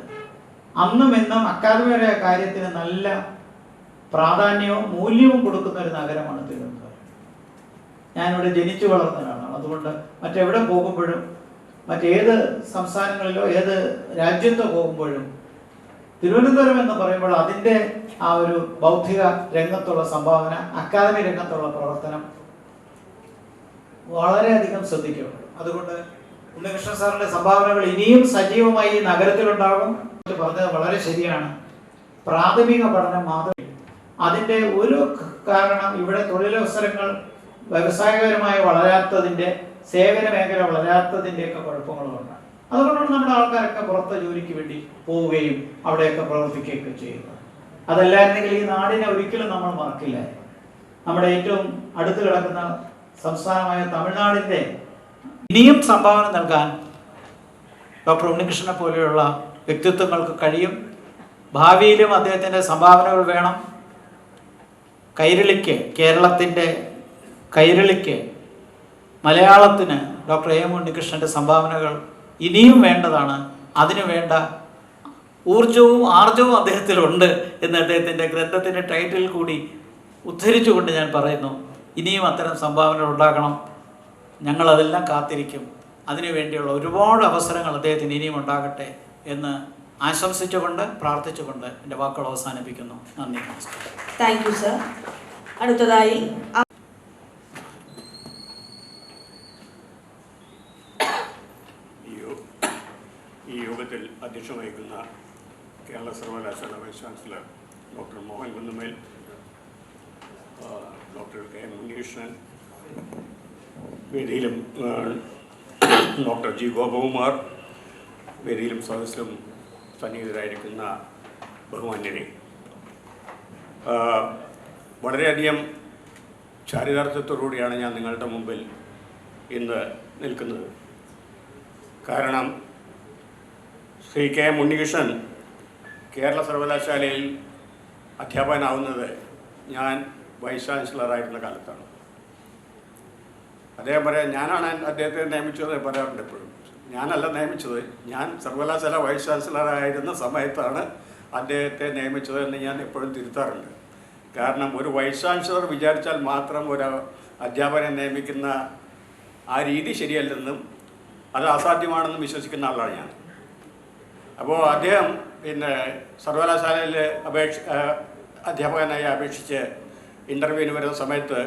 അന്നും ഇന്നും അക്കാദമിയുടെ കാര്യത്തിന് നല്ല പ്രാധാന്യവും മൂല്യവും കൊടുക്കുന്ന ഒരു നഗരമാണ് തിരുവനന്തപുരം. ഞാനിവിടെ ജനിച്ചു വളർന്ന ഒരാളാണ്. അതുകൊണ്ട് മറ്റെവിടെ പോകുമ്പോഴും, മറ്റേത് സംസ്ഥാനങ്ങളിലോ ഏത് രാജ്യത്തോ പോകുമ്പോഴും തിരുവനന്തപുരം എന്ന് പറയുമ്പോൾ അതിൻ്റെ ആ ഒരു ബൗദ്ധിക രംഗത്തുള്ള സംഭാവന, അക്കാദമി രംഗത്തുള്ള പ്രവർത്തനം വളരെയധികം ശ്രദ്ധിക്കപ്പെടും. അതുകൊണ്ട് ഉണ്ണികൃഷ്ണൻ സാറിൻ്റെ സംഭാവനകൾ ഇനിയും സജീവമായി ഈ നഗരത്തിലുണ്ടാകും. പറഞ്ഞത് വളരെ ശരിയാണ്. പ്രാഥമിക പഠനം മാത്രമേ അതിൻ്റെ ഒരു കാരണം ഇവിടെ തൊഴിലവസരങ്ങൾ വ്യവസായപരമായി വളരാത്തതിൻ്റെ, സേവന മേഖല വളരാത്തതിൻ്റെയൊക്കെ കുഴപ്പങ്ങളുണ്ട്. അതുകൊണ്ടാണ് നമ്മുടെ ആൾക്കാരൊക്കെ പുറത്തെ ജോലിക്ക് വേണ്ടി പോവുകയും അവിടെയൊക്കെ പ്രവർത്തിക്കുകയൊക്കെ ചെയ്യുന്നത്. അതല്ലായിരുന്നെങ്കിൽ ഈ നാടിനെ ഒരിക്കലും നമ്മൾ മറക്കില്ല. നമ്മുടെ ഏറ്റവും അടുത്ത് കിടക്കുന്ന സംസ്ഥാനമായ തമിഴ്നാടിൻ്റെ ഇനിയും സംഭാവന നൽകാൻ ഡോക്ടർ ഉണ്ണികൃഷ്ണനെ പോലെയുള്ള വ്യക്തിത്വങ്ങൾക്ക് കഴിയും. ഭാവിയിലും അദ്ദേഹത്തിൻ്റെ സംഭാവനകൾ വേണം. കൈരളിക്ക്, കേരളത്തിൻ്റെ കൈരളിക്ക്, മലയാളത്തിന് ഡോക്ടർ എ ഉണ്ണികൃഷ്ണൻ്റെ സംഭാവനകൾ ഇനിയും വേണ്ടതാണ്. അതിനു വേണ്ട ഊർജവും ആർജവും അദ്ദേഹത്തിലുണ്ട് എന്ന് അദ്ദേഹത്തിൻ്റെ ഗ്രന്ഥത്തിൻ്റെ ടൈറ്റിൽ കൂടി ഉദ്ധരിച്ചുകൊണ്ട് ഞാൻ പറയുന്നു. ഇനിയും അത്തരം സംഭാവനകൾ ഉണ്ടാകണം. ഞങ്ങളതെല്ലാം കാത്തിരിക്കും. അതിനുവേണ്ടിയുള്ള ഒരുപാട് അവസരങ്ങൾ അദ്ദേഹത്തിന് ഇനിയും ഉണ്ടാകട്ടെ എന്ന് ആശംസിച്ചുകൊണ്ട് പ്രാർത്ഥിച്ചുകൊണ്ട് എൻ്റെ വാക്കുകൾ അവസാനിപ്പിക്കുന്നു. നന്ദി, നമസ്കാരം. Thank you sir. അടുത്തതായി ഈ യോഗത്തിൽ അധ്യക്ഷത വഹിക്കുന്ന കേരള സർവകലാശാല വൈസ് ചാൻസലർ ഡോക്ടർ മോഹൻ കുന്നുമേൽ, ഡോക്ടർ കെ ഉണ്ണികൃഷ്ണൻ, വേദിയിലും ഡോക്ടർ ജി ഗോപകുമാർ, വേദിയിലും സദസ്സിലും സന്നിഹിതരായിരിക്കുന്ന ബഹുമാന്യരെ, വളരെയധികം ചാരിതാർത്ഥ്യത്തോടുകൂടിയാണ് ഞാൻ നിങ്ങളുടെ മുമ്പിൽ ഇന്ന് നിൽക്കുന്നത്. കാരണം ശ്രീ കെ ഉണ്ണികൃഷ്ണൻ കേരള സർവകലാശാലയിൽ അധ്യാപകനാവുന്നത് ഞാൻ വൈസ് ചാൻസലറായിരുന്ന കാലത്താണ്. അദ്ദേഹം പറയാം, ഞാനാണ് അദ്ദേഹത്തെ നിയമിച്ചത് പറയാറുണ്ട് എപ്പോഴും. ഞാനല്ല നിയമിച്ചത്, ഞാൻ സർവകലാശാല വൈസ് ചാൻസലറായിരുന്ന സമയത്താണ് അദ്ദേഹത്തെ നിയമിച്ചത് എന്ന് ഞാൻ എപ്പോഴും തിരുത്താറുണ്ട്. കാരണം ഒരു വൈസ് ചാൻസലർ വിചാരിച്ചാൽ മാത്രം ഒരു അധ്യാപകനെ നിയമിക്കുന്ന ആ രീതി ശരിയല്ലെന്നും അത് അസാധ്യമാണെന്നും വിശ്വസിക്കുന്ന ആളാണ് ഞാൻ. അപ്പോൾ അദ്ദേഹം സർവകലാശാലയിൽ അധ്യാപകനായി അപേക്ഷിച്ച് ഇൻ്റർവ്യൂവിന് വരുന്ന സമയത്ത്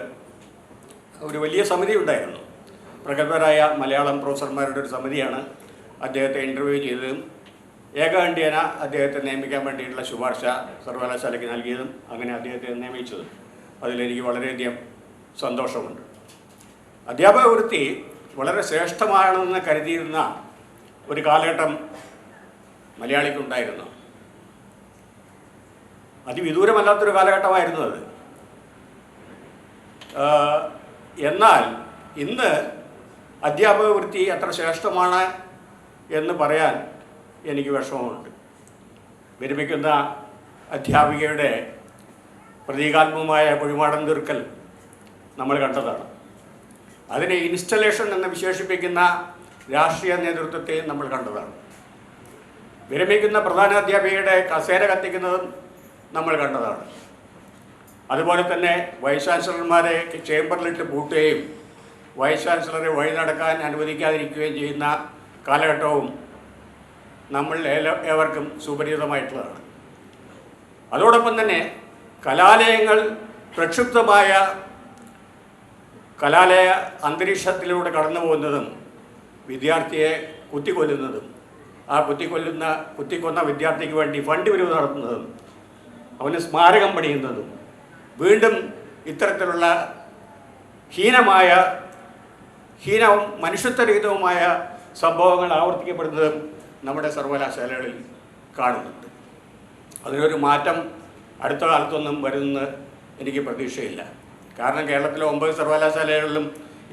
ഒരു വലിയ സമിതി ഉണ്ടായിരുന്നു. പ്രഗത്ഭരായ മലയാളം പ്രൊഫസർമാരുടെ ഒരു സമിതിയാണ് അദ്ദേഹത്തെ ഇൻ്റർവ്യൂ ചെയ്തതും ഏകകണ്ഠ്യേന അദ്ദേഹത്തെ നിയമിക്കാൻ വേണ്ടിയിട്ടുള്ള ശുപാർശ സർവകലാശാലയ്ക്ക് നൽകിയതും അങ്ങനെ അദ്ദേഹത്തെ നിയമിച്ചതും. അതിലെനിക്ക് വളരെയധികം സന്തോഷമുണ്ട്. അധ്യാപക വൃത്തി വളരെ ശ്രേഷ്ഠമാണെന്ന് കരുതിയിരുന്ന ഒരു കാലഘട്ടം മലയാളിക്കുണ്ടായിരുന്നു. അതിവിദൂരമല്ലാത്തൊരു കാലഘട്ടമായിരുന്നു അത്. എന്നാൽ ഇന്ന് അധ്യാപക വൃത്തി അത്ര ശ്രേഷ്ഠമാണ് എന്ന് പറയാൻ എനിക്ക് വിഷമമുണ്ട്. വിരമിക്കുന്ന അധ്യാപികയുടെ പ്രതീകാത്മകമായ കുഴിമാടം തീർക്കൽ നമ്മൾ കണ്ടതാണ്. അതിനെ ഇൻസ്റ്റലേഷൻ എന്ന് വിശേഷിപ്പിക്കുന്ന രാഷ്ട്രീയ നേതൃത്വത്തെയും നമ്മൾ കണ്ടതാണ്. വിരമിക്കുന്ന പ്രധാന അധ്യാപികയുടെ കസേര കത്തിക്കുന്നതും നമ്മൾ കണ്ടതാണ്. അതുപോലെ തന്നെ വൈസ് ചാൻസലർമാരെ ചേംബറിലിട്ട് പൂട്ടുകയും വൈസ് ചാൻസലറെ വഴി നടക്കാൻ അനുവദിക്കാതിരിക്കുകയും ചെയ്യുന്ന കാലഘട്ടവും നമ്മൾ ഏവർക്കും സുപരിചിതമായിട്ടുള്ളതാണ്. അതോടൊപ്പം തന്നെ കലാലയങ്ങൾ പ്രക്ഷുബ്ധമായ കലാലയ അന്തരീക്ഷത്തിലൂടെ കടന്നു പോകുന്നതും വിദ്യാർത്ഥിയെ കുത്തിക്കൊല്ലുന്നതും ആ കുത്തിക്കൊന്ന വിദ്യാർത്ഥിക്ക് വേണ്ടി ഫണ്ട് പിരിവ് നടത്തുന്നതും അവന് സ്മാരകം പണിയുന്നതും വീണ്ടും ഇത്തരത്തിലുള്ള ഹീനവും മനുഷ്യത്വരഹിതവുമായ സംഭവങ്ങൾ ആവർത്തിക്കപ്പെടുന്നതും നമ്മുടെ സർവകലാശാലകളിൽ കാണുന്നുണ്ട്. അതിനൊരു മാറ്റം അടുത്ത കാലത്തൊന്നും വരുമെന്ന് എനിക്ക് പ്രതീക്ഷയില്ല. കാരണം കേരളത്തിലെ 9 സർവകലാശാലകളിലും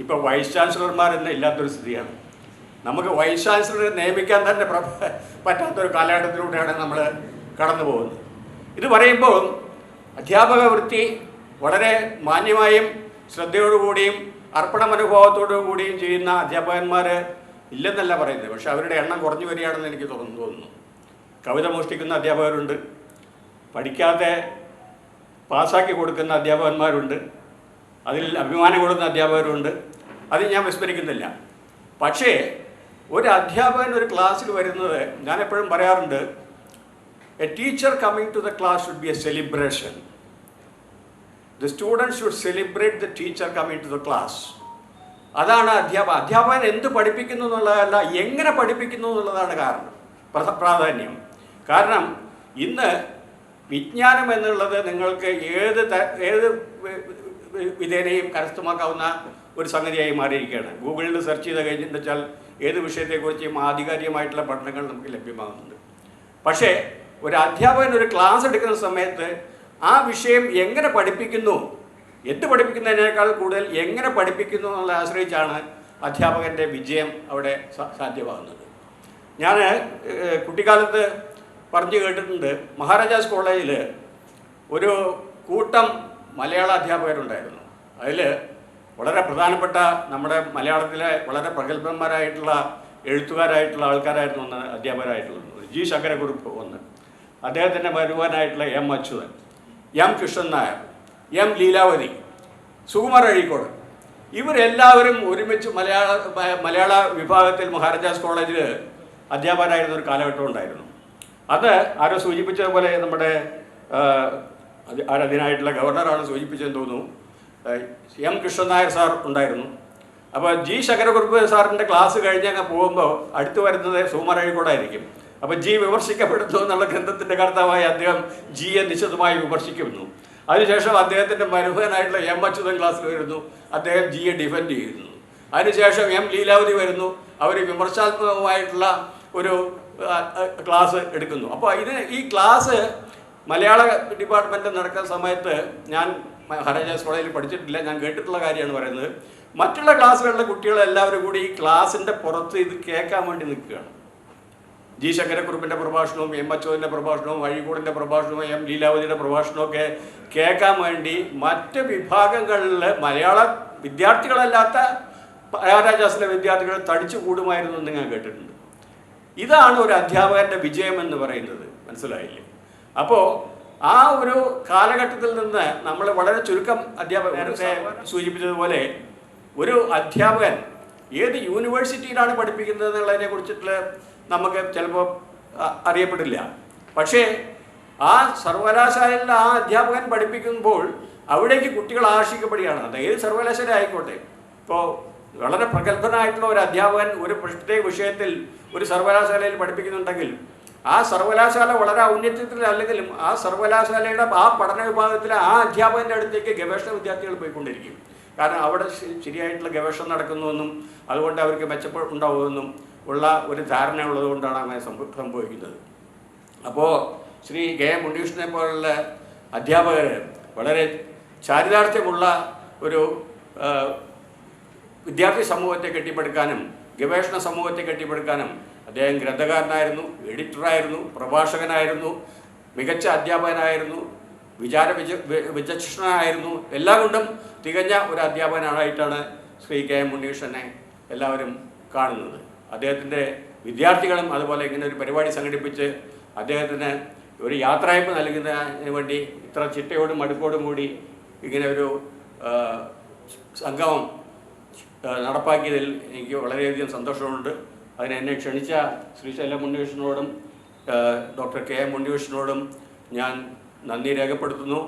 ഇപ്പോൾ വൈസ് ചാൻസലർമാരെന്നെ ഇല്ലാത്തൊരു സ്ഥിതിയാണ്. നമുക്ക് വൈസ് ചാൻസലറെ നിയമിക്കാൻ തന്നെ പറ്റാത്തൊരു കാലഘട്ടത്തിലൂടെയാണ് നമ്മൾ കടന്നു പോകുന്നത്. ഇത് പറയുമ്പോൾ അധ്യാപക വൃത്തി വളരെ മാന്യമായും ശ്രദ്ധയോടുകൂടിയും അർപ്പണ മനോഭാവത്തോടു കൂടിയും ചെയ്യുന്ന അധ്യാപകന്മാർ ഇല്ലെന്നല്ല പറയുന്നത്. പക്ഷെ അവരുടെ എണ്ണം കുറഞ്ഞു വരികയാണെന്ന് എനിക്ക് തോന്നുന്നു. കവിത മോഷ്ടിക്കുന്ന അധ്യാപകരുണ്ട്, പഠിക്കാതെ പാസ്സാക്കി കൊടുക്കുന്ന അധ്യാപകന്മാരുണ്ട്, അതിൽ അഭിമാനം കൊടുക്കുന്ന അധ്യാപകരുണ്ട്. അത് ഞാൻ വിസ്മരിക്കുന്നില്ല. പക്ഷേ ഒരു അധ്യാപകൻ ഒരു ക്ലാസ്സിൽ വരുന്നത് ഞാൻ എപ്പോഴും പറയാറുണ്ട്, a teacher coming to the class should be a celebration. The students should celebrate the teacher coming to the class. അതാണ് അധ്യാപകൻ എന്ത് പഠിപ്പിക്കുന്നു എന്നുള്ളതല്ല, എങ്ങനെ പഠിപ്പിക്കുന്നു എന്നുള്ളതാണ് പ്രാധാന്യം. കാരണം ഇന്ന് വിജ്ഞാനം എന്നുള്ളത് നിങ്ങൾക്ക് ഏത് വിധേനയും കരസ്ഥമാക്കാവുന്ന ഒരു സംഗതിയായി മാറിയിരിക്കുകയാണ്. ഗൂഗിളിൽ സെർച്ച് ചെയ്ത് കഴിഞ്ഞെന്ന് വെച്ചാൽ ഏത് വിഷയത്തെക്കുറിച്ചും ആധികാരികമായിട്ടുള്ള പഠനങ്ങൾ നമുക്ക് ലഭ്യമാകുന്നുണ്ട്. പക്ഷേ ഒരു അധ്യാപകൻ ഒരു ക്ലാസ് എടുക്കുന്ന സമയത്ത് ആ വിഷയം എങ്ങനെ പഠിപ്പിക്കുന്നു, എന്ത് പഠിപ്പിക്കുന്നതിനേക്കാൾ കൂടുതൽ എങ്ങനെ പഠിപ്പിക്കുന്നു എന്നുള്ളതിനെ ആശ്രയിച്ചാണ് അധ്യാപകൻ്റെ വിജയം അവിടെ സാധ്യമാകുന്നത്. ഞാൻ കുട്ടിക്കാലത്ത് പറഞ്ഞു കേട്ടിട്ടുണ്ട്, മഹാരാജാസ് കോളേജിൽ ഒരു കൂട്ടം മലയാള അധ്യാപകരുണ്ടായിരുന്നു. അതിൽ വളരെ പ്രധാനപ്പെട്ട നമ്മുടെ മലയാളത്തിലെ വളരെ പ്രഗത്ഭന്മാരായിട്ടുള്ള എഴുത്തുകാരായിട്ടുള്ള ആൾക്കാരായിരുന്നു ഒന്ന് അധ്യാപകരായിട്ടുള്ളത്. ജി ശങ്കരക്കുറുപ്പ് ഒന്ന്, അദ്ദേഹത്തിൻ്റെ മരുമകനായിട്ടുള്ള M Achuthan, M Krishnan Nair, M Leelavathi, Sukumar Azhikode, ഇവരെല്ലാവരും ഒരുമിച്ച് മലയാള വിഭാഗത്തിൽ മഹാരാജാസ് കോളേജിൽ അധ്യാപകരായിരുന്ന ഒരു കാലഘട്ടം ഉണ്ടായിരുന്നു. അത് ആരോ സൂചിപ്പിച്ചതുപോലെ നമ്മുടെ അതിനായിട്ടുള്ള ഗവർണറാണ് സൂചിപ്പിച്ചതെന്ന് തോന്നുന്നു, എം കൃഷ്ണൻ നായർ സാർ ഉണ്ടായിരുന്നു. അപ്പോൾ ജി ശങ്കരക്കുറുപ്പ് സാറിൻ്റെ ക്ലാസ് കഴിഞ്ഞ് പോകുമ്പോൾ അടുത്ത് വരുന്നത് സുകുമാർ അഴീക്കോടായിരിക്കും. അപ്പോൾ ജി വിമർശിക്കപ്പെടുന്നു എന്നുള്ള ഗ്രന്ഥത്തിൻ്റെ കർത്താവായി അദ്ദേഹം ജിയെ നിശിതമായി വിമർശിക്കുന്നു. അതിനുശേഷം അദ്ദേഹത്തിൻ്റെ മരുമകനായിട്ടുള്ള എം അച്യുതൻ ക്ലാസ്സിൽ വരുന്നു, അദ്ദേഹം ജിയെ ഡിഫെൻഡ് ചെയ്യുന്നു. അതിനുശേഷം എം ലീലാവതി വരുന്നു, അവർ വിമർശാത്മകമായിട്ടുള്ള ഒരു ക്ലാസ് എടുക്കുന്നു. അപ്പോൾ ഈ ക്ലാസ് മലയാള ഡിപ്പാർട്ട്മെൻറ്റ് നടക്കുന്ന സമയത്ത് ഞാൻ മഹാരാജാസ് കോളേജിൽ പഠിച്ചിട്ടില്ല, ഞാൻ കേട്ടിട്ടുള്ള കാര്യമാണ് പറയുന്നത്. മറ്റുള്ള ക്ലാസ്സുകളിലെ കുട്ടികളെല്ലാവരും കൂടി ഈ ക്ലാസ്സിൻ്റെ പുറത്ത് ഇത് കേൾക്കാൻ വേണ്ടി നിൽക്കുകയാണ്. ജി ശങ്കരക്കുറുപ്പിൻ്റെ പ്രഭാഷണവും എം അച്യുതൻ്റെ പ്രഭാഷണവും അഴീക്കോടിൻ്റെ പ്രഭാഷണവും എം ലീലാവതിയുടെ പ്രഭാഷണവും ഒക്കെ കേൾക്കാൻ വേണ്ടി മറ്റ് വിഭാഗങ്ങളിൽ മലയാള വിദ്യാർത്ഥികളല്ലാത്ത മഹാരാജാസിലെ വിദ്യാർത്ഥികൾ തടിച്ചു കൂടുമായിരുന്നു എന്ന് ഞാൻ കേട്ടിട്ടുണ്ട്. ഇതാണ് ഒരു അധ്യാപകൻ്റെ വിജയം എന്ന് പറയുന്നത്, മനസ്സിലായില്ലേ? അപ്പോൾ ആ ഒരു കാലഘട്ടത്തിൽ നിന്ന് നമ്മൾ വളരെ ചുരുക്കം നേരത്തെ സൂചിപ്പിച്ചതുപോലെ ഒരു അധ്യാപകൻ ഏത് യൂണിവേഴ്സിറ്റിയിലാണ് പഠിപ്പിക്കുന്നത് എന്നുള്ളതിനെ കുറിച്ചിട്ട് നമുക്ക് ചിലപ്പോൾ അറിയപ്പെടില്ല. പക്ഷേ ആ സർവകലാശാലയിൽ ആ അധ്യാപകൻ പഠിപ്പിക്കുമ്പോൾ അവിടേക്ക് കുട്ടികൾ ആകർഷിക്കപ്പെടുകയാണ്. അത് ഏത് സർവകലാശാല ആയിക്കോട്ടെ. ഇപ്പോൾ വളരെ പ്രഗത്ഭനായിട്ടുള്ള ഒരു അധ്യാപകൻ ഒരു പ്രത്യേക വിഷയത്തിൽ ഒരു സർവകലാശാലയിൽ പഠിപ്പിക്കുന്നുണ്ടെങ്കിൽ ആ സർവകലാശാല വളരെ ഔന്നത്യത്തിലല്ലെങ്കിലും ആ സർവകലാശാലയുടെ ആ പഠന വിഭാഗത്തിലെ ആ അധ്യാപകൻ്റെ അടുത്തേക്ക് ഗവേഷണ വിദ്യാർത്ഥികൾ പോയിക്കൊണ്ടിരിക്കും. കാരണം അവിടെ ശരിയായിട്ടുള്ള ഗവേഷണം നടക്കുന്നുവെന്നും അതുകൊണ്ട് അവർക്ക് മെച്ചപ്പെടുണ്ടാവുമെന്നും ഉള്ള ഒരു ധാരണ ഉള്ളതുകൊണ്ടാണ് അങ്ങനെ സംഭവിക്കുന്നത്. അപ്പോൾ ശ്രീ കെ എം ഉണ്ണികൃഷ്ണനെ പോലുള്ള അധ്യാപകർ വളരെ ചാരിതാർത്ഥ്യമുള്ള ഒരു വിദ്യാർത്ഥി സമൂഹത്തെ കെട്ടിപ്പടുക്കാനും ഗവേഷണ സമൂഹത്തെ കെട്ടിപ്പടുക്കാനും അദ്ദേഹം ഗ്രന്ഥകാരനായിരുന്നു, എഡിറ്ററായിരുന്നു, പ്രഭാഷകനായിരുന്നു, മികച്ച അധ്യാപകനായിരുന്നു, വിചക്ഷണനായിരുന്നു. എല്ലാം കൊണ്ടും തികഞ്ഞ ഒരു അധ്യാപകനായിട്ടാണ് ശ്രീ കെ എം ഉണ്ണികൃഷ്ണനെ എല്ലാവരും കാണുന്നത്. അദ്ദേഹത്തിൻ്റെ വിദ്യാർത്ഥികളും അതുപോലെ ഇങ്ങനെ ഒരു പരിപാടി സംഘടിപ്പിച്ച് അദ്ദേഹത്തിന് ഒരു യാത്രയപ്പ് നൽകുന്നതിന് വേണ്ടി ഇത്ര ചിട്ടയോടും മടുപ്പോടും കൂടി ഇങ്ങനെ ഒരു സംഗമം നടപ്പാക്കിയതിൽ എനിക്ക് വളരെയധികം സന്തോഷമുണ്ട്. അതിന് എന്നെ ക്ഷണിച്ച ശ്രീശൈലം ഉണ്ണികൃഷ്ണനോടും ഡോക്ടർ കെ എം ഉണ്ണികൃഷ്ണനോടും ഞാൻ നന്ദി രേഖപ്പെടുത്തുന്നു.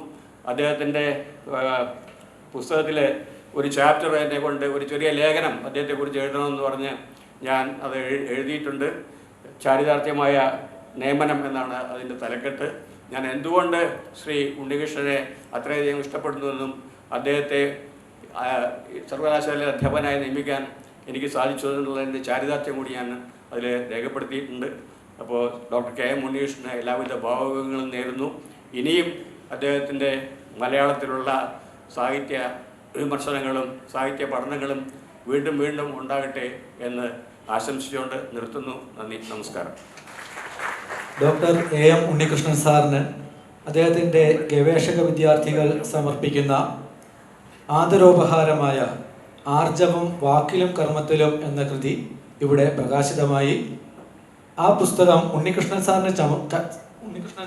അദ്ദേഹത്തിൻ്റെ പുസ്തകത്തിൽ ഒരു ചാപ്റ്റർ എന്നെ കൊണ്ട് ഒരു ചെറിയ ലേഖനം അദ്ദേഹത്തെക്കുറിച്ച് എഴുതണമെന്ന് പറഞ്ഞ് ഞാൻ അത് എഴുതിയിട്ടുണ്ട്. ചാരിതാർത്ഥ്യമായ നിയമനം എന്നാണ് അതിൻ്റെ തലക്കെട്ട്. ഞാൻ എന്തുകൊണ്ട് ശ്രീ ഉണ്ണികൃഷ്ണനെ അത്രയധികം ഇഷ്ടപ്പെടുന്നുവെന്നും അദ്ദേഹത്തെ സർവകലാശാലയിലെ അധ്യാപകനായി നിയമിക്കാൻ എനിക്ക് സാധിച്ചു എന്നുള്ളതിൻ്റെ ചാരിതാർത്ഥ്യം കൂടി ഞാൻ അതിൽ രേഖപ്പെടുത്തിയിട്ടുണ്ട്. അപ്പോൾ ഡോക്ടർ കെ എം ഉണ്ണികൃഷ്ണന് എല്ലാവിധ ഭാവുകങ്ങളും നേരുന്നു. ഇനിയും അദ്ദേഹത്തിൻ്റെ മലയാളത്തിലുള്ള സാഹിത്യ വിമർശനങ്ങളും സാഹിത്യ പഠനങ്ങളും വീണ്ടും വീണ്ടും ഉണ്ടാകട്ടെ എന്ന് ആശംസിച്ചുകൊണ്ട് നിർത്തുന്നു. നന്ദി, നമസ്കാരം. ഡോക്ടർ എ എം ഉണ്ണികൃഷ്ണൻ സാറിന് അദ്ദേഹത്തിൻ്റെ ഗവേഷക വിദ്യാർത്ഥികൾ സമർപ്പിക്കുന്ന ആദരോപഹാരമായ ആർജവം വാക്കിലും കർമ്മത്തിലും എന്ന കൃതി ഇവിടെ പ്രകാശിതമായി. ആ പുസ്തകം ഉണ്ണികൃഷ്ണൻ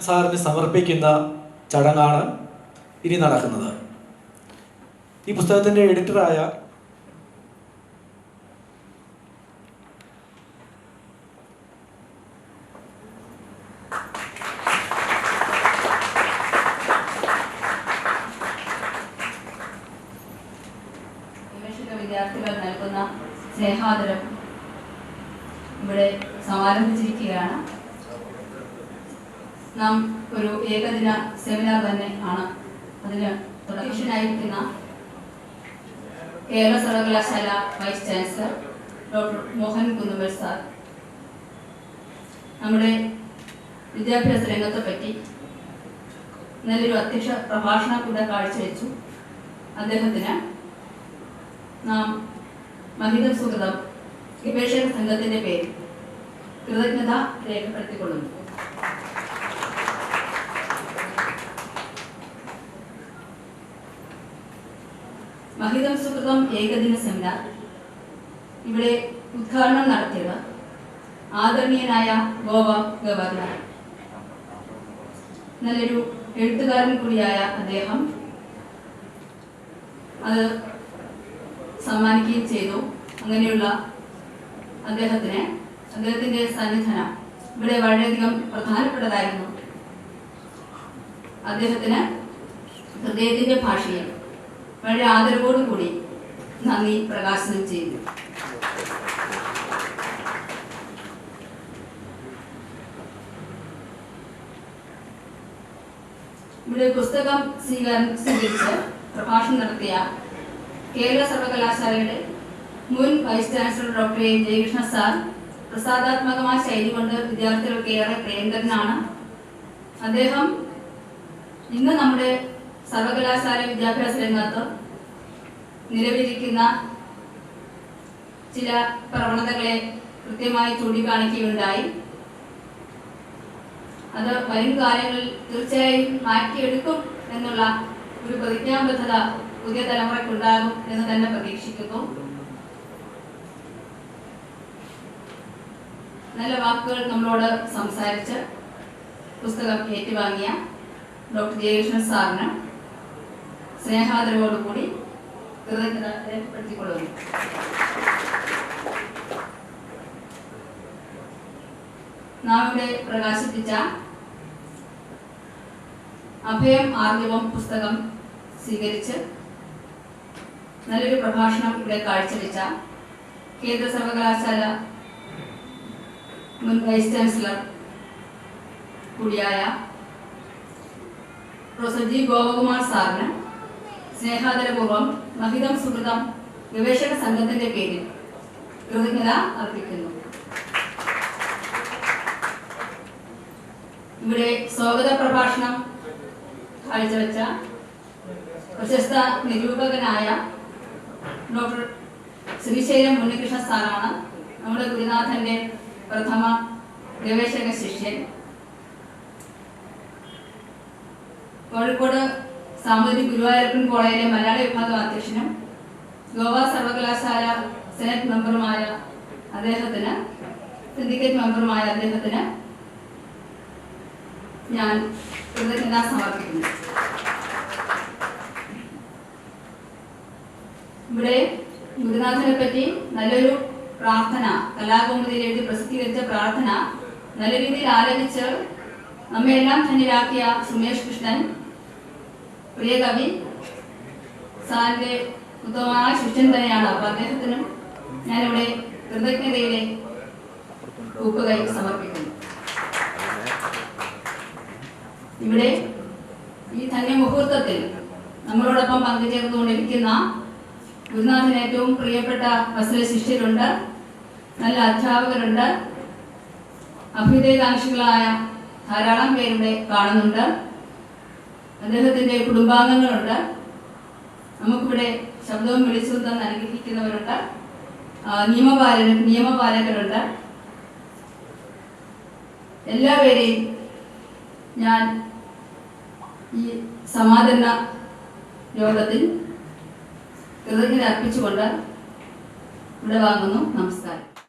സാറിന് സമർപ്പിക്കുന്ന ചടങ്ങാണ് ഇനി നടക്കുന്നത്. ഈ പുസ്തകത്തിൻ്റെ എഡിറ്ററായ വിദ്യാർത്ഥികൾ നൽകുന്ന സ്നേഹാദരം ഇവിടെ സമാരംഭിച്ചിരിക്കുകയാണ്. നാം ഒരു ഏകദിന സെമിനാർ തന്നെ ആണ് അതിന് അധ്യക്ഷനായിരിക്കുന്ന കേരള സർവകലാശാല vice chancellor doctor Mohan Kunnummal sir നമ്മുടെ വിദ്യാഭ്യാസ രംഗത്തെ പറ്റി നല്ലൊരു അധ്യക്ഷ പ്രഭാഷണം കൂടെ കാഴ്ചവെച്ചു. അദ്ദേഹത്തിന് നാം മഹിത സുഹൃതം ഗവേഷക സംഘത്തിൻ്റെ പേരിൽ കൃതജ്ഞത രേഖപ്പെടുത്തിക്കൊള്ളുന്നു. മഹിതം സുഹൃതം ഏകദിന സെമിനാർ ഇവിടെ ഉദ്ഘാടനം നടത്തിയത് ആദരണീയനായ ഗോവ ഗവർണർ നല്ലൊരു എഴുത്തുകാരൻ കൂടിയായ അദ്ദേഹം അത് സമ്മാനിക്കുകയും ചെയ്തു. അങ്ങനെയുള്ള അദ്ദേഹത്തിൻ്റെ സന്നിധാനം ഇവിടെ വളരെയധികം പ്രധാനപ്പെട്ടതായിരുന്നു. അദ്ദേഹത്തിന് ഹൃദയത്തിൻ്റെ ഭാഷയിൽ വളരെ ആദരവോടുകൂടി നന്ദി പ്രകാശനം ചെയ്തു. ഇവിടെ പുസ്തകം സ്വീകരിച്ച് പ്രഭാഷണം നടത്തിയ കേരള സർവകലാശാലയുടെ മുൻ vice chancellor doctor A Jayakrishna sir പ്രസാദാത്മകമായ ശൈലി കൊണ്ട് വിദ്യാർത്ഥികൾക്ക് ഏറെ പ്രിയങ്കരനാണ്. അദ്ദേഹം ഇന്ന് നമ്മുടെ സർവകലാശാല വിദ്യാഭ്യാസ രംഗത്ത് നിലവിലിരിക്കുന്ന ചില പ്രവണതകളെ കൃത്യമായി ചൂണ്ടിക്കാണിക്കുകയുണ്ടായി. അത് വരും കാലങ്ങളിൽ തീർച്ചയായും മാറ്റിയെടുക്കും എന്നുള്ള ഒരു പ്രതിജ്ഞാബദ്ധത പുതിയ തലമുറയ്ക്കുണ്ടാകും എന്ന് തന്നെ പ്രതീക്ഷിക്കുന്നു. നല്ല വാക്കുകൾ നമ്മളോട് സംസാരിച്ച് പുസ്തകം ഏറ്റുവാങ്ങിയ ഡോക്ടർ ജയകൃഷ്ണൻ സാറിന് സ്നേഹാദരവോടുകൂടി കൃതജ്ഞത രേഖപ്പെടുത്തിക്കൊള്ളുന്നു. നാം ഇവിടെ പ്രകാശിപ്പിച്ച അഭയം ആർജവം പുസ്തകം സ്വീകരിച്ച് നല്ലൊരു പ്രഭാഷണം ഇവിടെ കാഴ്ചവെച്ച കേന്ദ്ര സർവകലാശാല മുൻ വൈസ് ചാൻസലർ കൂടിയായ പ്രൊഫസർ ജി ഗോപകുമാർ സാറിന് സ്നേഹാദരപൂർവ്വം മഹിതം സുഹൃതം ഗവേഷക സംഘത്തിന്റെ പേരിൽ കൃതജ്ഞത അർപ്പിക്കുന്നു. ഇവിടെ സ്വാഗത പ്രഭാഷണം കാഴ്ചവെച്ച പ്രശസ്ത നിരൂപകനായ ഡോക്ടർ ശ്രീശൈലം ഉണ്ണികൃഷ്ണ സാറാണ് നമ്മുടെ ഗുരുനാഥന്റെ പ്രഥമ ഗവേഷക ശിഷ്യൻ. കോഴിക്കോട് സാമൂതിരി ഗുരുവായൂരപ്പൻ കോളേജിലെ മലയാള വിഭാഗം അധ്യക്ഷനും ഗോവ സർവകലാശാല സെനറ്റ് മെമ്പറുമായ അദ്ദേഹത്തിന് സിൻഡിക്കേറ്റ് മെമ്പറുമായ അദ്ദേഹത്തിന് ഞാൻ കൃതജ്ഞത സമർപ്പിക്കുന്നു. ഇവിടെ ഗുരുനാഥനെ പറ്റി നല്ലൊരു പ്രാർത്ഥന കലാകൗമുദിയിൽ എഴുതി പ്രസിദ്ധീകരിച്ച പ്രാർത്ഥന നല്ല രീതിയിൽ ആലപിച്ച് നമ്മയെല്ലാം ധന്യരാക്കിയ സുമേഷ് കൃഷ്ണൻ പ്രിയ കവി സാറിന്റെ ഉത്തമമായ ശിഷ്യൻ തന്നെയാണ്. അപ്പൊ അദ്ദേഹത്തിനും ഞാനിവിടെ കൃതജ്ഞതയുടെ കൂപ്പുകൈ സമർപ്പിക്കുന്നു. ഇവിടെ ഈ ധന്യ മുഹൂർത്തത്തിൽ നമ്മളോടൊപ്പം പങ്കുചേർന്നുകൊണ്ടിരിക്കുന്ന ഗുരുനാഥന് ഏറ്റവും പ്രിയപ്പെട്ട വത്സല ശിഷ്യരുണ്ട്, നല്ല അധ്യാപകരുണ്ട്, അഭ്യുദയകാംക്ഷികളായ ധാരാളം പേരുടെ കാണുന്നുണ്ട്, അദ്ദേഹത്തിന്റെ കുടുംബാംഗങ്ങളുണ്ട്, നമുക്കിവിടെ ശബ്ദവും വിളിച്ചും തന്ന് അനുഗ്രഹിക്കുന്നവരുണ്ട്, നിയമപാലകരുണ്ട്. എല്ലാവരെയും ഞാൻ ഈ സമാധാന യോഗത്തിൽ കൃതജ്ഞത അർപ്പിച്ചുകൊണ്ട് ഇവിടെ വാങ്ങുന്നു. നമസ്കാരം.